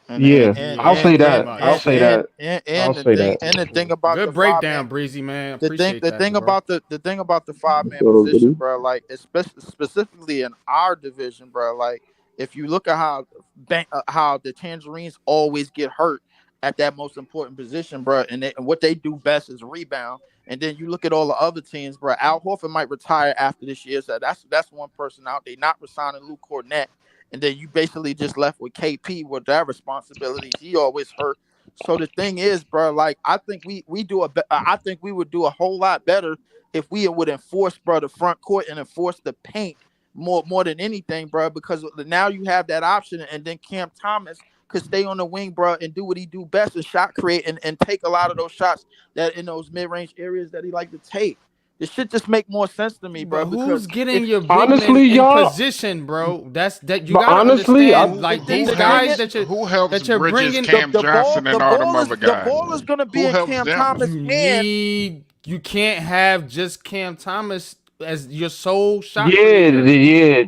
And and Yeah, and I'll and say and that. I'll and, say and, that. and, I'll and the say thing that. and the thing about Good the 5-man, breakdown, Breezy, man. the thing Appreciate that, bro. the thing about the 5-man So, position, bro, like specifically in our division, bro, like if you look at how the Tangerines always get hurt at that most important position, bro, and what they do best is rebound. And then you look at all the other teams, bro. Al Horford might retire after this year, so that's one person out. They not resigning Luke Cornett, and then you basically just left with KP with that responsibilities. He always hurt. So the thing is, bro, like I think I think we would do a whole lot better if we would enforce, bro, the front court and enforce the paint more than anything, bro, because now you have that option, and then Cam Thomas could stay on the wing, bro, and do what he do best, and shot create and take a lot of those shots that in those mid-range areas that he like to take. This shit just make more sense to me, bro. But Because who's getting if your big men Honestly, in y'all. position, bro? That you But gotta honestly, understand. Like these the thing guys is, who helps that you're Bridges, bringing, Cam Johnson, and all them other the guys? ball is gonna be Who in helps Cam them? Thomas' hand. you can't have just Cam Thomas as your sole shot Yeah, creator.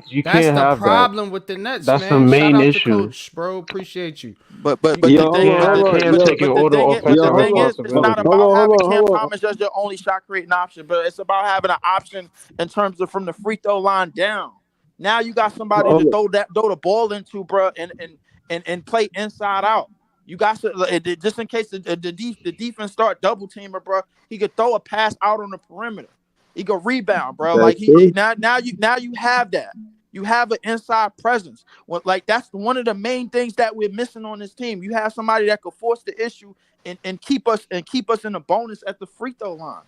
you That's can't the have that. problem with the Nets, That's the man. Shout main out to issue. Coach, bro. Appreciate you. But You but You the yo, thing hold can't on, but have the, hold on, Cam but yo, taking but the all the thing is but yo, the offensive thing is it's not responsibility. about having Cam hold on. Thomas as your only shot creating option, but it's about having an option in terms of from the free throw line down. Now you got somebody to Hold throw the ball into, bro, and play inside out. You got to, just in case the defense start double teaming, bro. He could throw a pass out on the perimeter. He could rebound, bro. Like That's true. now you have that. You have an inside presence. Well, like that's one of the main things that we're missing on this team. You have somebody that could force the issue and keep us in a bonus at the free throw line.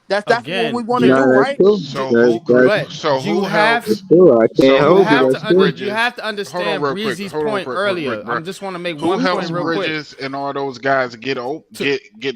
That's what we Again, want to Nah, do, that's right? true. So That's who? that's but So you who have helps? that's true. I So can't you who hold you. have That's helps to true. you Bridges? have to Hold on, understand real quick. Breezy's Hold on, point quick, real earlier. quick, bro. I'm just want to make Who one helps point real quick. Bridges and all those guys get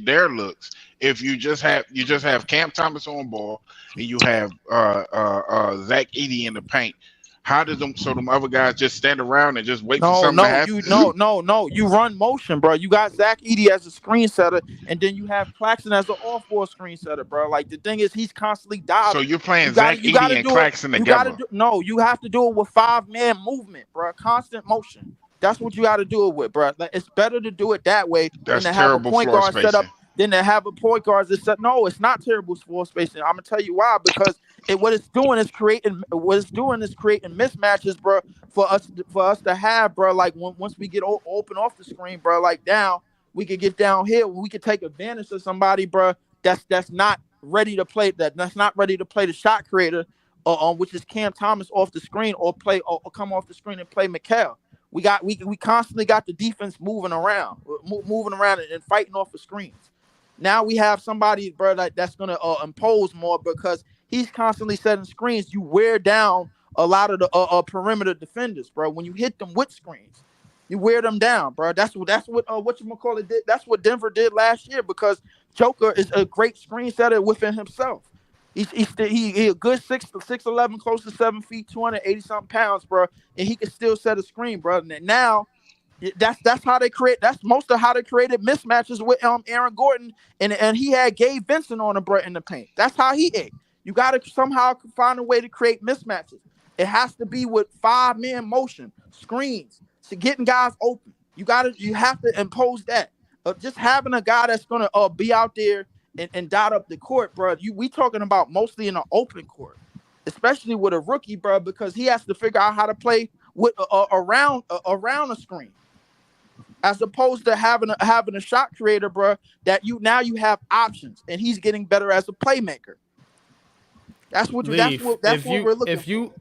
their looks? If you just have Cam Thomas on ball and you have Zach Edey in the paint, how does them other guys just stand around and just wait for something to happen? No. You run motion, bro. You got Zach Edey as a screen setter, and then you have Claxton as an off-ball screen setter, bro. Like the thing is, he's constantly So diving. you're playing You got Zach to you got Edey to and do it. Claxton You got to together. do no. You have to do it with 5-man movement, bro. Constant motion. That's what you got to do it with, bro. Like, it's better to do it that way than That's to have a terrible point floor guard set up. spacing. Than to have a point guard that set. No, it's not terrible floor spacing. I'm gonna tell you why. Because what it's doing is creating mismatches, bro, for us to have, bro. Like once we get open off the screen, bro. Like now we could get down here. We could take advantage of somebody, bro. That's not ready to play. That's not ready to play the shot creator which is Cam Thomas off the screen or come off the screen and play Mikal. We constantly got the defense moving around and fighting off the screens. Now we have somebody, bro, that's gonna impose more because he's constantly setting screens. You wear down a lot of the perimeter defenders, bro. When you hit them with screens, you wear them down, bro. That's what whatchamacallit did. That's what Denver did last year because Joker is a great screen setter within himself. He a good 6'11", close to 7 feet, 280 something pounds, bro, and he can still set a screen, bro. And now that's how they create. That's most of how they created mismatches with Aaron Gordon, and he had Gabe Vincent on him, bro, in the paint. That's how he ate. You got to somehow find a way to create mismatches. It has to be with 5-man motion, screens, to getting guys open. You have to impose that. Just having a guy that's gonna be out there and dot up the court, bro. We talking about mostly in an open court, especially with a rookie, bro, because he has to figure out how to play with around a screen, as opposed to having a shot creator, bro. That you have options, and he's getting better as a playmaker. That's what we're looking for.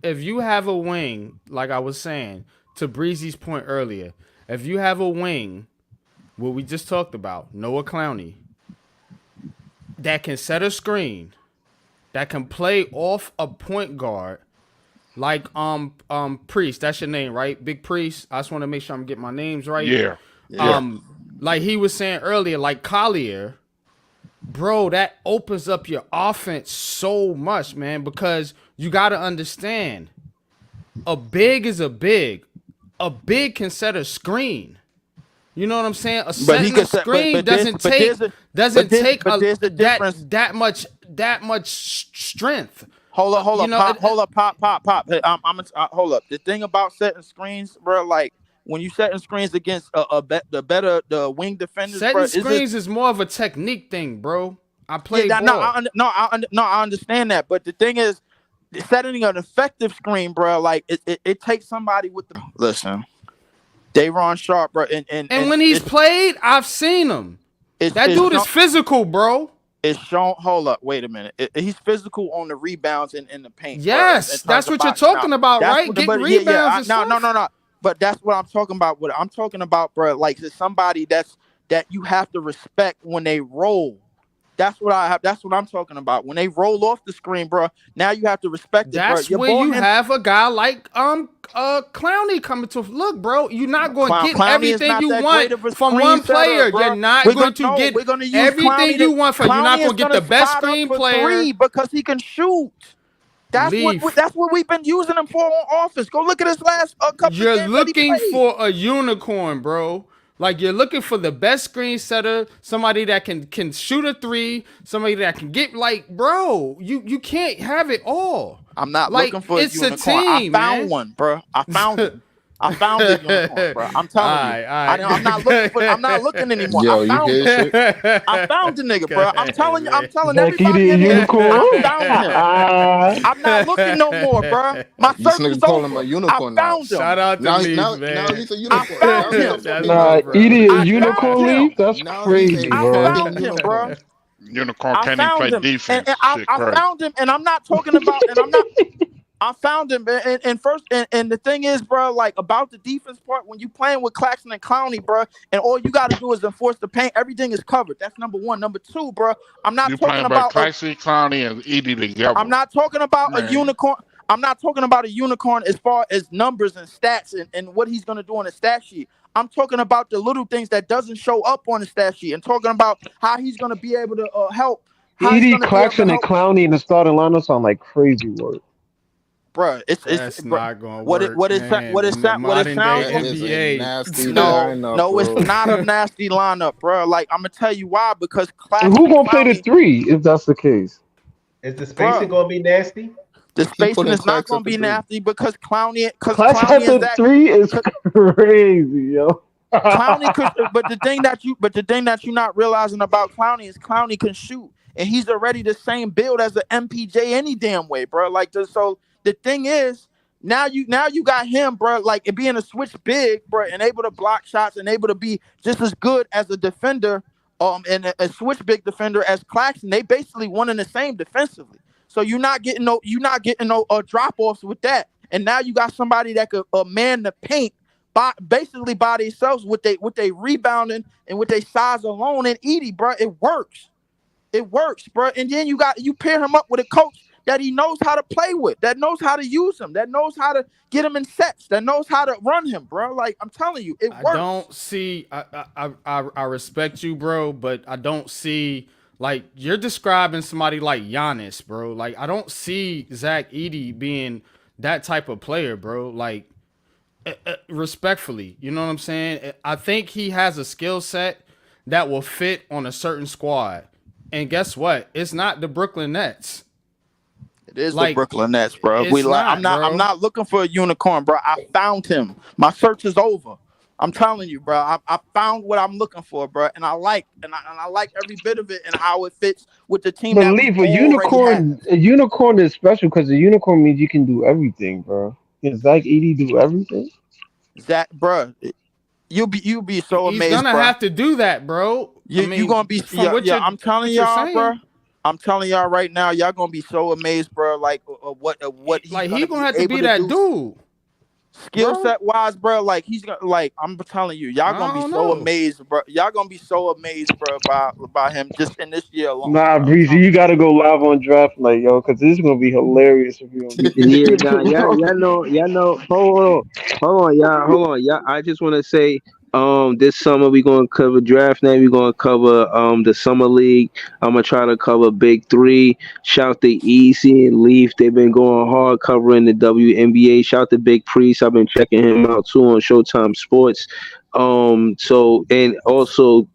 If you have a wing, like I was saying to Breezy's point earlier, if you have a wing, what we just talked about, Noah Clowney, that can set a screen, that can play off a point guard, like Priest, that's your name, right? Big Priest. I just want to make sure I'm getting my names right. Yeah. Like he was saying earlier, like Collier, bro, that opens up your offense so much, man, because you got to understand, a big is a big. A big can set a screen. You know what I'm saying? A screen doesn't take that much strength. Hold up, pop. Hold up. The thing about setting screens, bro, like when you setting screens against the wing defenders, setting screens is more of a technique thing, bro. I play ball. I understand that, but the thing is, setting an effective screen, bro, like it takes somebody with the listen. Day'Ron Sharpe, bro, and when he's played, I've seen him. That dude is physical, bro. It's shown. Hold up, wait a minute. He's physical on the rebounds and in the paint. Yes, that's what you're talking about, right? Get rebounds. No. But that's what I'm talking about. What I'm talking about, bro, like it's somebody that you have to respect when they roll. That's what I'm talking about. When they roll off the screen, bro, now you have to respect it. That's where you have a guy like Clowney coming to look, bro. You're not going to get everything you want from one player. You're not going to get everything you want from. You're not going to get the best screen player because he can shoot. That's what we've been using him for on offense. Go look at his last couple. You're looking for a unicorn, bro. Like you're looking for the best screen setter, somebody that can shoot a three, somebody that can get bro. You can't have it all. I'm not looking for a unicorn. It's a team, I found one, bro. I found it. I found the unicorn, bro. I'm telling you. I'm not looking anymore. Yo, I found the nigga, bro. I'm telling everybody in here. I found him. I'm not looking no more, bro. My search is over. Him a unicorn I found him. Shout out to me, man. Now he's a unicorn. I found him. Nah, eating a unicorn leaf? That's crazy, bro. I found him, bro. Unicorn can't even play defense. I found him, and I'm not talking about. I found him, and the thing is, bro, like about the defense part, when you playing with Claxton and Clowney, bro, and all you got to do is enforce the paint, everything is covered. That's number one. Number two, bro, I'm not talking about Claxton, Clowney, and Edie together. I'm not talking about a unicorn. I'm not talking about a unicorn as far as numbers and stats and what he's going to do on the stat sheet. I'm talking about the little things that doesn't show up on the stat sheet and talking about how he's going to be able to help. Edie, Claxton, and Clowney in the starting lineup sound like crazy work. Bro, that's not going to work. What it sounds like? Nasty no, it's not a nasty lineup, bro. Like I'm gonna tell you why. Because who gonna play the three if that's the case? Is the spacing gonna be nasty? The spacing is not gonna be nasty because Clowney. Because Clowney is that three is crazy, yo. Clowney could, but the thing that you're not realizing about Clowney is Clowney can shoot, and he's already the same build as the MPJ any damn way, bro. Like so. The thing is, now you got him, bro, like it being a switch big, bro, and able to block shots and able to be just as good as a defender, and a switch big defender as Claxton. They basically one and the same defensively. So you're not getting no drop offs with that. And now you got somebody that could man the paint basically by themselves with they rebounding and with their size alone. And Edie, bro, it works. It works, bro. And then you pair him up with a coach that he knows how to play with, that knows how to use him, that knows how to get him in sets, that knows how to run him, bro. Like, I'm telling you, it works. I don't see. I respect you, bro, but I don't see. Like, you're describing somebody like Giannis, bro. Like, I don't see Zach Edey being that type of player, bro. Like, respectfully, you know what I'm saying? I think he has a skill set that will fit on a certain squad. And guess what? It's not the Brooklyn Nets. It is the Brooklyn Nets, bro. I'm not looking for a unicorn, bro. I found him. My search is over. I'm telling you, bro. I found what I'm looking for, bro, and I like every bit of it and how it fits with the team. But leave a unicorn. A unicorn is special because a unicorn means you can do everything, bro. Can Zach Edey do everything? Zach, bro, you'll be so amazed. He's gonna have to do that, bro. You're gonna be. I'm telling y'all, bro. I'm telling y'all right now, y'all gonna be so amazed, bro. Like what he's like he's gonna have to be that dude. Skill set wise, bro. Like he's gonna I'm telling you, y'all gonna be so amazed, bro. Y'all gonna be so amazed, bro, by him just in this year alone. Nah, Breezy, you gotta go live on draft night, yo, because this is gonna be hilarious if you don't. Y'all know. Hold on, y'all. I just want to say, this summer we're gonna cover draft night. We're gonna cover the summer league. I'm gonna try to cover Big Three. Shout to Easy and Leaf. They've been going hard covering the WNBA. Shout to Big Priest. I've been checking him out too on Showtime Sports. So, and also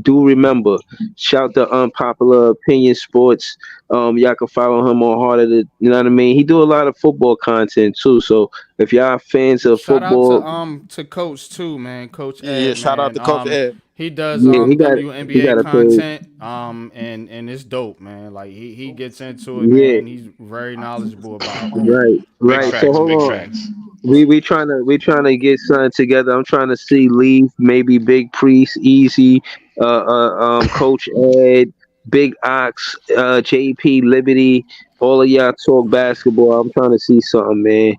do remember, shout to Unpopular Opinion Sports. Y'all can follow him on Harder to, you know what I mean? He do a lot of football content too. So if y'all fans of football, shout out to Coach too, man. Coach Ed, yeah, shout out to Coach Ed. He does WNBA content, and it's dope, man. Like he gets into it, man. He's very knowledgeable about it. Right. Facts, So hold on. facts. We trying to get something together. I'm trying to see Leaf, maybe Big Priest, Easy, Coach Ed, Big Ox, JP, Liberty, all of y'all talk basketball. I'm trying to see something, man.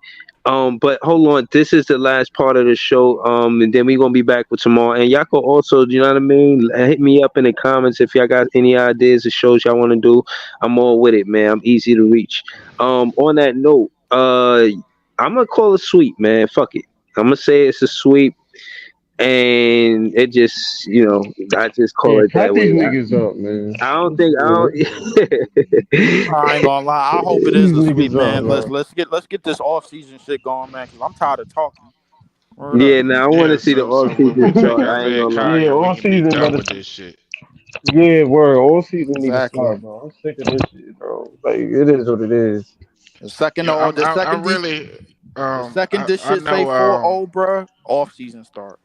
But hold on, this is the last part of the show. And then we're gonna be back with tomorrow. And y'all can also, you know what I mean? Hit me up in the comments if y'all got any ideas of shows y'all want to do. I'm all with it, man. I'm easy to reach. On that note, I'm gonna call it sweep, man. Fuck it. I'm gonna say it's a sweep. And it just, I just call it that way. These niggas up, man. I ain't gonna lie. I hope it is a sweep, man. Let's get this off season shit going, man. Because I'm tired of talking. Yeah, now I want to see the off season talk. I ain't gonna lie. Yeah, all season done with this shit. Yeah, word. All season needs to start, bro. I'm sick of this shit, bro. Like, it is what it is. The second this shit say 4-0, bro, off season start.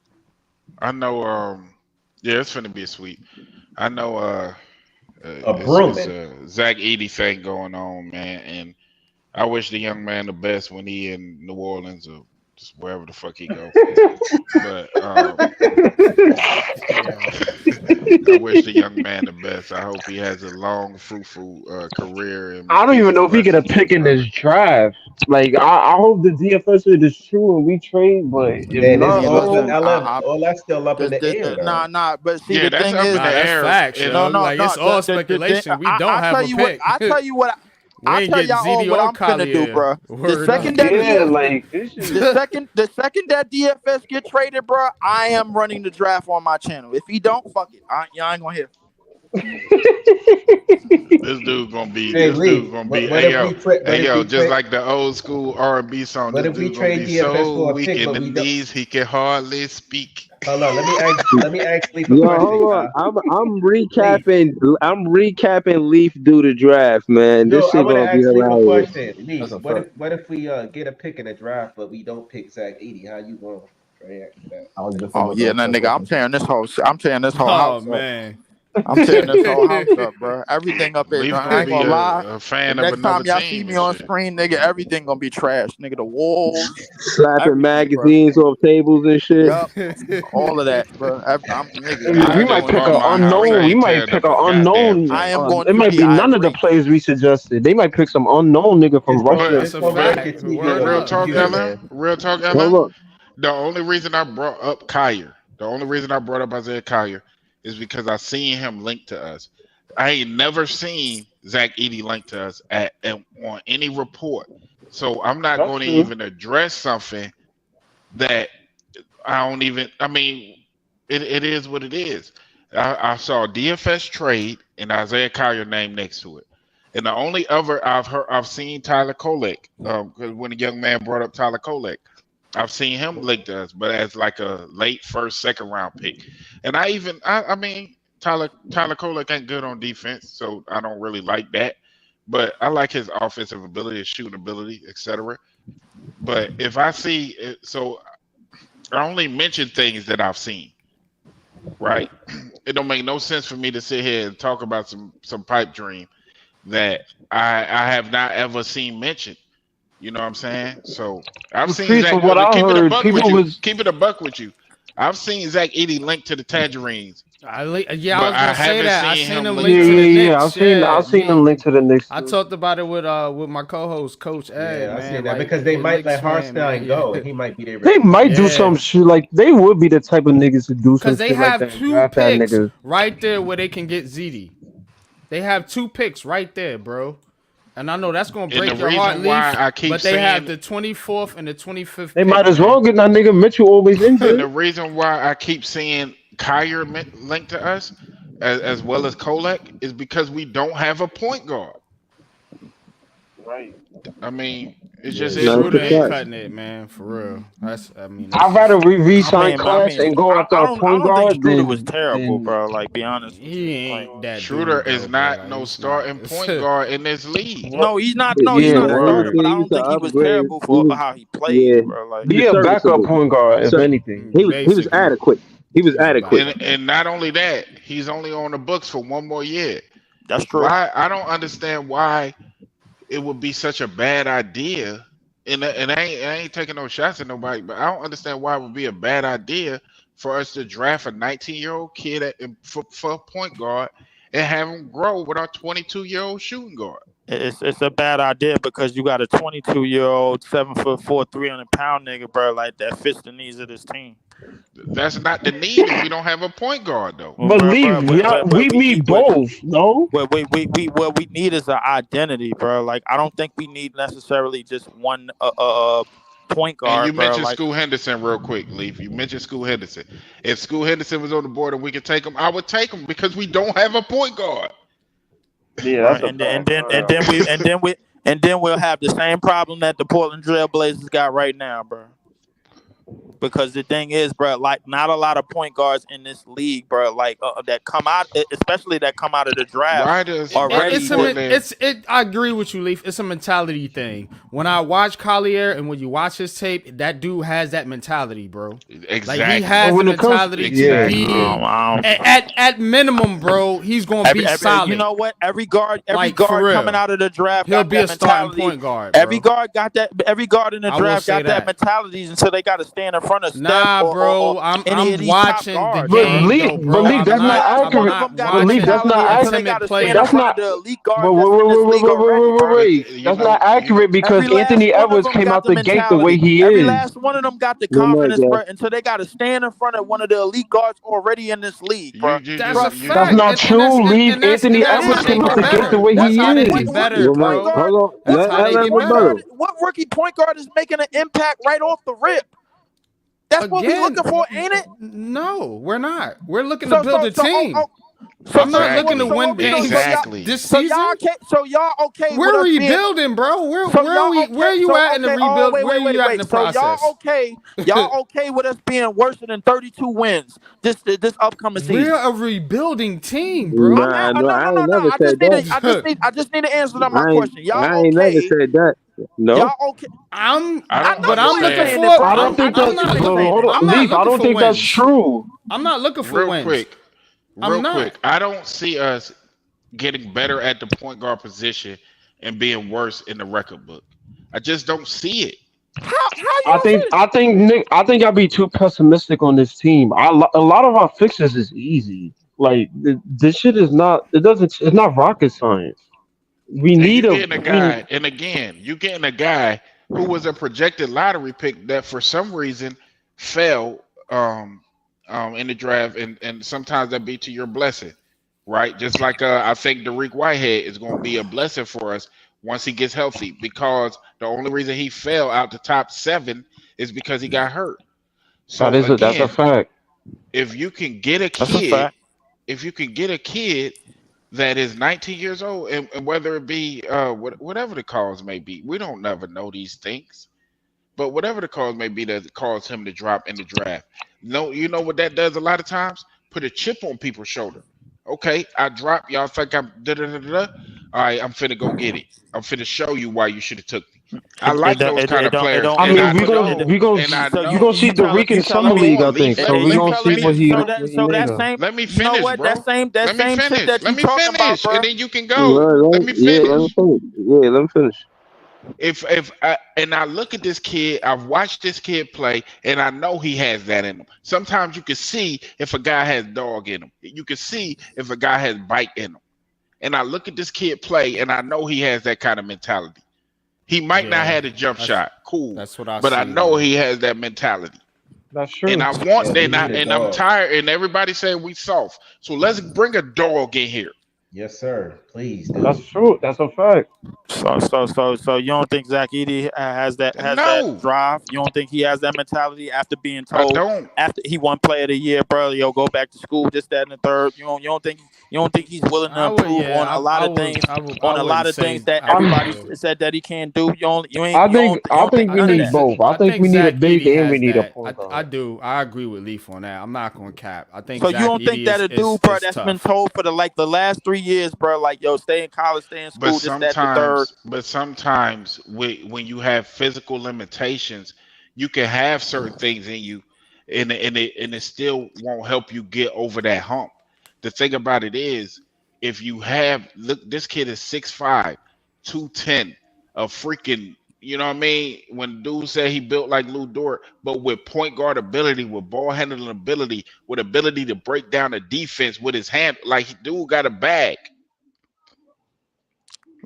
I know, it's finna be a sweep. I know, it's Zach Edey thing going on, man, and I wish the young man the best when he in New Orleans or just wherever the fuck he go. But I wish the young man the best. I hope he has a long, fruitful career. I don't even know if he get a pick in this draft. Like, I hope the DFS is true and we trade, but if not, all that's still up in the air. Nah. But see, the that's thing up is, in the air. Facts, it's all speculation. We don't have a pick. I tell you what. I'll tell y'all all what I'm gonna do, bro. The second that DFS get traded, bro, I am running the draft on my channel. If he don't, fuck it. Y'all ain't gonna hear. This dude gonna be. Hey yo, just like the old school R&B song. But this if we dude trade gonna be DFS so for a weak pick, in but the we don't. knees he can hardly speak. Hold on, let me ask Leaf a question. Hold on. I'm recapping Leaf do the draft, man. This shit gonna be hilarious. Leaf, what if we get a pick in the draft, but we don't pick Zach Edey? How you gonna react to that? Nigga, I'm tearing this whole house. Man. I'm tearing this whole house up, bro. Everything up there. Leaf I gonna ain't be gonna lie. a The fan of next another time y'all see team me and on shit. screen, nigga, everything gonna be trash, nigga. The walls, Slapping everything, bro. magazines off tables and shit. Yup, all of that, bro. I'm nigga. Yeah, I I We am just might going pick to bought an be. my house. I unknown. We ain't might tearing pick up an a goddamn unknown. I thing. am going It to might be be none of the irate. players we suggested. They might pick some unknown nigga from Russia. But That's a Go break but your fact. TV but Word on real your up. talk, computer, Ella. man. Real talk, Hold Ella. on. The only reason I brought up Kyer, the only reason I brought up Isaiah Kyer is because I seen him linked to us. I ain't never seen Zach Edey linked to us on any report. So I'm not That's going to true. even address something that I don't even. I mean, it is what it is. I saw a DFS trade and Isaiah Kyer name next to it, and the only other I've seen Tyler Kolek. Because when a young man brought up Tyler Kolek, I've seen him linked to us, but as like a late first, second round pick. And I mean, Tyler Kolek ain't good on defense, so I don't really like that. But I like his offensive ability, his shooting ability, etc. But if I see it, so I only mention things that I've seen, right? It don't make no sense for me to sit here and talk about some pipe dream that I have not ever seen mentioned. You know what I'm saying? So I've But seen see, Zach. from what I Keep it a heard, buck with people you. was Keep it a buck with you. I've seen Zach Edey linked to the Tangerines, Yeah, I but was I gonna say haven't that. I seen seen him him linked yeah, linked to to the us. yeah. Knicks. Yeah, I've seen them linked to the Knicks I too. talked about it with my co-host, Coach A. Yeah, I see Man, that like because they he a might Knicks let fan, man. Hartenstein Yeah, go, and he might be their They might do yeah. some shit like they would be the type of niggas to do some Cause they shit like have that and two draft that picks nigga. right there where they can get ZD. They have two picks right there, bro. And I know that's gonna And the break your heart, reason why Leaf. I keep But they have saying, the 24th and the 25th They pick, might as man. well get that nigga Mitchell always and injured. the reason why I keep seeing Kyrie linked to us, as well as Kolek, is because we don't have a point guard. Right. I mean, it Yeah, just is No, what it's Schroeder a it ain't fact. is. cutting it, man. For real. I'd That's rather just we re-sign Class and go after a I point don't think guard Struder was than terrible, bro. Like, be honest with he you. Like, ain't that Schroeder dude is though, bro. not Like no he's not. starting point guard in this league. no, he's not. No, he's yeah, not a I ain't starter. word. But I saying he's don't an think he was upgrade. terrible He for was, how he plays, yeah, bro. Like, he He was a backup serviceable. point guard, if So anything. he was Basically, adequate. He was he's a adequate. backup. And not only that, he's only on the books for one more year. that's true. Why? I don't understand why it would be such a bad idea. And I ain't taking no shots at nobody, but I don't understand why it would be a bad idea for us to draft a 19-year-old kid for a point guard and have him grow with our 22-year-old shooting guard. It's a bad idea because you got a 22-year-old, 7'4", 300-pound nigga, bro, like that fits the needs of this team. That's not the need if we don't have a point guard, though. Well, But leave, yeah, we we need need both, no? what we need is an identity, bro. Like I don't think we need necessarily just one point And you guard, bro. mentioned Like Scoot Henderson real quick, Leaf. You mentioned Scoot Henderson. If Scoot Henderson was on the board and we could take him, I would take him because we don't have a point guard. Yeah, bro, that's a fact. and then we'll have the same problem that the Portland Trailblazers got right now, bro. Because the thing is, bro, like not a lot of point guards in this league, bro, like that come out, especially that come out of the draft, are ready. I agree with you, Leaf. It's a mentality thing. When I watch Collier and when you watch his tape, that dude has that mentality, bro. Exactly. Like he has the mentality to be at minimum, bro. He's gonna be solid. You know what? Every guard like, coming out of the draft, he'll got be that a starting mentality. point guard. Bro. Every guard got that. Every guard in the draft got that mentality until they got to stand in front of Steph bro. or any of these watching top guards. the game, though, bro. Believe that's not accurate. Believe that's not accurate. That's not. Wait. That's not accurate because Anthony Edwards came out the gate the way he Every is. last one of them got the confidence, bro, until they got to stand in front of one of the elite guards already in this league, bro. That's a fact. That's not true. Leave Anthony Edwards came out the gate the way he is. Hold on. What rookie point guard is making an impact right off the rip? That's what we're looking for, ain't it? No, we're not. We're looking to build a team. I'm not looking to win games this season. Y'all okay? We're rebuilding, bro. Where are you at in the rebuild? Where are you at in the process? Y'all okay with us being worse than 32 wins this upcoming season? We're a rebuilding team, bro. No, I ain't never said that. I just need to answer that my question. Y'all I ain't never said that. No. Y'all okay? I'm I don't think that's true. I'm not looking for wins. real quick, I don't see us getting better at the point guard position and being worse in the record book. I just don't see it. How you don't see I think Nick, I think I'll be too pessimistic on this team. A lot of our fixes is easy. Like this shit is not. It doesn't. It's not rocket science. We And you need a. getting a guy, and again, you getting a guy who was a projected lottery pick that for some reason fell in the draft, and sometimes that be to your blessing, right? Just like I think Dariq Whitehead is going to be a blessing for us once he gets healthy, because the only reason he fell out the top 7 is because he got hurt. So That's a again, fact. if you can get a That's a kid, fact. if you can get a kid that is 19 years old, and whether it be whatever the cause may be, we don't never know these things, but whatever the cause may be that caused him to drop in the draft. No, you know what that does a lot of times? Put a chip on people's shoulder. Okay, I dropped. Y'all think I'm da da da da. All right, I'm finna go get it. I'm finna show you why you should have took me. I like those kind of players, I and mean, I know, and I we gonna know. see Derek in summer league, I think. So we Let me gonna see what finish, he bro. made of. Let me You know finish, what? bro. That Let me same chip finish. that Let you me talking about, finish, bro. and then you can go. Let me finish. Let me finish. If I look at this kid, I've watched this kid play, and I know he has that in him. Sometimes you can see if a guy has dog in him. You can see if a guy has bite in him. And I look at this kid play, and I know he has that kind of mentality. He might not have a jump shot, cool, That's what I but I see. know he has that mentality. That's true. And I want, I'm tired, and everybody saying we soft. So let's bring a dog in here. Yes, sir. Please do. That's true. That's a fact. So you don't think Zach Edey has that No, drive? You don't think he has that mentality after being I told don't. after he won Player of the Year, bro? Yo, go back to school, this, that, and the third. You don't think he's willing to I would, improve on a lot of things, on a lot of things that everybody said that he can't do. You I don't think think we none of need that. both. I think we need a Zach big Edey and we has need a that. point I guard. do. I agree with Leaf on that. I'm not going to cap. I think So you Zach don't think Edey that a dude, bro, is that's tough. been told for the last 3 years, bro, like, yo, stay in college, stay in school, this, that, and the third. But sometimes when you have physical limitations, you can have certain things in you, and it still won't help you get over that hump. The thing about it is, if you have look, this kid is 6'5", 210, a freaking, you know what I mean? When dude said he built like Lou Dort, but with point guard ability, with ball handling ability, with ability to break down the defense with his hand, like dude got a bag.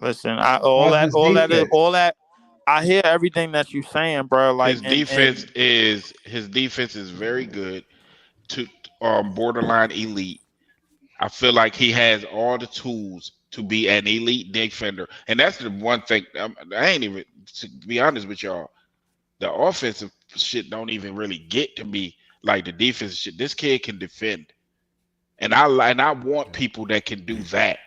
Listen, all that. I hear everything that you're saying, bro. Like, His defense is very good, to borderline elite. I feel like he has all the tools to be an elite defender, and that's the one thing. I ain't even, to be honest with y'all, the offensive shit don't even really get to me like the defensive shit. This kid can defend, and I want people that can do that.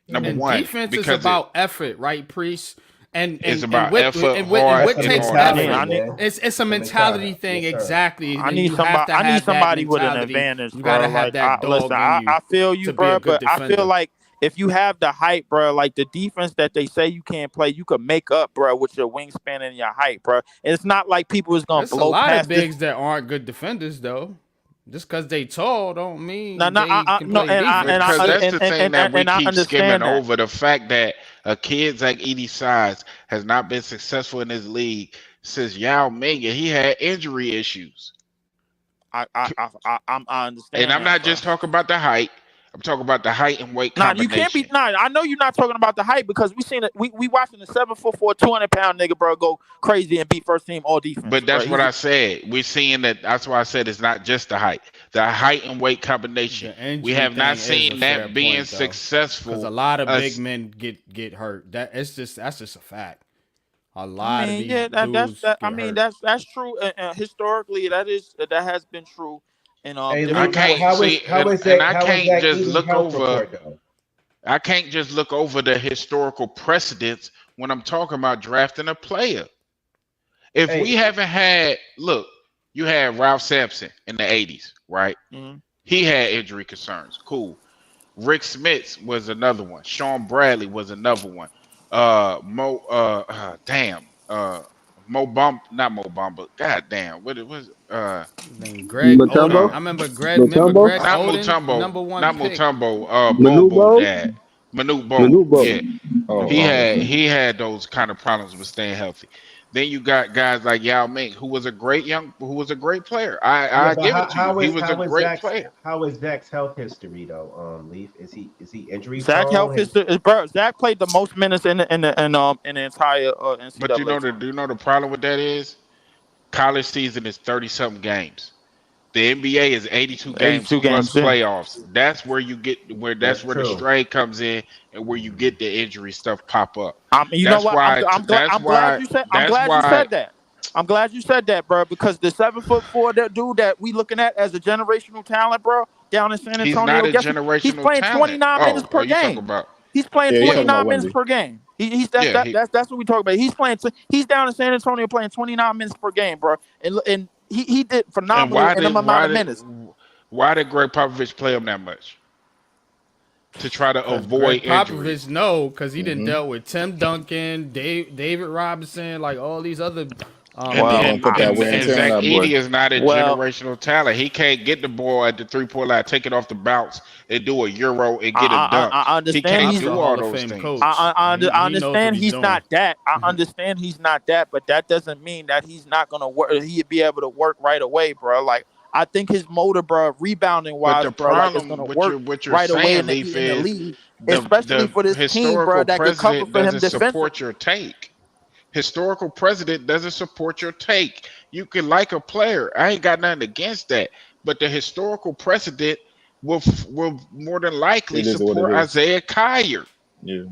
Number one, defense is because about effort, right, Priest? And it's about what, effort, and heart, what and takes all that. effort? It's a mentality thing, Yes, sir. exactly. I need somebody with an advantage, You bro. gotta have that dog listen, in you. I feel you, to be bro, a good but I defender. feel like if you have the height, bro, like the defense that they say you can't play, you could make up, bro, with your wingspan and your height, bro. It's not like people is gonna There's a blow lot past of bigs that aren't good defenders, though. Just because they tall don't mean they can play defense. Because that's the thing that we keep skimming that. over, the fact that a kid like Edie's size has not been successful in this league since Yao Ming, and he had injury issues. I understand. And I'm not just talking about the height. I'm talking about the height and weight combination. You can't be. I know you're not talking about the height, because we seen it. We watching the 7'4", 200-pound nigga, bro, go crazy and beat first team all defense. But that's bro. what I said. We're seeing that. That's why I said it's not just the height. The height and weight combination. We have not seen that being successful. Because a lot of big men get hurt. That's just a fact. A lot of these dudes get hurt. That's true. Historically, that has been true. And I can't just look over the historical precedents when I'm talking about drafting a player. If we haven't had, look, you had Ralph Sampson in the 80s, right? Mm-hmm. He had injury concerns. Cool. Rick Smits was another one. Sean Bradley was another one. not Mo Bamba. God damn, what it was? Then Greg Oden. Matumbo, I remember Matumbo, Greg Not Oden, Mutombo, number one not pick. Mutombo. Bobo Manubo, dad, Manute Bo. Manubo. Yeah, Oh, okay. he had those kind of problems with staying healthy. Then you got guys like Yao Ming, who was a great player. Yeah, I but give it to you. He was a great player. how is Zach's health history though? Leaf, is he injury Zach health prone? is bro. Zach played the most minutes in the entire But NCAA do tournament. you know the problem with that is college season is 30 something games. The NBA is 82 games 82 plus games in. playoffs. That's That's where the true. strain comes in and where you get the injury stuff pop up. You know That's what? why I'm glad you said. I'm that's glad you why said that. I'm glad you said that, bro. Because the 7'4" that dude that we looking at as a generational talent, bro, down in San he's not Antonio, a guess what? He's generational playing talent. 29 minutes Oh, per you talking game. about He's playing Yeah, you talking yeah. about 29 minutes Wendy. per game. He's Yeah, he that's what we talk about. He's down in San Antonio playing 29 minutes per game, bro. And he did and phenomenal in them amount of minutes. why did Greg Popovich play him that much? To try to Because avoid Greg injury. Popovich, no, because he didn't Mm-hmm. dealt with Tim Duncan, David Robinson, like all these other And He Well, gonna and put that and, wear and and tear on Zach that boy. Edey is not a well, generational talent. He can't get the ball at the 3-point line, take it off the bounce, and do a euro and get a dunk. I He understand can't Pop's he's a do all Hall of those Fame things. coach. I He knows what understand he's he's doing. not that. I understand he's not that, but that doesn't mean that he's not gonna work. He'd be able to work right away, bro. Like I think his motor, bro, rebounding But wise, the bro, like it's problem gonna with work what you're right away saying, Leaf, in the is league, especially the for this team, bro, historical that could cover president for him doesn't defensively. support your take. Historical president doesn't support your take. You can like a player. I ain't got nothing against that. But the historical precedent will more than likely It is what it support is. Isaiah Kyer. Yeah.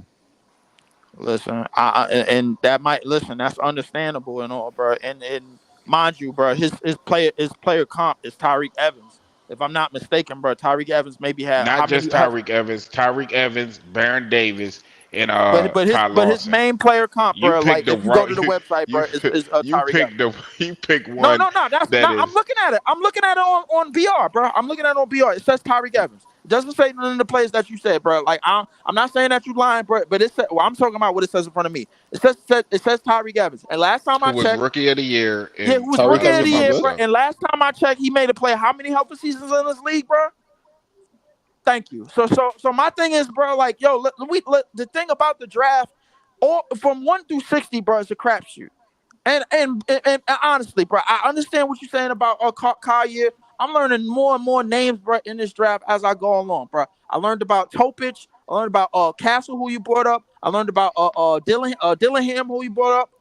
Listen, and that might listen. That's understandable and all, bro. And mind you, bro, his player comp is Tyreek Evans. If I'm not mistaken, bro, Tyreek Evans maybe had Not how many? just Tyreek Evans, Baron Davis, and Ty But his Lawson. main player comp, You bro. Like picked the if you go wrong to the website, you bro, is you Tyreek Evans. picked the you pick No, one no, no. That's that not. I'm is looking at it. I'm looking at it on BR, bro. I'm looking at it on BR. It says Tyreek Evans. It doesn't say none of the plays that you said, bro. Like I'm not saying that you lying, bro. But it said. Well, I'm talking about what it says in front of me. It says Tyreek Evans. And last time who I was checked, rookie of the year yeah, who and was Tyreek rookie uh, of Evans the is some year, other good. bro. stuff. And last time I checked, he made a play. How many healthy seasons in this league, bro? Thank you. So my thing is, bro. Like, yo, the thing about the draft, all from 1 through 60, bro, is a crapshoot. And honestly, bro, I understand what you're saying about Kanye. I'm learning more and more names, bro, in this draft as I go along, bro. I learned about Topich. I learned about Castle, who you brought up. I learned about Dillingham, who you brought up.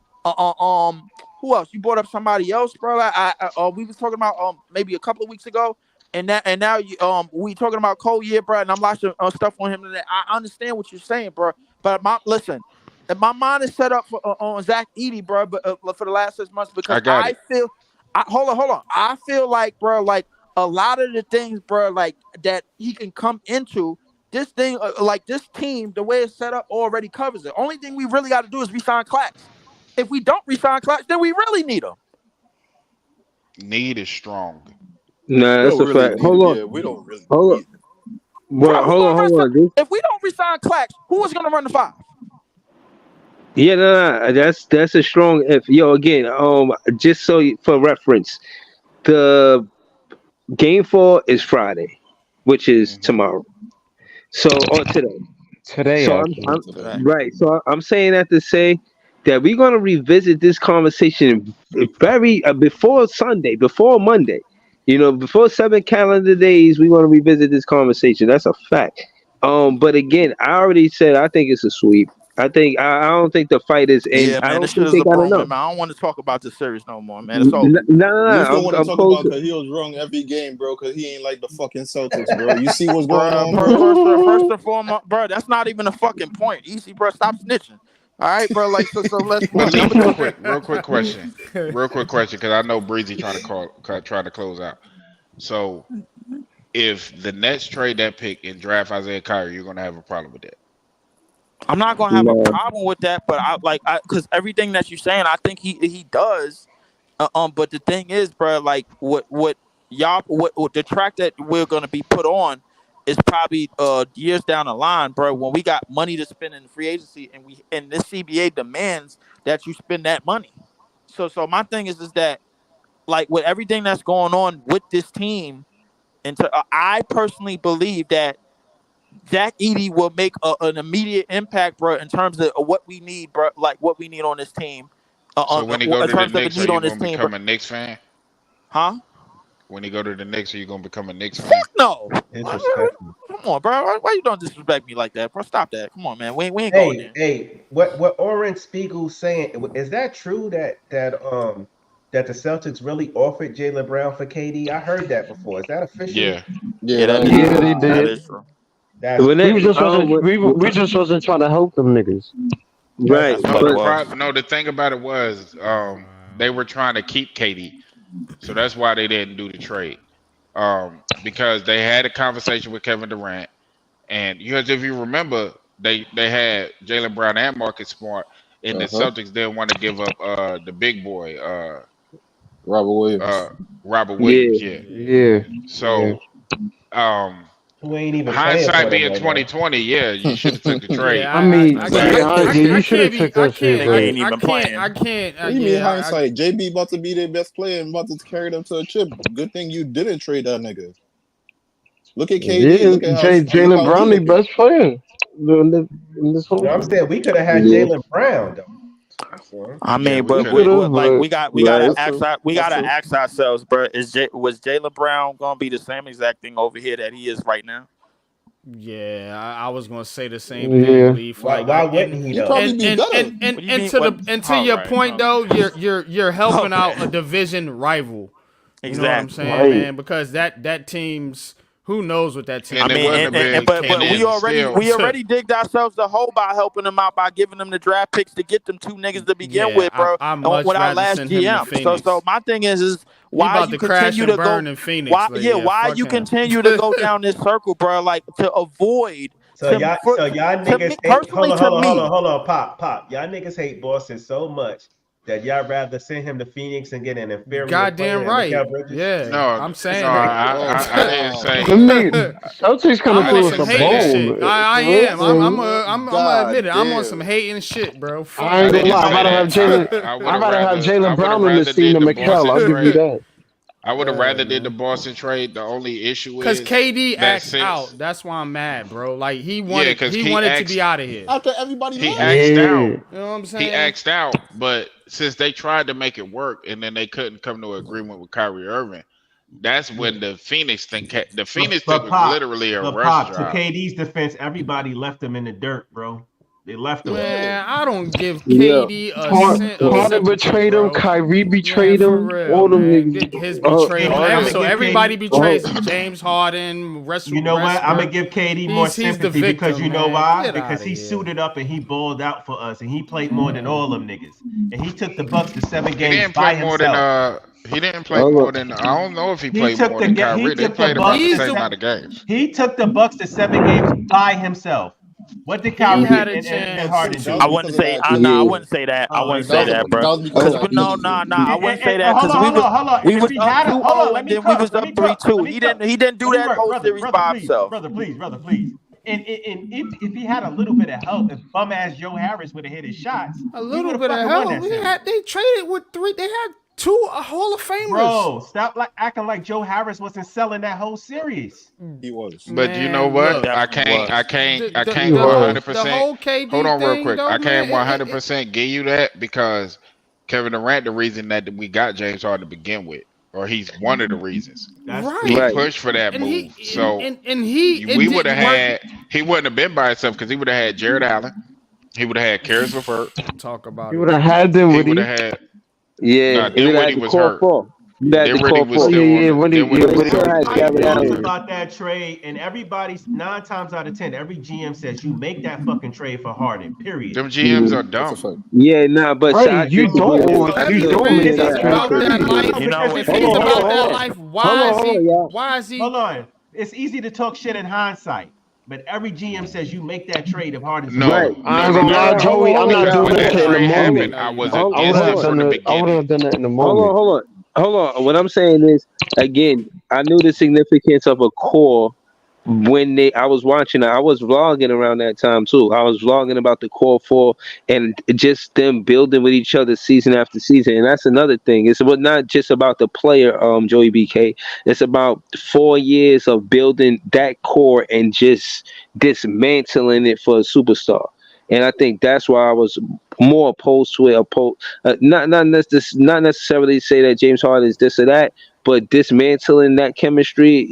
Who else? You brought up somebody else, bro. We was talking about maybe a couple of weeks ago, and now you we talking about Collier, bro. And I'm watching stuff on him today. I understand what you're saying, bro. But listen. And my mind is set up for on Zach Edey, bro, but for the last 6 months because I got it. hold on. I feel like, bro, like a lot of the things, bro, like that he can come into this thing, like this team, the way it's set up already covers it. Only thing we really got to do is resign Clax. If we don't resign Clax, then we really need him. Need is strong. Nah, We that's don't a really fact. need him. Hold Yeah, on, we don't really hold on. need him. Well, Bro, hold on, hold on. if we don't resign Clax, who is going to run the 5? Yeah, no, that's a strong if. Yo, again, just for reference, the game 4 is Friday, which is Hmm. tomorrow. So or today. Today, So actually. I'm Today. right. So I'm saying that to say that we're gonna revisit this conversation very before Sunday, before Monday. Before 7 calendar days, we're gonna revisit this conversation. That's a fact. But again, I already said I think it's a sweep. I don't think the fight is in. Yeah, I man, don't this shit think is they a got broom, enough. man. I don't want to talk about this series no more, man. It's No, over. no, no, Leaf don't want to I'm talk close. about because he was wrong every game, bro. Because he ain't like the fucking Celtics, bro. You see what's going Bro, on, bro? first and foremost, bro, that's not even a fucking point. Easy, bro, stop snitching. All right, bro, like so But let's Leaf, number two. real quick question, because I know Breezy trying to close out. So if the Nets trade that pick and draft Isaiah Kyer, you're gonna have a problem with that. I'm not gonna have a No, problem with that, but because everything that you're saying, I think he does. But the thing is, bro, like what y'all what the track that we're gonna be put on is probably years down the line, bro. When we got money to spend in free agency, and this CBA demands that you spend that money. So my thing is that like with everything that's going on with this team, and I personally believe that Zach Edey will make an immediate impact, bro, in terms of what we need, bro, like what we need on this team. So when he go In to the terms of a Knicks, are need you on this gonna team, bro. become a Knicks fan? Huh? When he go to the Knicks, are you gonna become a Knicks fan? Fuck no. Disrespectful. Come on, bro. Why you don't disrespect me like that, bro? Stop that. Come on, man. We ain't going there. Hey, what Oren Spiegel's saying, is that true that the Celtics really offered Jaylen Brown for KD? I heard that before. Is that official? Yeah. Yeah, that is Yeah, true. they That did. is true. That's When We they, just wasn't we just wasn't trying to help them niggas. right, That's what it was. No, the thing about it was they were trying to keep KD, so that's why they didn't do the trade. Because they had a conversation with Kevin Durant, and because if you remember, they had Jaylen Brown and Marcus Smart, and the Celtics didn't want to give up the big boy Robert Williams. Robert Williams. Yeah. So who ain't even hindsight being 2020, yeah, you should have took the trade. Yeah, I mean, you should have be. took I that shit, can't. bro. ain't even playing. I can't. What do you mean hindsight? JB about to be their best player and about to carry them to a chip. Good thing you didn't trade that nigga. Look at KD. Yeah, Look at Jaylen Brown, the best player in this whole. I'm saying we could have had Jaylen Brown though. I mean, Yeah, but we gotta ask ourselves, bro. Was Jaylen Brown gonna be the same exact thing over here that he is right now? Yeah, I was gonna say the same thing, Leaf. Why wouldn't he though? And to your point though, you're helping out a division rival. You know what I'm saying, man? Because that team's. Who knows what that team? I mean, but we already digged ourselves the hole by helping them out by giving them the draft picks to get them two niggas to begin with, bro. With our last GM. So my thing is why you continue to go in Phoenix? Why you continue to go down this circle, bro? Like to avoid. So y'all niggas hate. Hold on, pop. Y'all niggas hate Boston so much that y'all rather send him to Phoenix and get an inferior. Goddamn right. Yeah. No, I'm saying. No, I didn't say. Celtics coming through with some bold. I am. I'm gonna admit it. I'm on some hating shit, bro. I ain't gonna lie. I'd rather have Jaylen Brown in the scene than McHale. I'll give you that. I would have rather did the Boston trade. The only issue is because KD acts out. That's why I'm mad, bro. Like he wanted to be out of here. After everybody he axed out. You know what I'm saying? He axed out, but since they tried to make it work and then they couldn't come to an agreement with Kyrie Irving, that's when the Phoenix thing. The Phoenix thing was literally a rush job. To KD's defense, everybody left him in the dirt, bro. They left him. Man, I don't give KD a cent. Harden betrayed him. Kyrie betrayed him. All them niggas. His betrayal. So everybody betrays James Harden. You know what? I'm gonna give KD more sympathy because you know why? Because he suited up and he balled out for us, and he played more than all them niggas. And he took the Bucks to 7 games by himself. He didn't play more than. I don't know if he played more than Kyrie. They played about the same amount of games. He took the Bucks to 7 games by himself. What did Kyrie and Harden do? I wouldn't say. I wouldn't say that. I wouldn't say that, bro. Because I wouldn't say that because we was up 2-0 and then we was up 3-2. He didn't do that whole series by himself. Brother, please. And if he had a little bit of help, if bum ass Joe Harris would have hit his shots, a little bit of help. They traded with 3. They had 2 Hall of Famers. Bro, stop acting like Joe Harris wasn't selling that whole series. He was. But you know what? I can't 100%. Hold on real quick. I can't 100% give you that because Kevin Durant, the reason that we got James Harden to begin with, or he's one of the reasons. He pushed for that move. We would have had. He wouldn't have been by himself because he would have had Jared Allen. He would have had Karis LeVert. Talk about. He would have had them. He would have had. Yeah, Dinwiddie was hurt. Dinwiddie was still about that trade, and everybody's 9 times out of 10, every GM says you make that fucking trade for Harden. Period. Them GMs are dumb. Yeah, nah, but right, you don't make that trade. You know, if he's about that life, why is he? Hold on. It's easy to talk shit in hindsight. But every GM says you make that trade if Harden's right. I'm not doing that in the moment. I was against it from the beginning. I would have done that in the moment. Hold on. What I'm saying is, again, I knew the significance of a core I was watching, I was vlogging around that time too. I was vlogging about the core four and just them building with each other season after season. And that's another thing. It's not just about the player, Joey BK. It's about 4 years of building that core and just dismantling it for a superstar. And I think that's why I was more opposed to it. Not necessarily say that James Harden is this or that, but dismantling that chemistry,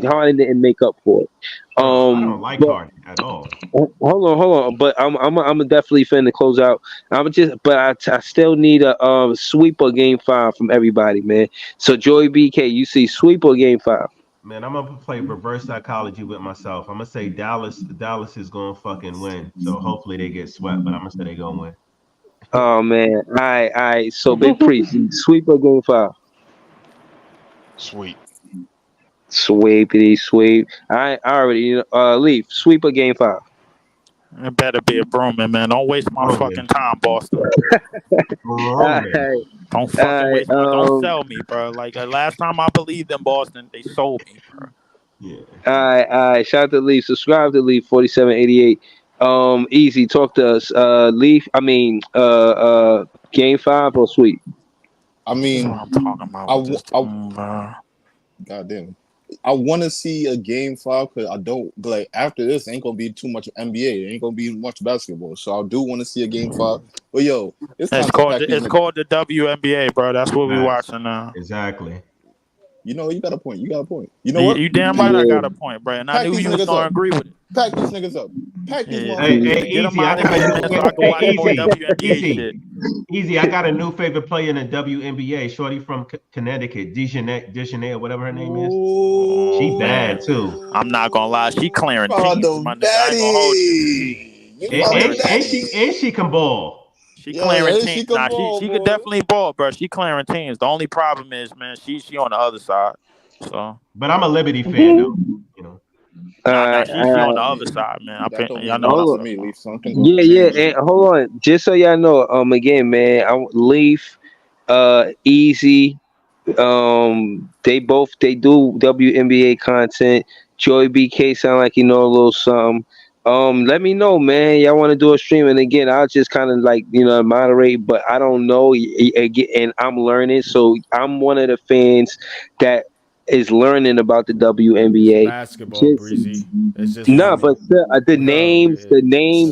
Harden didn't make up for it. Bro, I don't like But Harden at all. hold on. But I'm definitely finna close out. I still need a sweeper game 5 from everybody, man. So Joey BK, you see sweeper game 5? Man, I'm gonna play reverse psychology with myself. I'm gonna say Dallas is gonna fucking win. So hopefully they get swept, but I'm gonna say they gonna win. Oh man, all right. So Big Priest, sweeper game 5. Sweet. Sweepity sweep. I already Leaf sweeper game 5. It better be a Broman, man. Don't waste my fucking time, Boston. Don't fucking waste my. Don't sell me, bro. Like last time I believed in Boston, they sold me, bro. Yeah. All right. Shout out to Leaf. Subscribe to Leaf 4788. Easy. Talk to us. Leaf. I mean, game 5 or sweep. I mean, That's what I'm talking about. Goddamn. I want to see a game 5 because I don't like after this ain't gonna be too much NBA. It ain't gonna be much basketball. So I do want to see a game 5. But yo, it's called the WNBA, bro. That's what we watching now. Exactly. You know, you got a point. You know what? You damn right I got a point, bro. And I knew you was gonna agree with it. Pack these niggas up. Pack these Hey, Easy. Easy. I got a new favorite player in the WNBA. Shorty from Connecticut, Dejanay, or whatever her name is. She bad too. I'm not gonna lie, she clearing teams, my nigga. I ain't gonna hold you. And she can ball. She clearing teams. She could definitely ball, bro. She clearing teams. The only problem is, man, she on the other side. So, but I'm a Liberty fan though. You know. She on the other side, man. Y'all know me, Leaf. Yeah. And hold on, just so y'all know, again, man, Leaf, Easy, they do WNBA content. Joey BK sound like you know a little something. Let me know, man. Y'all want to do a stream, and again, I'll just kind of like moderate, but I don't know, and I'm learning, so I'm one of the fans that is learning about the WNBA. Basketball, Breezy. It's just but the names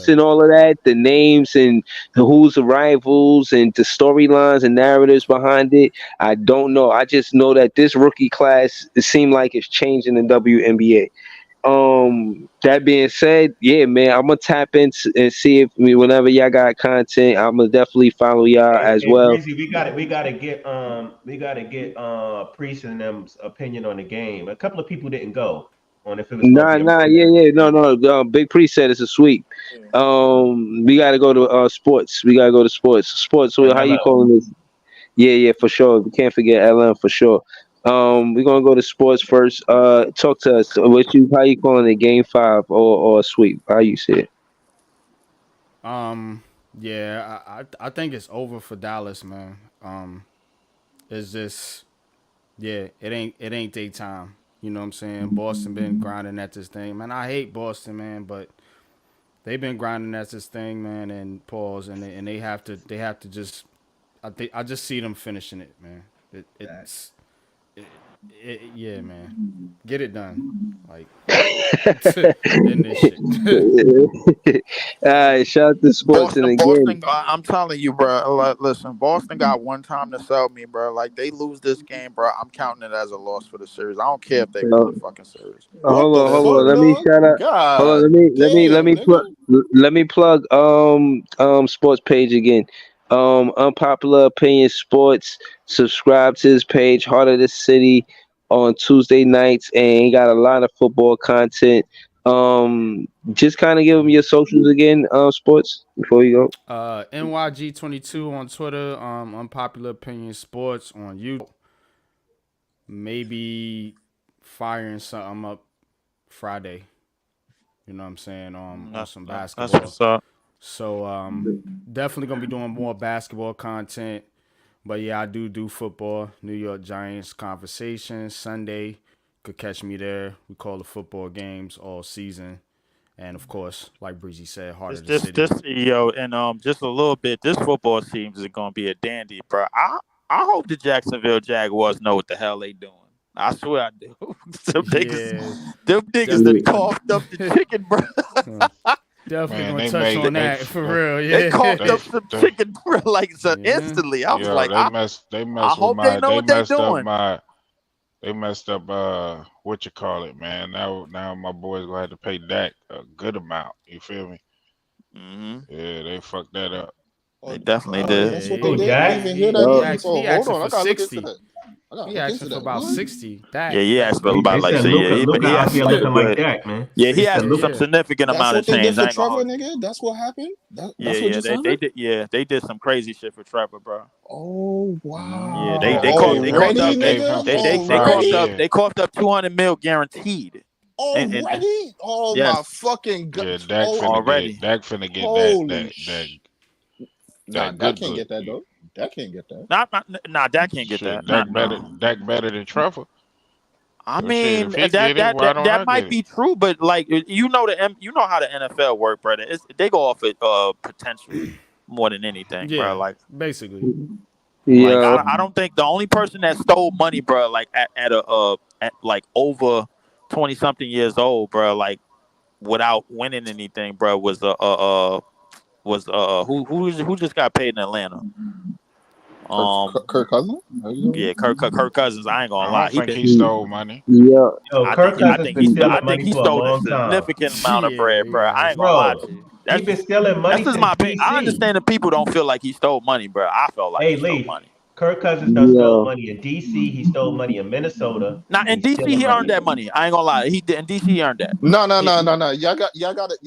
and all of that, the names and who's the rivals and the storylines and narratives behind it, I don't know. I just know that this rookie class, it seemed like it's changing the WNBA. That being said, yeah, man, I'm gonna tap in and see if whenever y'all got content, I'm gonna definitely follow y'all as well. Breezy, we gotta get Priest and them's opinion on the game. A couple of people didn't go on if it was no. Big Priest said it's a sweep. We gotta go to sports. Sports. So how you calling this? Yeah, for sure. We can't forget LM for sure. We're gonna go to sports first. Talk to us. How you calling it? Game 5 or sweep? How you see it? Yeah, I think it's over for Dallas, man. It's just, it ain't their time. You know what I'm saying? Boston been grinding at this thing, man. I hate Boston, man, but they've been grinding at this thing, man. And pause, and they have to just. I just see them finishing it, man. Yeah, man. Get it done. Like, end this shit. All right, shout out to sports and again. I'm telling you, bro. Listen, Boston got one time to sell me, bro. Like they lose this game, bro. I'm counting it as a loss for the series. I don't care if they win the fucking series. Hold on. Let me shout out. Hold on. Let me plug sports page again. Unpopular opinion sports. Subscribe to his page, Heart of the City, on Tuesday nights, and he got a lot of football content. Just kind of give them your socials again, sports, before you go. NYG22 on Twitter. Unpopular opinion sports on YouTube. Maybe firing something up Friday. You know what I'm saying? On some basketball. That's what's up. So definitely gonna be doing more basketball content. But yeah, I do football. New York Giants conversations Sunday. could catch me there. We call the football games all season. And of course, like Breezy said, heart of the city. And just a little bit. This football season is gonna be a dandy, bro. I hope the Jacksonville Jaguars know what the hell they doing. I swear I do. them niggas that coughed up the chicken, bro. Definitely gonna touch on that for real. Yeah, they coughed up some chicken, bro, like instantly. I was like, I hope they know what they're doing. They messed up what you call it, man. Now my boys gonna have to pay Dak a good amount. You feel me? Mm-hmm. Yeah, they fucked that up. They definitely did. That's what they did. I didn't even hear that. He asked for 60. He asked for about 60. Yeah, he asked for about like Luka out here looking like that, man. Yeah, he asked for some significant amount of change. That's what they did for Trevor, nigga. That's what happened. They did. Yeah, they did some crazy shit for Trevor, bro. Oh wow. Yeah, they coughed up $200 million guaranteed. Already? Oh my fucking god! Yeah, Dak finna get that. Dak can't get that though. Dak can't get that. Nah, Dak can't get that. Dak better than Trevor. I mean, that might be true, but like you know how the NFL work, brother. They go off of potential more than anything, bro. Like basically. Yeah. Like, I don't think the only person that stole money, bro, like at like over 20-something years old, bro, like without winning anything, bro, was who just got paid in Atlanta? Kirk Cousins? Yeah, Kirk Cousins. I ain't gonna lie. I think he stole money. Yeah. I think he stole a significant amount of bread, bro. I ain't gonna lie to you. He's been stealing money. That's just my opinion. I understand that people don't feel like he stole money, bro. I felt like he stole money. Kirk Cousins done stole money in DC. He stole money in Minnesota. Now in DC, he earned that money. I ain't gonna lie. He did in DC, he earned that. No. Y'all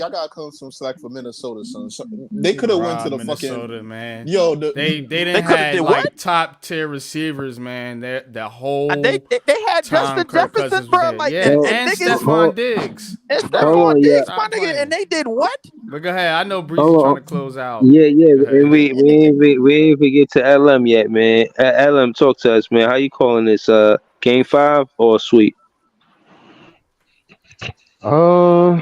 got come some slack for Minnesota, son. So they could have went to the Minnesota, fucking man. Yo, they didn't have like top tier receivers, man. The whole they had Justin Jefferson, bro. Like and Stephon Diggs. And Stephon Diggs, my nigga, and they did what? But go ahead. I know Bree's trying to close out. Yeah. And we ain't even get to LM yet, man. LM, talk to us, man. How you calling this? Game 5 or sweep? I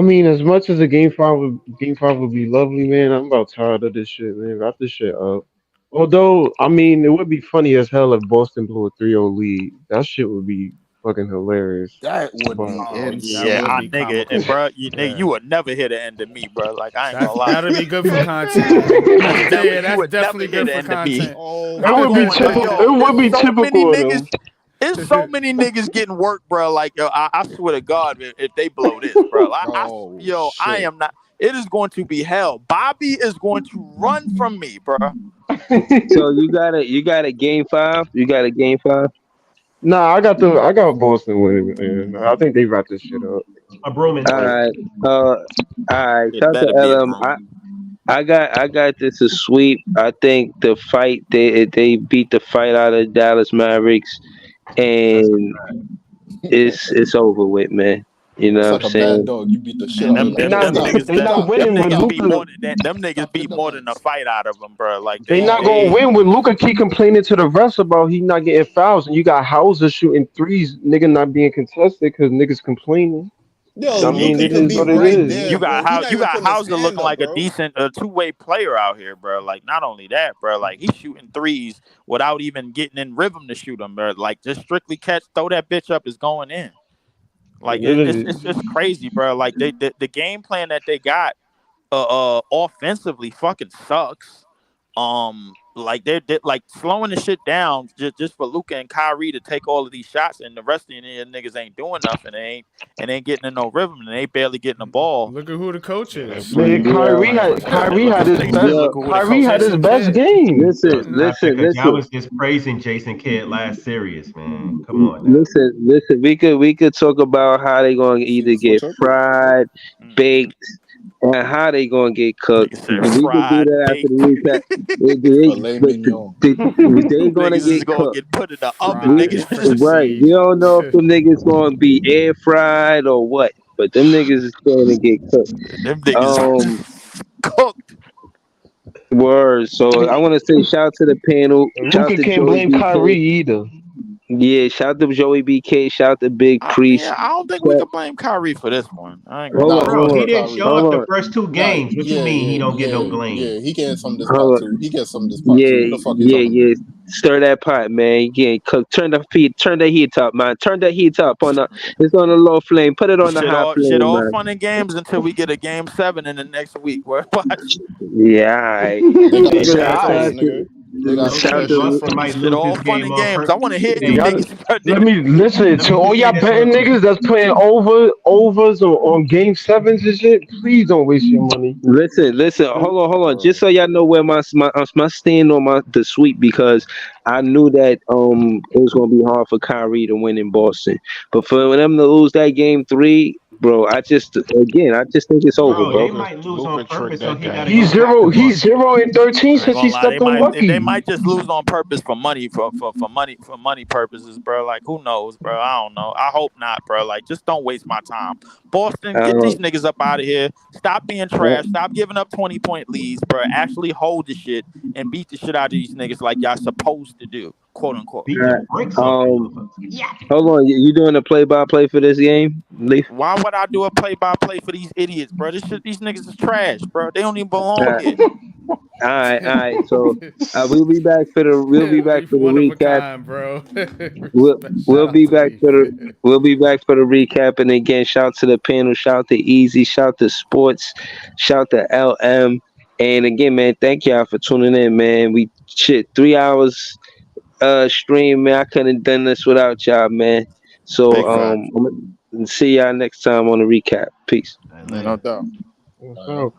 mean, as much as a game five would be lovely, man. I'm about tired of this shit, man. Wrap this shit up. Although, I mean, it would be funny as hell if Boston blew a 3-0 lead. That shit would be fucking hilarious. That would be nigga, and bro, you would never hear the end of me, bro. Like I ain't gonna lie. That'll be good for content. That's definitely good for content. It would be typical. There's so many niggas getting work, bro. Like yo, I swear to God, if they blow this, bro, I am not. It is going to be hell. Bobby is going to run from me, bro. So you got a game 5. You got a game 5. Nah, I got Boston winning, man. I think they wrap this shit up. A broom. All right. Shout to LM. I got this a sweep. I think the fight they beat the fight out of Dallas Mavericks, and it's over with, man. You know what I'm saying? Bad dog. You beat the shit out of them. Them niggas beat more than a fight out of them, bro. Like they not gonna win with Luka keep complaining to the refs about he not getting fouls, and you got Hauser shooting threes, nigga not being contested because niggas complaining. Yo, I mean, it is what it is. There, you got Hauser looking like a decent two-way player out here, bro. Like not only that, bro, like he's shooting threes without even getting in rhythm to shoot them, bro. Like just strictly catch, throw that bitch up is going in. Like it's just crazy, bro. Like the game plan that they got offensively fucking sucks. Like they're like slowing the shit down just for Luka and Kyrie to take all of these shots, and the rest of the niggas ain't doing nothing. They ain't getting in no rhythm, and they ain't barely getting the ball. Look at who the coach is. Man, Kyrie had his best game. Listen. I was just praising Jason Kidd last series, man. Come on. Now. Listen. We could talk about how they gonna either get fried, baked. And how they gonna get cooked? We can do that after the recap. They gonna get cooked. Get put in the oven, niggas. Right? You don't know if them niggas gonna be air fried or what, but them niggas is gonna get cooked. Them niggas cooked. Word. So I want to say shout out to the panel. Luka can't blame Kyrie either. Yeah, shout out to Joey BK, shout out to Big Priest. I don't think we can blame Kyrie for this one. I ain't gonna Hold lie. on, Bro, hold he on, didn't show hold up the on. first two Nah, games. What you mean he don't get no blame? He gets some of this pot Hold too. on. He gets some of this pot too. What the fuck you talking Yeah. Stir that pot, man. You getting cooked. Turn that heat up, man. Turn that heat up it's on a low flame. Put it on the high Shit flame, all man. fun and games until we get a game 7 in the next week. Watch. Yeah, all right. They got a Yeah, stretch all first, right. nigga. They got a Shout Okay, out stretch shit to Boston first. might Shit lose all this fun game and on games. I purpose. want to hear you Hey, niggas. Let me listen let to me all just y'all say this betting real quick. niggas that's playing overs on game sevens and shit. Please don't waste your money. Listen. Hold on. Just so y'all know where my stand on the sweep, because I knew that it was gonna be hard for Kyrie to win in Boston, but for them to lose that game 3, bro, I just think it's over, Bro, they bro. might lose Luka on tricked purpose, so that he got to game. go back to He's Boston. 0-13 I ain't since gonna he lie, stepped on they Lucky. might just lose on purpose for money for money purposes, bro. Like who knows, bro? I don't know. I hope not, bro. Like just don't waste my time. Boston, get Uh, these niggas up out of here. Stop being trash. Stop giving up 20-point leads, bro. Actually hold the shit and beat the shit out of these niggas like y'all supposed to do, quote unquote. Beat the brakes off them motherfuckers. Yeah. hold on. You doing a play-by-play for this game, Leaf? Why would I do a play-by-play for these idiots, bro? These niggas is trash, bro. They don't even belong Uh, here. all right. So we'll be back for the Leaf one of a recap. kind, bro. Shout We'll out be to back Leaf. we'll be back for the recap. And again, shout to the panel, shout to Easy, shout to Sports, shout to LM. And again, man, thank y'all for tuning in, man. We 3 hours stream, man. I couldn't have done this without y'all, man. So Big fact. I'm gonna see y'all next time on the recap. Peace. All right, No later. doubt. So